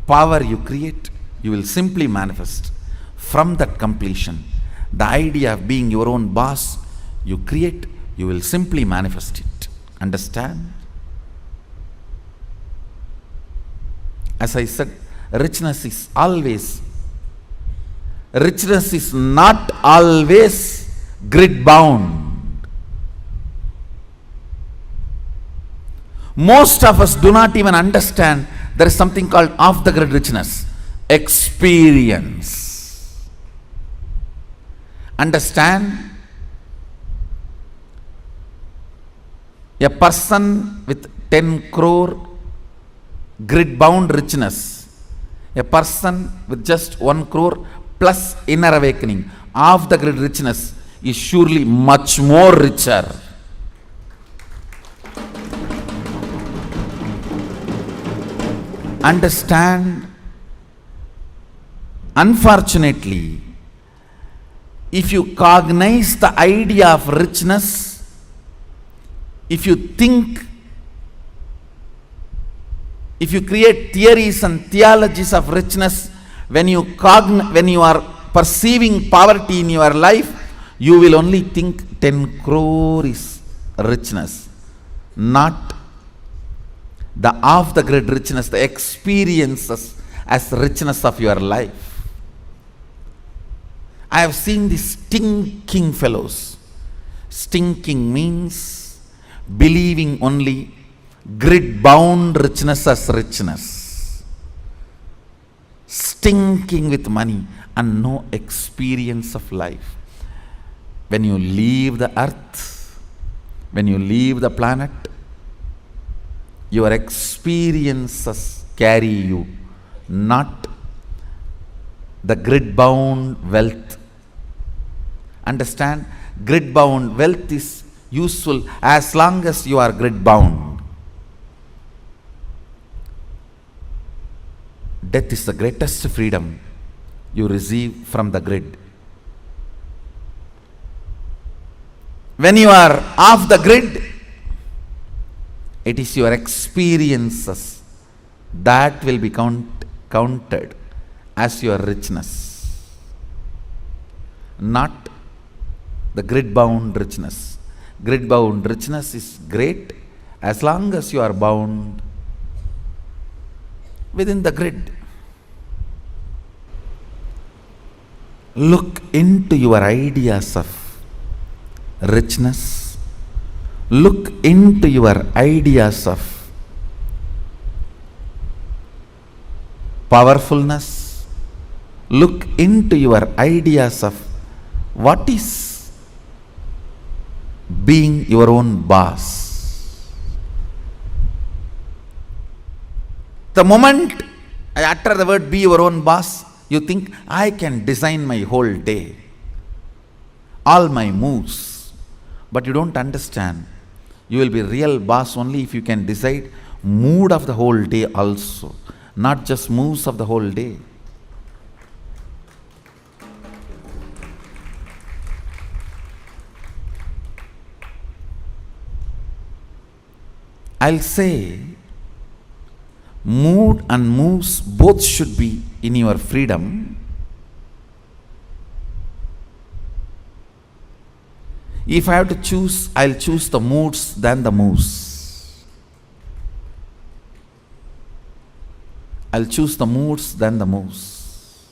power you create, you will simply manifest. From that completion, the idea of being your own boss you create, you will simply manifest it. Understand? As I said, richness is not always grid bound. Most of us do not even understand There is something called off the grid richness. Experience. Understand? A person with 10 crore grid bound richness, a person with just 1 crore plus inner awakening, off the grid richness is surely much more richer. Understand? Unfortunately, if you cognize the idea of richness, if you think, if you create theories and theologies of richness, when you are perceiving poverty in your life, you will only think 10 crore is richness, not the off the grid richness, the experiences as richness of your life. I have seen these stinking fellows. Stinking means believing only grid bound richness as richness, stinking with money and no experience of life. When you leave the earth, when you leave the planet, your experiences carry you, not the grid bound wealth. Understand? Grid bound wealth is useful as long as you are grid bound. Death is the greatest freedom you receive from the grid. When you are off the grid, it is your experiences that will be counted as your richness, not the grid bound richness. Grid bound richness is great as long as you are bound within the grid. Look into your ideas of richness. Look into your ideas of powerfulness. Look into your ideas of what is being your own boss. The moment I utter the word be your own boss, you think I can design my whole day, all my moves. But you don't understand. You will be real boss only if you can decide mood of the whole day also, not just moves of the whole day. I'll say mood and moves both should be in your freedom. If I have to choose, I'll choose the moods than the moves. I'll choose the moods than the moves.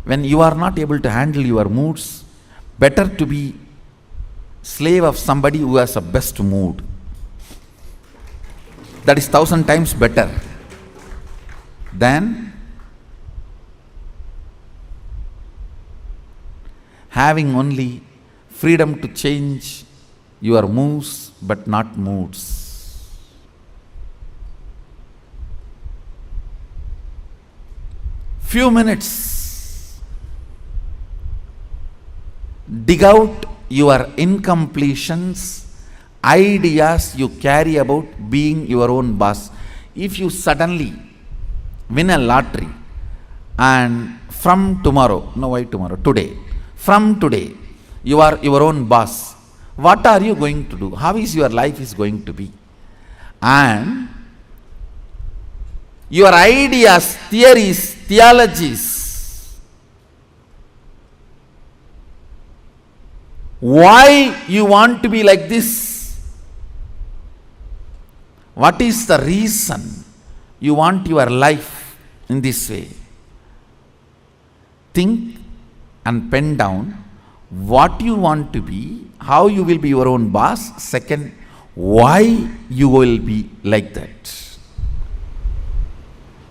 When you are not able to handle your moods, better to be slave of somebody who has a best mood. That is 1,000 times better than having only freedom to change your moves but not moods. Few minutes. Dig out your incompletions, ideas you carry about being your own boss. If you suddenly win a lottery and from tomorrow, no why tomorrow, today, from today, you are your own boss, what are you going to do? How is your life is going to be? And your ideas, theories, theologies, why you want to be like this? What is the reason you want your life in this way? Think and pen down what you want to be, how you will be your own boss. Second, why you will be like that.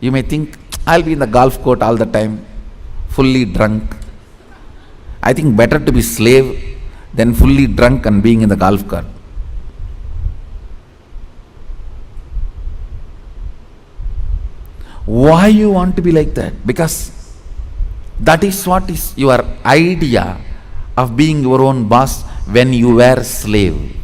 You may think, I'll be in the golf court all the time, fully drunk. I think better to be slave than fully drunk and being in the golf cart. Why you want to be like that? Because that is what is your idea of being your own boss when you were slave.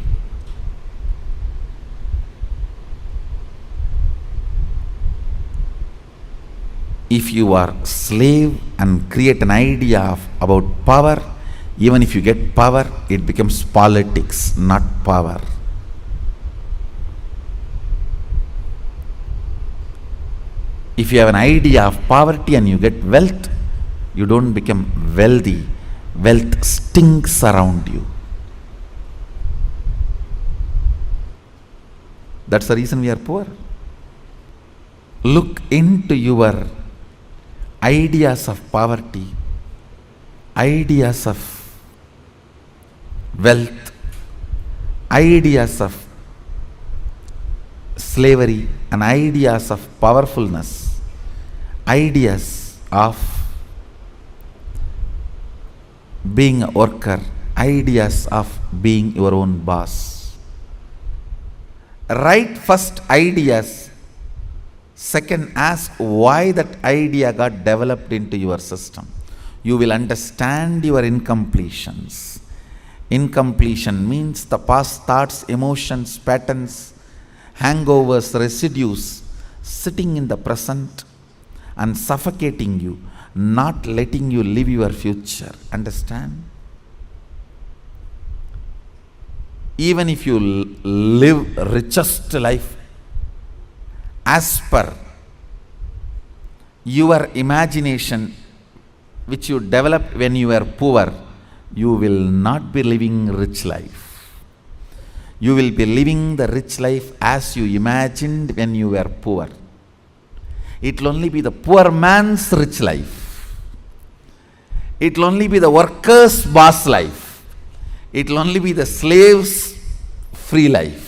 If you are slave and create an idea about power, even if you get power, it becomes politics, not power. If you have an idea of poverty and you get wealth, you don't become wealthy. Wealth stinks around you. That's the reason we are poor. Look into your ideas of poverty, ideas of wealth, ideas of slavery, and ideas of powerfulness, ideas of being a worker, ideas of being your own boss. Write first ideas. Second, ask why that idea got developed into your system. You will understand your incompletions. Incompletion means the past thoughts, emotions, patterns, hangovers, residues sitting in the present and suffocating you, not letting you live your future. Understand? Even if you live richest life as per your imagination which you developed when you were poor, you will not be living rich life. You will be living the rich life as you imagined when you were poor. It will only be the poor man's rich life. It will only be the worker's boss life. It will only be the slave's free life.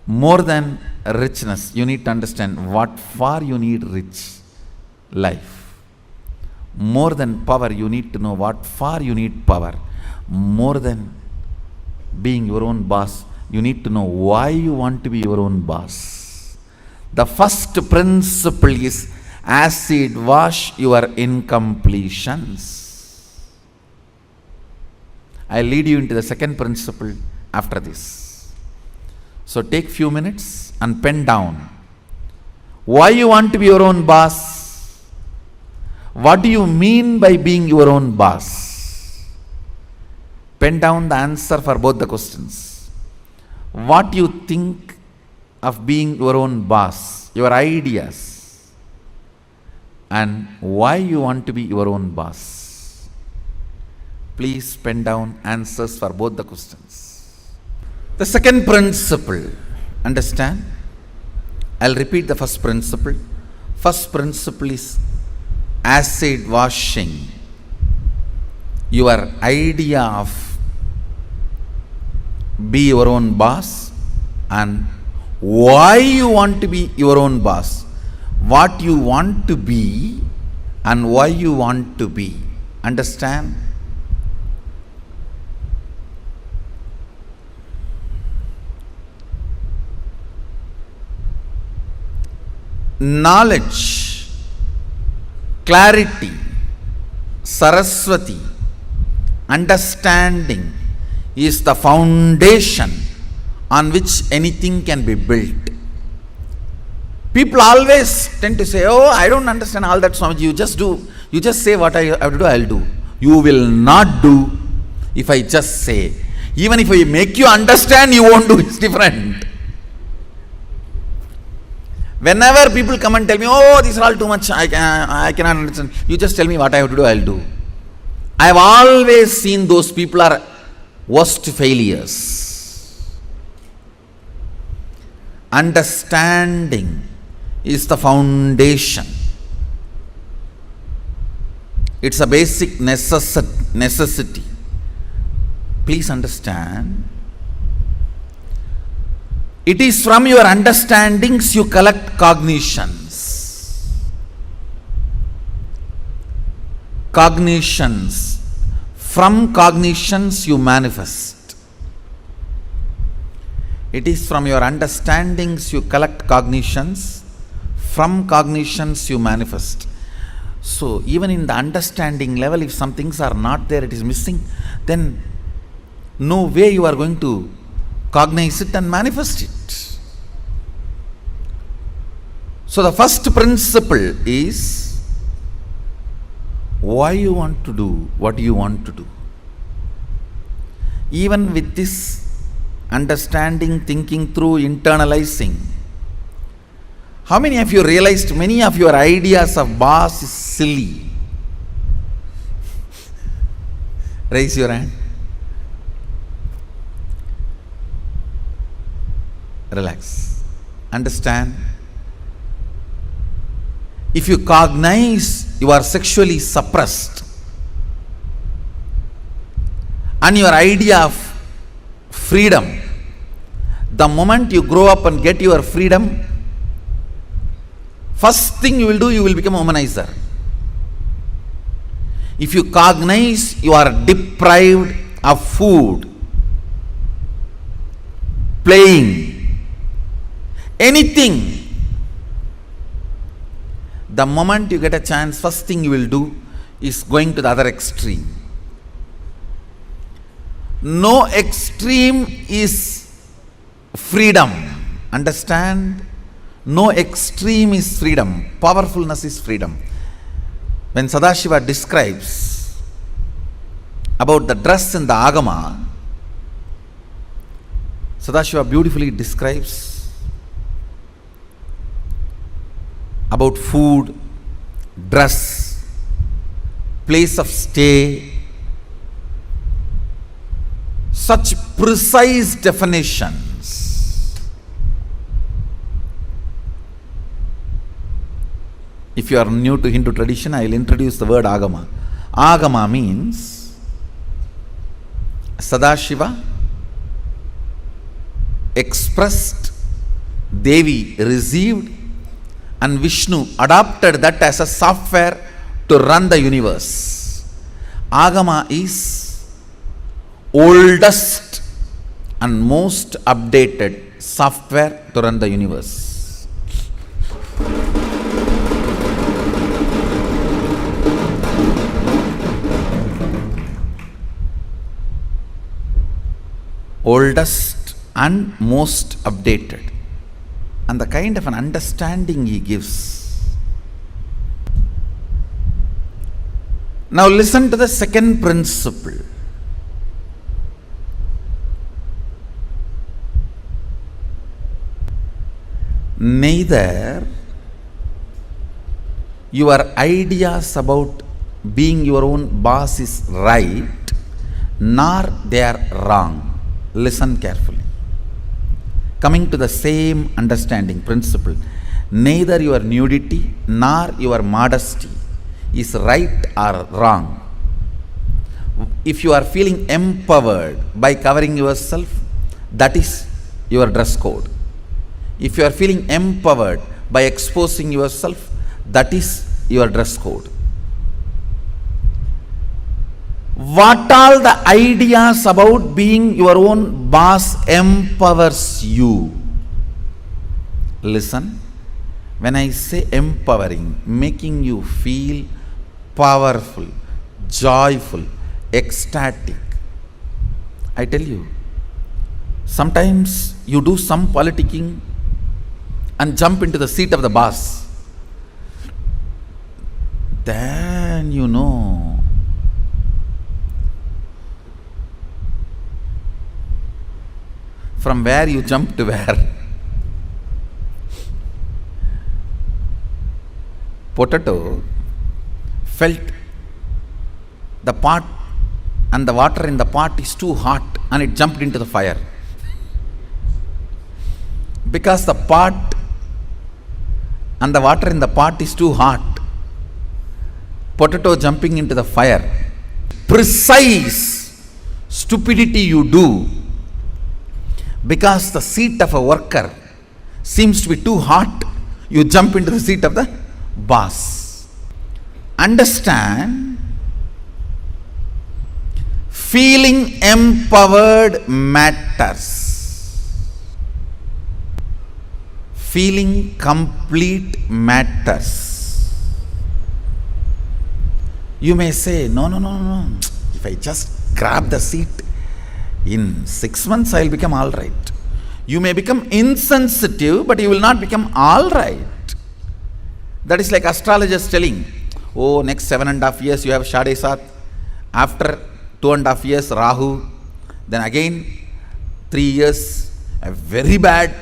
More than richness, you need to understand what for you need rich life. More than power, you need to know what for you need power. More than being your own boss, you need to know why you want to be your own boss. The first principle is acid wash your incompletions. I'll lead you into the second principle after this. So take few minutes and pen down why you want to be your own boss. What do you mean by being your own boss? Pen down the answer for both the questions. What you think of being your own boss, your ideas, and why you want to be your own boss. Please pen down answers for both the questions. The second principle, understand? I'll repeat the first principle. First principle is acid washing your idea of be your own boss and why you want to be your own boss, what you want to be and why you want to be. Understand? Knowledge, clarity, Saraswati, understanding is the foundation on which anything can be built. People always tend to say, oh, I don't understand all that so much. You just do. You just say what I have to do, I'll do. You will not do if I just say. Even if I make you understand, you won't do. It's different. Whenever people come and tell me, oh, these are all too much, I cannot understand. You just tell me what I have to do, I'll do. I have always seen those people are worst failures. Understanding is the foundation. It's a basic necessity. Please understand. It is from your understandings you collect cognitions. Cognitions. From cognitions you manifest. It is from your understandings you collect cognitions. From cognitions you manifest. So even in the understanding level, if some things are not there, it is missing, then no way you are going to cognize it and manifest it. So the first principle is why you want to do what you want to do. Even with this understanding, thinking through, internalizing, how many of you realized many of your ideas of boss is silly? Raise your hand. Relax. Understand. If you cognize you are sexually suppressed and your idea of freedom, the moment you grow up and get your freedom, first thing you will do, you will become a womanizer. If you cognize you are deprived of food, playing, anything, the moment you get a chance, first thing you will do is going to the other extreme. No extreme is freedom. Understand? No extreme is freedom. Powerfulness is freedom. When Sadashiva describes about the dress in the Agama, Sadashiva beautifully describes about food, dress, place of stay, such precise definitions. If you are new to Hindu tradition, I will introduce the word Agama. Agama means Sadashiva expressed, Devi received, and Vishnu adopted that as a software to run the universe. Agama is oldest and most updated software to run the universe. Oldest and most updated. And the kind of an understanding he gives. Now listen to the second principle. Neither your ideas about being your own boss is right, nor they are wrong. Listen carefully. Coming to the same understanding principle, neither your nudity nor your modesty is right or wrong. If you are feeling empowered by covering yourself, that is your dress code. If you are feeling empowered by exposing yourself, that is your dress code. What all the ideas about being your own boss empowers you? Listen, when I say empowering, making you feel powerful, joyful, ecstatic, I tell you, sometimes you do some politicking and jump into the seat of the boss. Then you know from where you jump to where. Potato felt the pot and the water in the pot is too hot and it jumped into the fire. Because the pot and the water in the pot is too hot, potato jumping into the fire. Precise stupidity you do because the seat of a worker seems to be too hot, you jump into the seat of the boss. Understand, feeling empowered matters. Feeling complete matters. You may say, no. If I just grab the seat, in 6 months I will become all right. You may become insensitive, but you will not become all right. That is like astrologers telling, oh, next 7.5 years you have Shade Sat. After 2.5 years, Rahu. Then again, 3 years, a very bad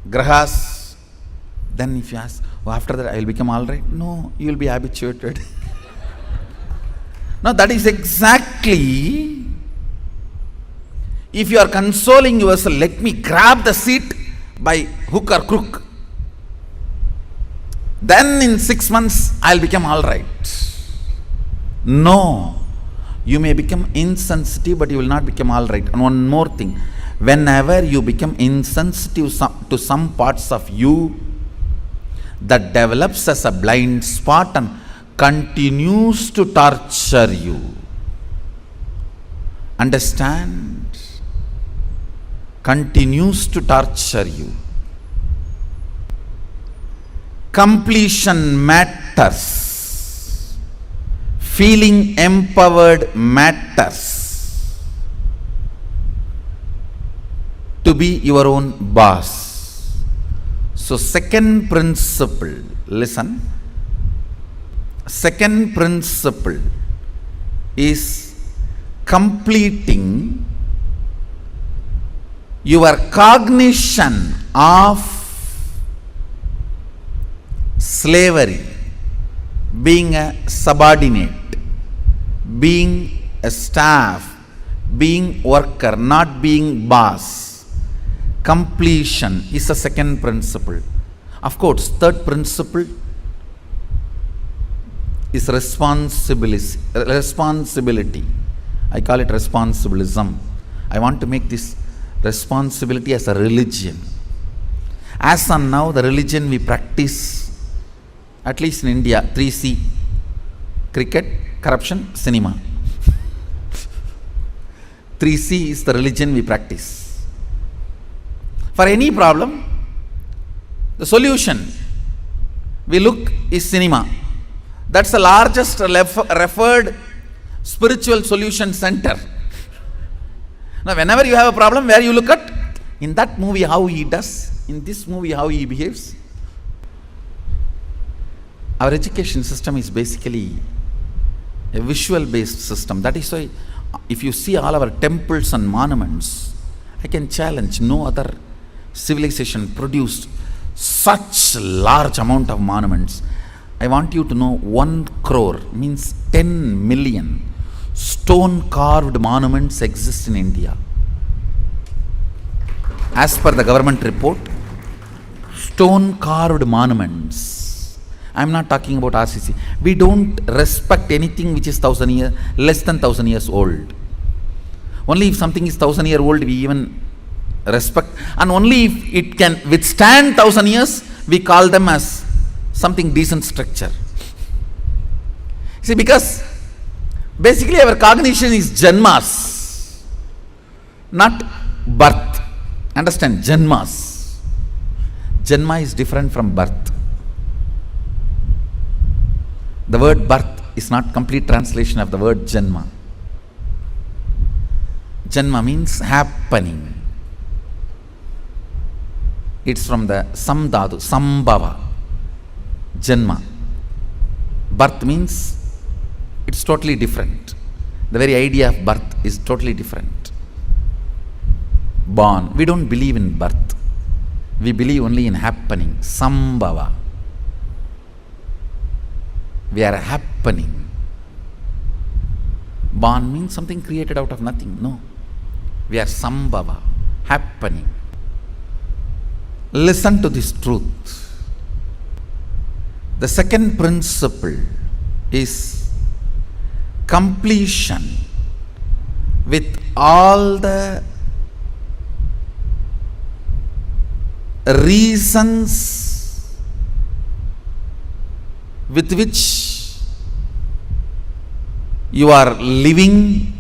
Grahas. Then if you ask, oh, after that I will become all right. No, you will be habituated. Now that is exactly, if you are consoling yourself, let me grab the seat by hook or crook. Then in 6 months I will become all right. No, you may become insensitive, but you will not become all right. And one more thing, whenever you become insensitive to some parts of you, that develops as a blind spot and continues to torture you. Understand? Continues to torture you. Completion matters. Feeling empowered matters. To be your own boss. So second principle, listen. Second principle is completing your cognition of slavery, being a subordinate, being a staff, being worker, not being boss. Completion is the second principle. Of course, third principle is responsibility. I call it responsibilism. I want to make this responsibility as a religion. As on now, the religion we practice, at least in India, 3C: cricket, corruption, cinema. 3C is the religion we practice. For any problem, the solution we look is cinema. That's the largest referred spiritual solution center. Now, whenever you have a problem, where you look at, in that movie how he does, in this movie how he behaves. Our education system is basically a visual based system. That is why if you see all our temples and monuments, I can challenge, no other civilization produced such large amount of monuments. I want you to know 1 crore means 10 million stone carved monuments exist in India. As per the government report, stone carved monuments. I am not talking about RCC. We don't respect anything which is 1,000 years, less than 1,000 years old. Only if something is 1,000 years old, we even respect, and only if it can withstand 1,000 years, we call them as something decent structure. See, because basically our cognition is janmas, not birth. Understand? Janmas. Janma is different from birth. The word birth is not complete translation of the word janma. Janma means happening. It's from the samdhatu, sambhava, janma. Birth means it's totally different. The very idea of birth is totally different. Born. We don't believe in birth. We believe only in happening, sambhava. We are happening. Born means something created out of nothing. No. We are sambhava, happening. Listen to this truth. The second principle is completion with all the reasons with which you are living,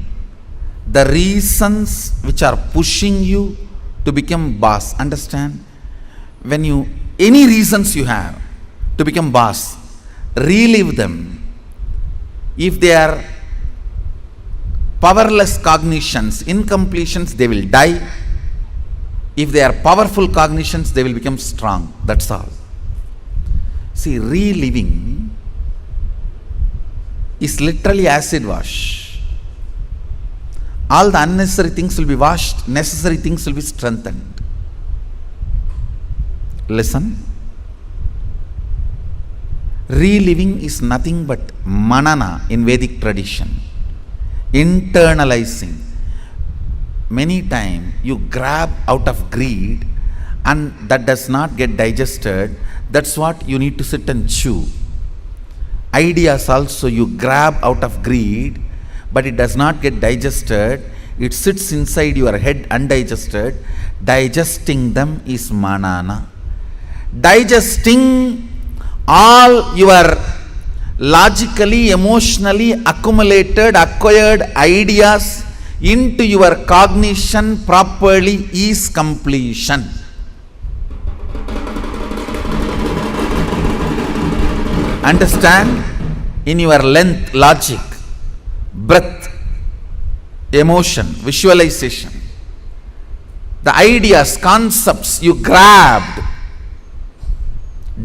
the reasons which are pushing you to become boss. Understand? When you, any reasons you have to become boss, relive them. If they are powerless cognitions, incompletions, they will die. If they are powerful cognitions, they will become strong. That's all. See, reliving is literally acid wash. All the unnecessary things will be washed, necessary things will be strengthened. Listen. Reliving is nothing but manana in Vedic tradition. Internalizing. Many times you grab out of greed and that does not get digested. That's what you need to sit and chew. Ideas also you grab out of greed, but it does not get digested. It sits inside your head undigested. Digesting them is manana. Digesting all your logically, emotionally accumulated, acquired ideas into your cognition properly is completion. Understand? In your length, logic, breath, emotion, visualization, the ideas, concepts you grabbed,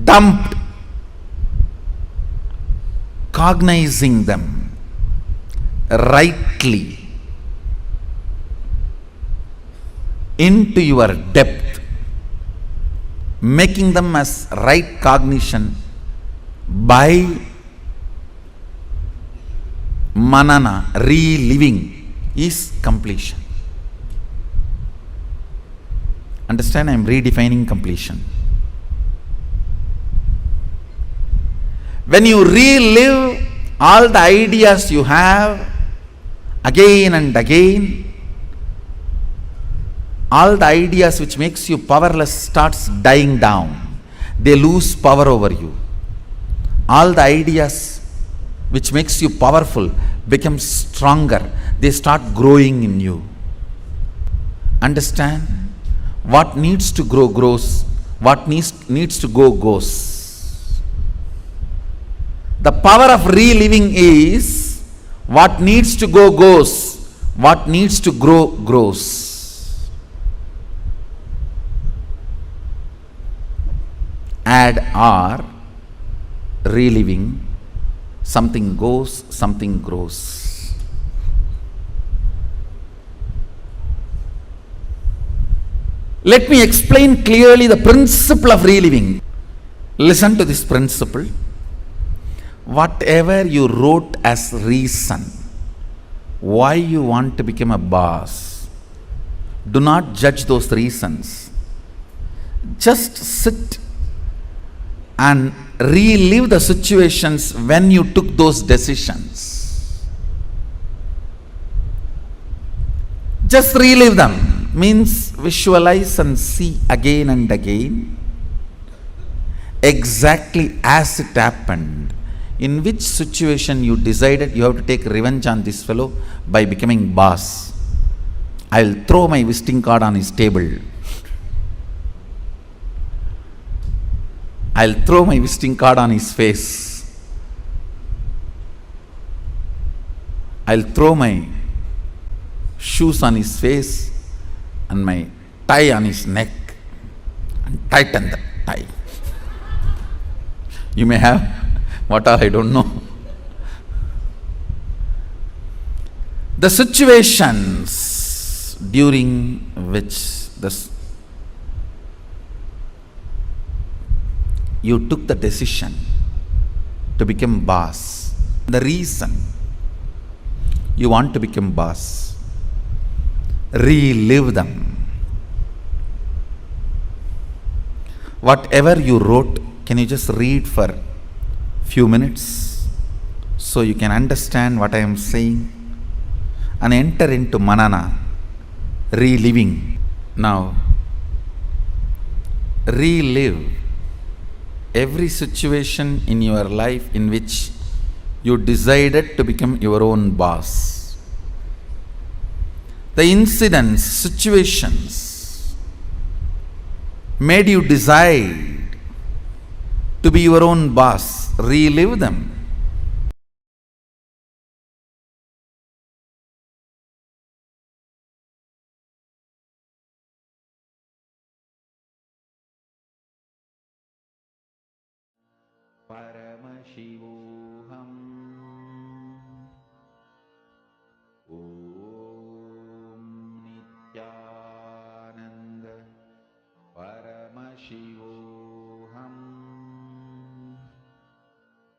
dumped, cognizing them rightly into your depth, making them as right cognition by manana, reliving, is completion. Understand? I am redefining completion. When you relive all the ideas you have again and again, all the ideas which makes you powerless starts dying down. They lose power over you. All the ideas which makes you powerful become stronger. They start growing in you. Understand? What needs to grow grows. What needs to go goes. The power of reliving is what needs to go goes. What needs to grow grows. Add or, reliving, something goes, something grows. Let me explain clearly the principle of reliving. Listen to this principle. Whatever you wrote as reason, why you want to become a boss, do not judge those reasons. Just sit and relive the situations when you took those decisions. Just relive them. Means visualize and see again and again exactly as it happened. In which situation you decided you have to take revenge on this fellow by becoming boss. I'll throw my visiting card on his table. I'll throw my visiting card on his face. I'll throw my shoes on his face and my tie on his neck and tighten the tie. You may have what all, I don't know. The situations during which you took the decision to become boss, the reason you want to become boss, relive them. Whatever you wrote, can you just read for few minutes so you can understand what I am saying and enter into manana, reliving. Now, relive every situation in your life in which you decided to become your own boss. The incidents, situations made you decide to be your own boss. Relive them. Paramashivoham. Om Nityananda. Paramashivoham.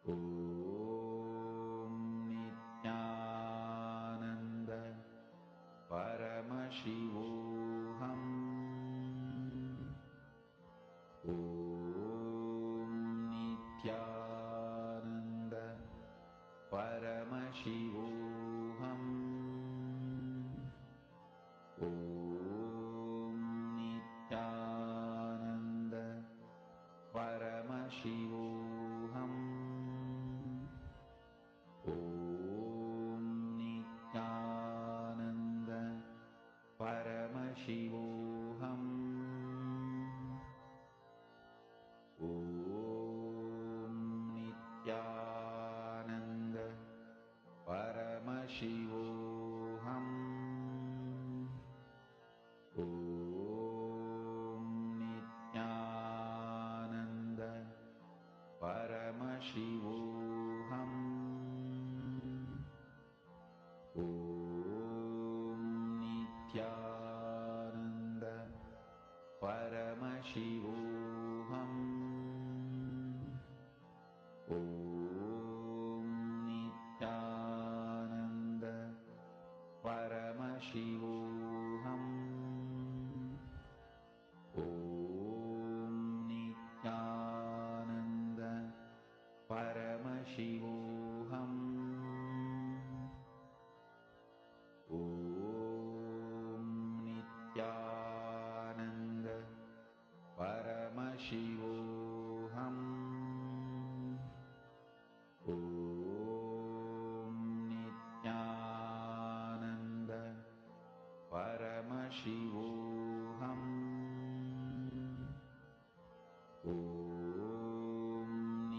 Om Nityananda. Paramashivoham. Om Nityananda Paramashivoham. Om Nityananda Paramashivoham. Om Nityananda Paramashivoham. Om Nityananda Paramashivoham. Om Nityananda Paramashivoham. Om Nityananda Paramashivoham. Om Nityananda Paramashivoham. Om Nityananda Paramashivoham. Om Nityananda Paramashivoham. Om Nityananda Paramashivoham. Om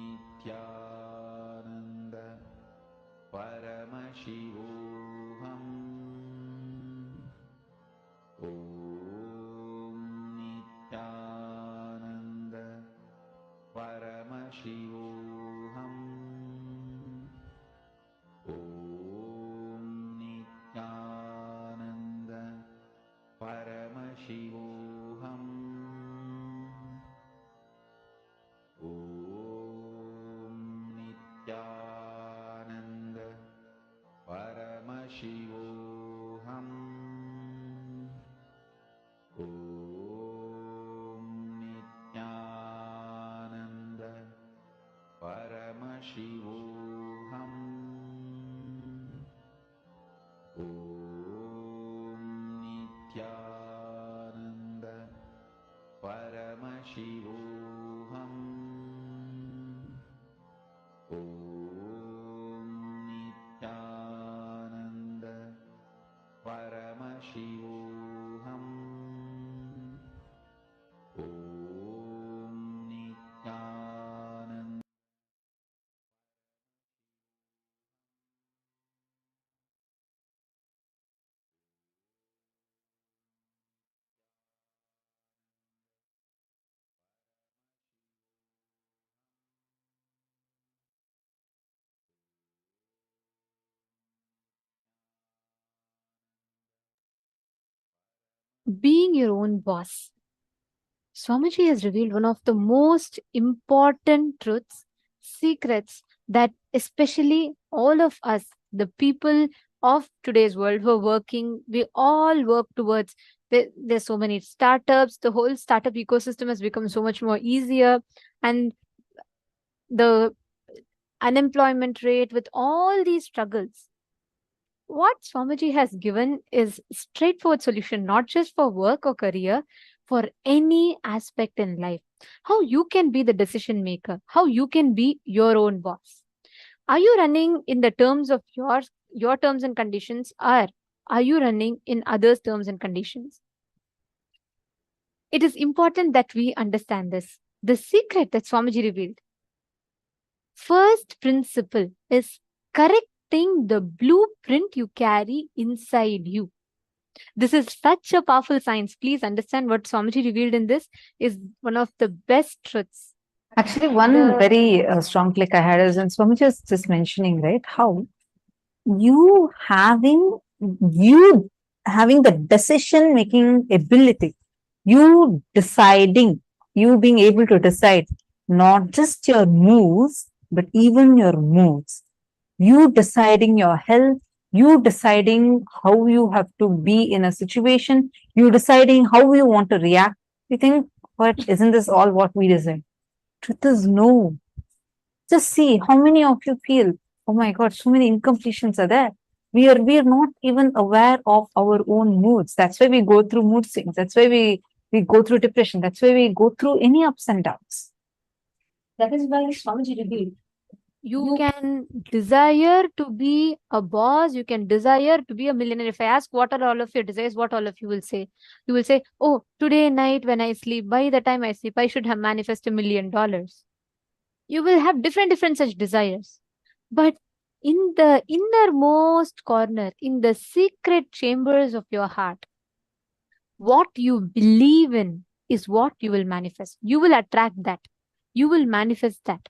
Nityananda Paramashivoham. Om Nityananda Paramashivoham. Om Nityananda Paramashivoham. Om Nityananda Paramashivoham. Om Nityananda Paramashivoham. Om Nityananda Paramashivoham. Om Nityananda Paramashivoham. Om Nityananda. Being your own boss. Swamiji has revealed one of the most important truths, secrets that especially all of us, the people of today's world who are working, we all work towards. There's so many startups, the whole startup ecosystem has become so much more easier, and the unemployment rate, with all these struggles, what Swamiji has given is straightforward solution, not just for work or career, for any aspect in life. How you can be the decision maker, how you can be your own boss. Are you running in the terms of your terms and conditions, or are you running in others' terms and conditions? It is important that we understand this. The secret that Swamiji revealed. First principle is correcting the blueprint you carry inside you. This is such a powerful science. Please understand what Swamiji revealed in this is one of the best truths. Actually, one very strong click I had is when Swamiji was just mentioning, right, how you having the decision making ability, you deciding, you being able to decide not just your moves, but even your moods, you deciding your health, you deciding how you have to be in a situation, you deciding how you want to react. You think, what, isn't this all what we deserve? Truth is no. Just see how many of you feel, oh my God, so many incompletions are there. We are not even aware of our own moods. That's why we go through mood swings. That's why we go through depression. That's why we go through any ups and downs. That is why Swamiji revealed. You can desire to be a boss, you can desire to be a millionaire. If I ask what are all of your desires, what all of you will say? You will say, oh, today night when I sleep, by the time I sleep, I should have manifested $1 million. You will have different such desires. But in the innermost corner, in the secret chambers of your heart, what you believe in is what you will manifest. You will attract that. You will manifest that.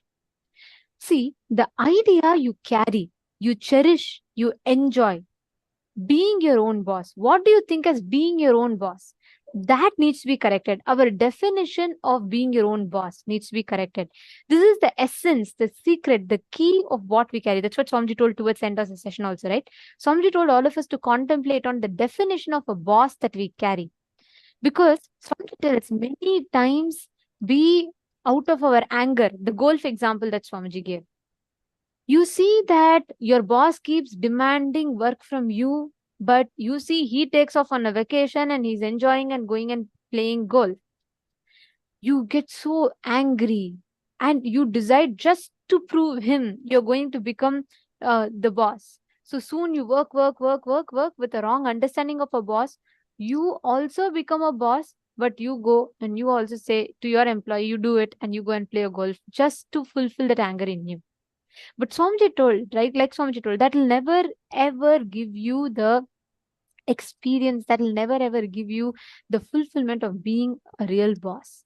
See, the idea you carry, you cherish, you enjoy, being your own boss. What do you think as being your own boss? That needs to be corrected. Our definition of being your own boss needs to be corrected. This is the essence, the secret, the key of what we carry. That's what Swamiji told towards the end of the session also, right? Swamiji told all of us to contemplate on the definition of a boss that we carry. Because Swamiji tells many times be out of our anger. The golf example that Swamiji gave. You see that your boss keeps demanding work from you, but you see he takes off on a vacation and he's enjoying and going and playing golf. You get so angry and you decide just to prove him you're going to become the boss. So soon you work with a wrong understanding of a boss. You also become a boss, but you go and you also say to your employee, you do it and you go and play a golf just to fulfill that anger in you. But Swamiji told, right? Like Swamiji told, that will never ever give you the experience, that will never ever give you the fulfillment of being a real boss.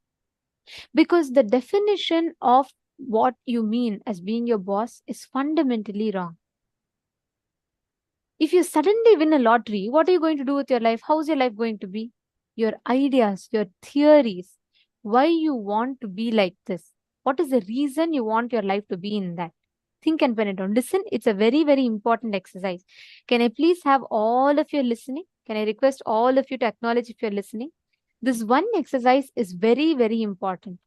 Because the definition of what you mean as being your boss is fundamentally wrong. If you suddenly win a lottery, what are you going to do with your life? How's your life going to be? Your ideas, your theories, why you want to be like this? What is the reason you want your life to be in that? Think and pen it down. Listen, it's a very important exercise. Can I please have all of you listening? Can I request all of you to acknowledge if you're listening? This one exercise is very important.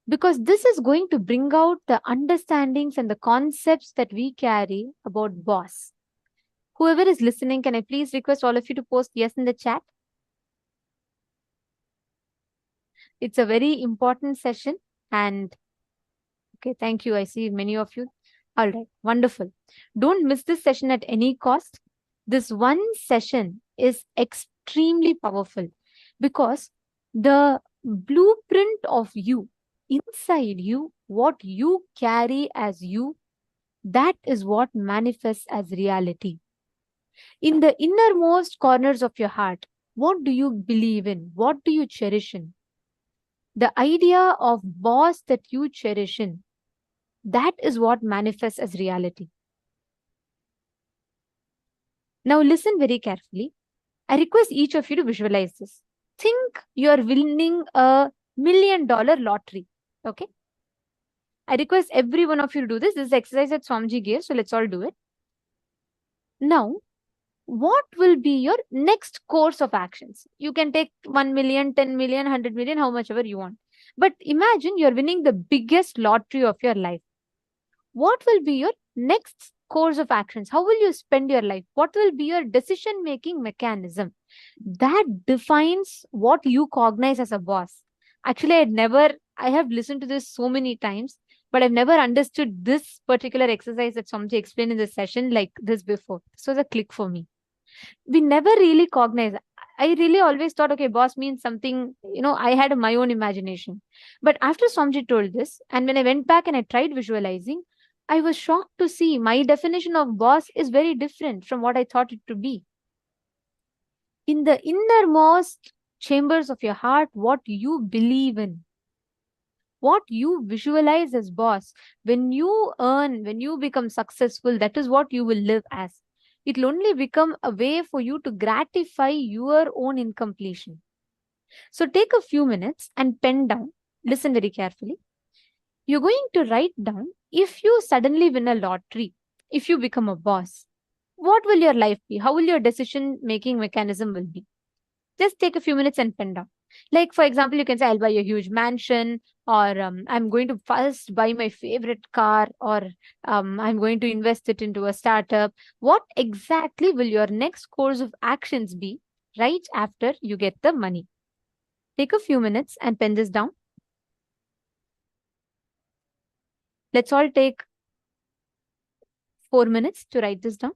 Because this is going to bring out the understandings and the concepts that we carry about boss. Whoever is listening, can I please request all of you to post yes in the chat? It's a very important session and okay, thank you. I see many of you. All right, wonderful. Don't miss this session at any cost. This one session is extremely powerful because the blueprint of you, inside you, what you carry as you, that is what manifests as reality. In the innermost corners of your heart, what do you believe in? What do you cherish in? The idea of boss that you cherish in, that is what manifests as reality. Now listen very carefully. I request each of you to visualize this. Think you are winning a $1 million lottery. Okay? I request every one of you to do this. This is the exercise that Swamiji gave, so let's all do it. Now, what will be your next course of actions? You can take 1 million, 10 million, 100 million, how much ever you want. But imagine you're winning the biggest lottery of your life. what will be your next course of actions? How will you spend your life? What will be your decision making mechanism? That defines what you cognize as a boss. Actually, I have listened to this so many times, but I've never understood this particular exercise that Samji explained in this session like this before. This was a click for me. We never really cognize. I really always thought, okay, boss means something, I had my own imagination. But after Swamji told this, and when I went back and I tried visualizing, I was shocked to see my definition of boss is very different from what I thought it to be. In the innermost chambers of your heart, what you believe in, what you visualize as boss, when you earn, when you become successful, that is what you will live as. It will only become a way for you to gratify your own incompletion. So take a few minutes and pen down, listen very carefully. You're going to write down, if you suddenly win a lottery, if you become a boss, what will your life be? How will your decision making mechanism will be? Just take a few minutes and pen down. Like, for example, you can say, I'll buy a huge mansion, or I'm going to first buy my favorite car, or I'm going to invest it into a startup. What exactly will your next course of actions be right after you get the money? Take a few minutes and pen this down. Let's all take 4 minutes to write this down.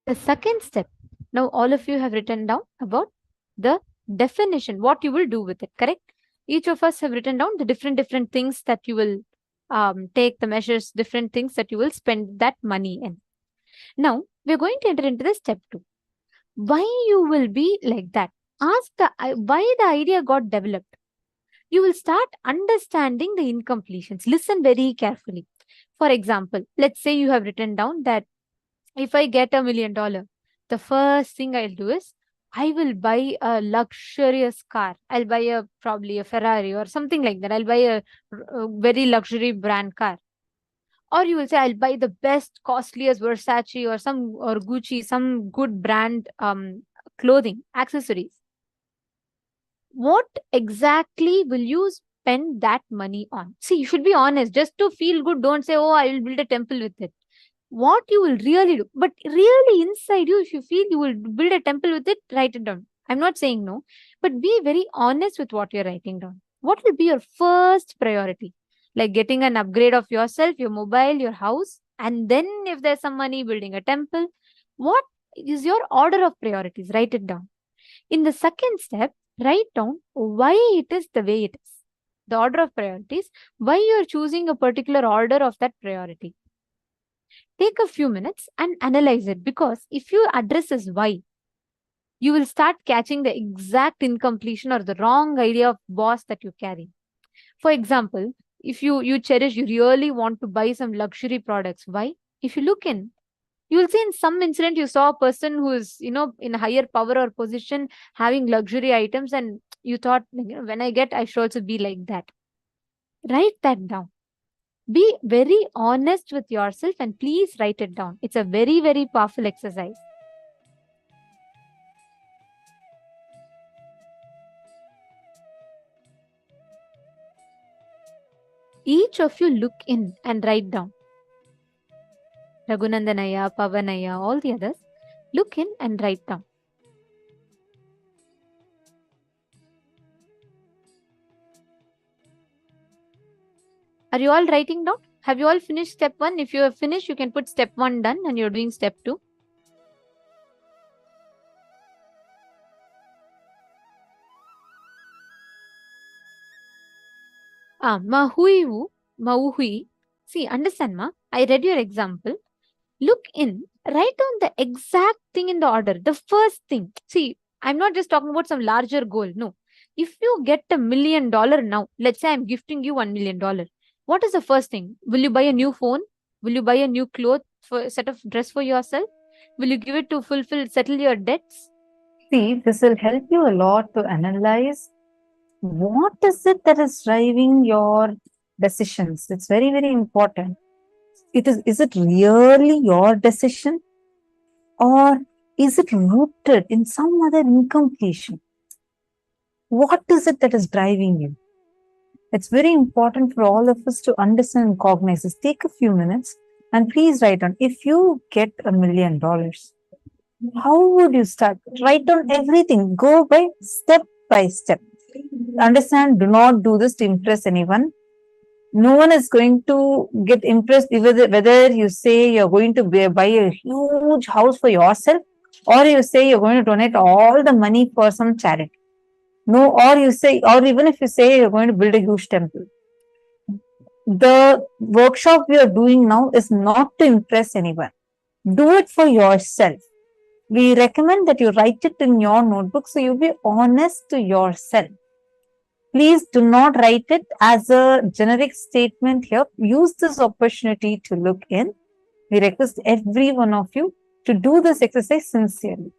The second step, now all of you have written down about the definition, what you will do with it, correct? Each of us have written down the different things that you will take, the measures, different things that you will spend that money in. Now, we're going to enter into the step 2. Why you will be like that? Ask why the idea got developed. You will start understanding the incompletions. Listen very carefully. For example, let's say you have written down that if I get $1 million, the first thing I'll do is I will buy a luxurious car. I'll buy probably a Ferrari or something like that. I'll buy a very luxury brand car. Or you will say, I'll buy the best, costliest Versace or Gucci, some good brand clothing, accessories. What exactly will you spend that money on? See, you should be honest. Just to feel good, don't say, oh, I will build a temple with it. What you will really do, but really inside you, if you feel you will build a temple with it, write it down. I'm not saying no, but be very honest with what you're writing down. What will be your first priority? Like getting an upgrade of yourself, your mobile, your house, and then if there's some money, building a temple. What is your order of priorities? Write it down. In the second step, write down why it is the way it is. The order of priorities, why you're choosing a particular order of that priority. Take a few minutes and analyze it, because if you address this why, you will start catching the exact incompletion or the wrong idea of boss that you carry. For example, if you really want to buy some luxury products. Why? If you look in, you will see in some incident you saw a person who is, in a higher power or position having luxury items, and you thought, when I get, I should also be like that. Write that down. Be very honest with yourself and please write it down. It's a very, very powerful exercise. Each of you look in and write down. Raghunandanaya, Pavanaya, all the others, look in and write down. Are you all writing down? Have you all finished step 1? If you have finished, you can put step 1 done and you're doing step 2. Mahuivu, Mauhui. See, understand, ma? I read your example. Look in, write down the exact thing in the order. The first thing. See, I'm not just talking about some larger goal. No. If you get $1 million now, let's say I'm gifting you $1 million. What is the first thing? Will you buy a new phone? Will you buy a new cloth for a set of dress for yourself? Will you give it to settle your debts? See, this will help you a lot to analyze what is it that is driving your decisions. It's very, very important. Is it really your decision, or is it rooted in some other incompletion? What is it that is driving you? It's very important for all of us to understand and cognize this. Take a few minutes and please write down. If you get $1 million, how would you start? Write down everything. Go by step by step. Understand, do not do this to impress anyone. No one is going to get impressed whether you say you're going to buy a huge house for yourself, or you say you're going to donate all the money for some charity. No, or even if you say you're going to build a huge temple. The workshop we are doing now is not to impress anyone. Do it for yourself. We recommend that you write it in your notebook so you be honest to yourself. Please do not write it as a generic statement here. Use this opportunity to look in. We request every one of you to do this exercise sincerely.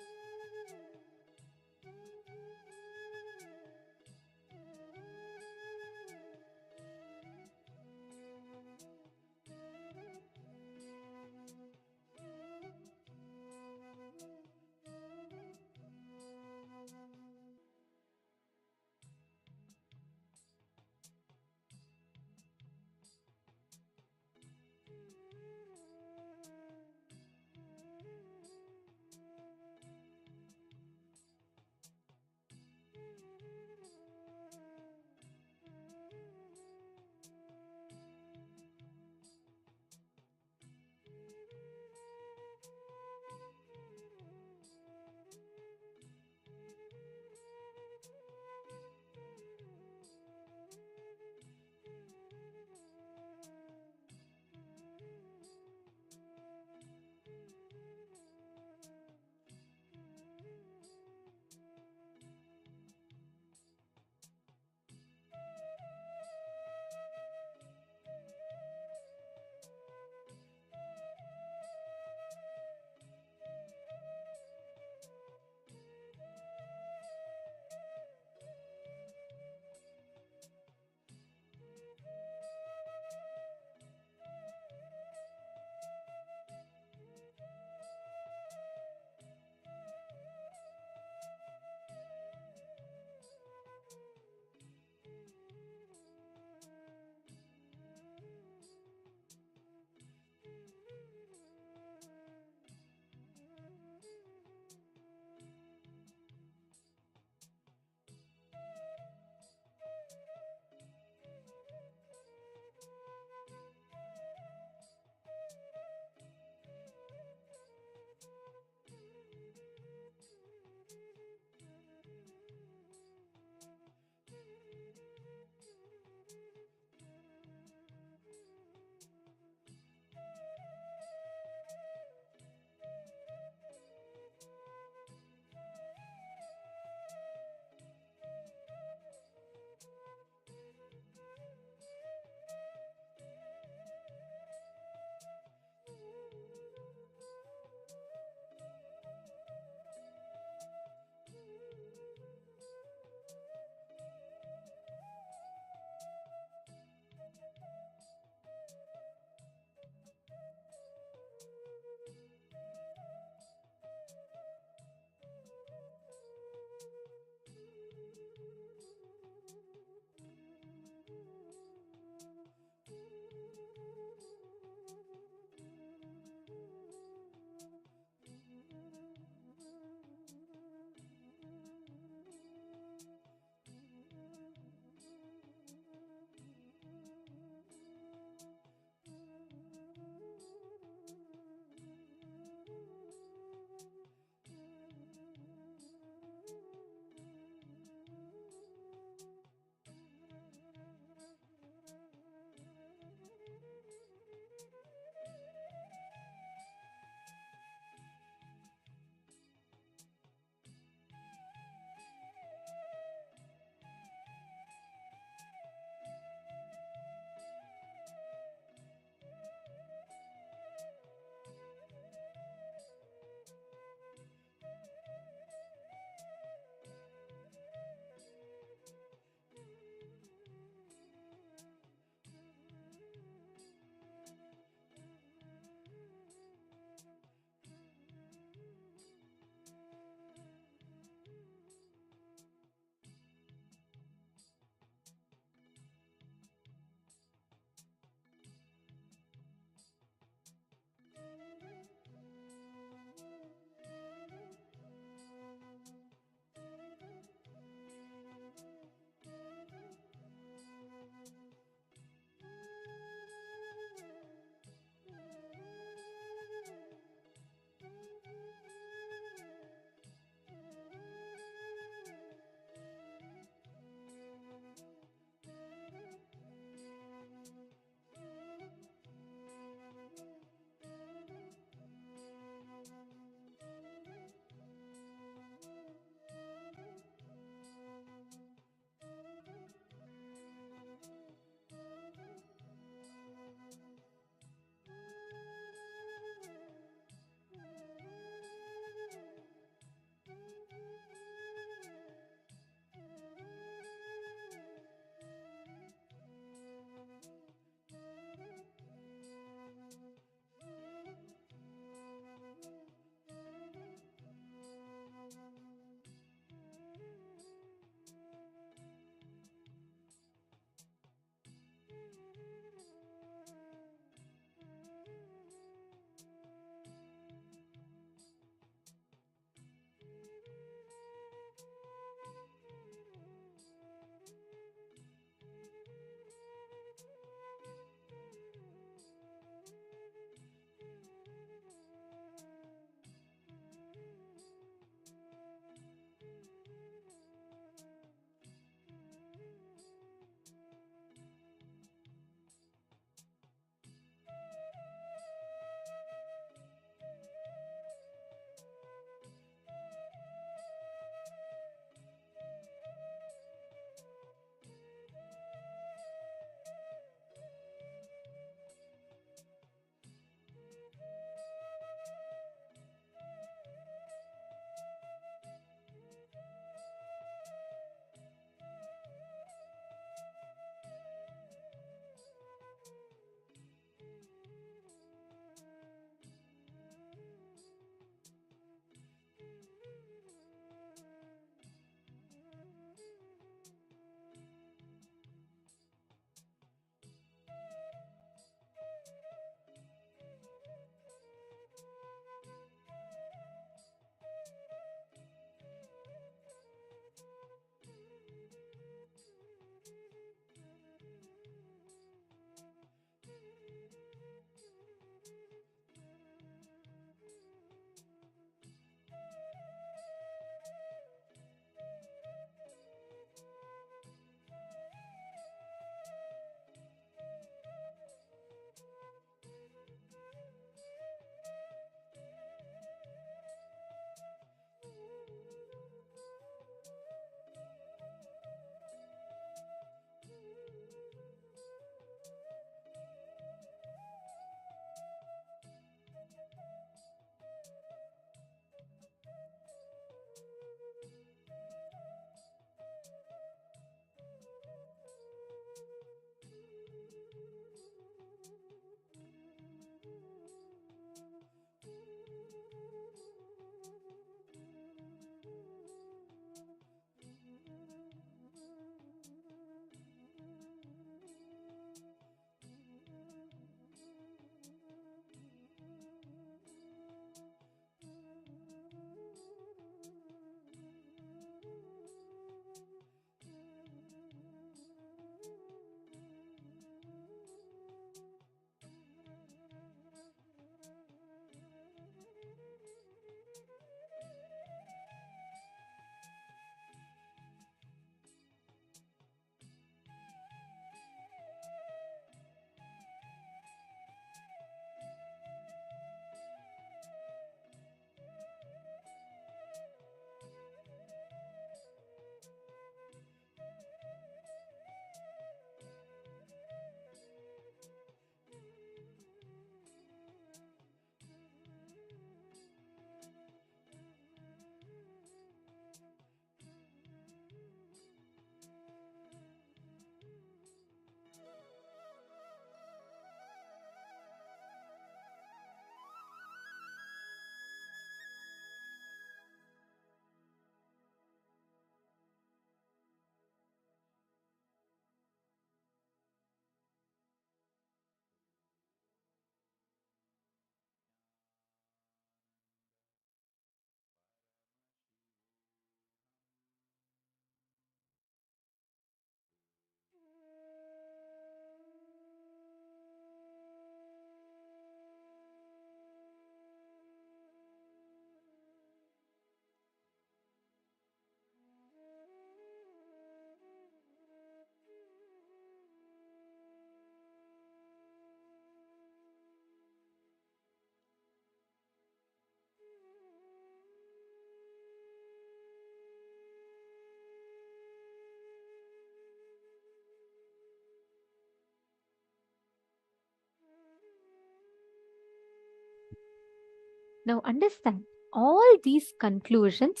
Now understand all these conclusions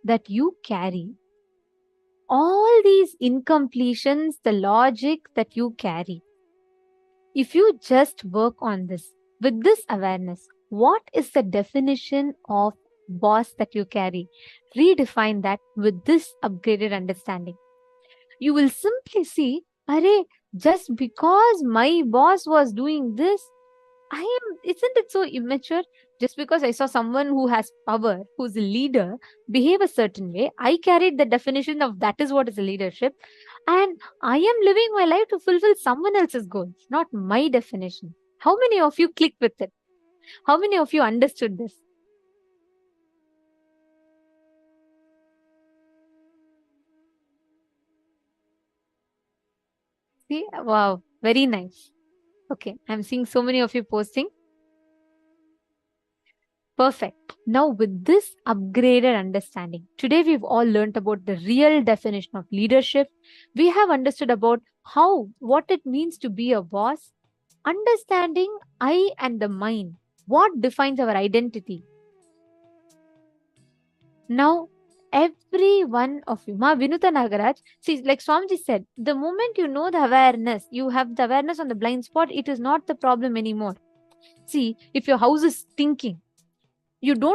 that you carry, all these incompletions, the logic that you carry. If you just work on this with this awareness, what is the definition of boss that you carry? Redefine that with this upgraded understanding. You will simply see, Arey, just because my boss was doing this, isn't it so immature? Just because I saw someone who has power, who's a leader, behave a certain way, I carried the definition of that is what is a leadership. And I am living my life to fulfill someone else's goals, not my definition. How many of you click with it? How many of you understood this? See, wow, very nice. Okay, I'm seeing so many of you posting. Perfect. Now, with this upgraded understanding, today we've all learned about the real definition of leadership. We have understood about what it means to be a boss, understanding I and the mind, what defines our identity. Now, every one of you, Ma Vinuta Nagaraj, see, like Swamiji said, the moment you know the awareness, you have the awareness on the blind spot, it is not the problem anymore. See, if your house is stinking, you don't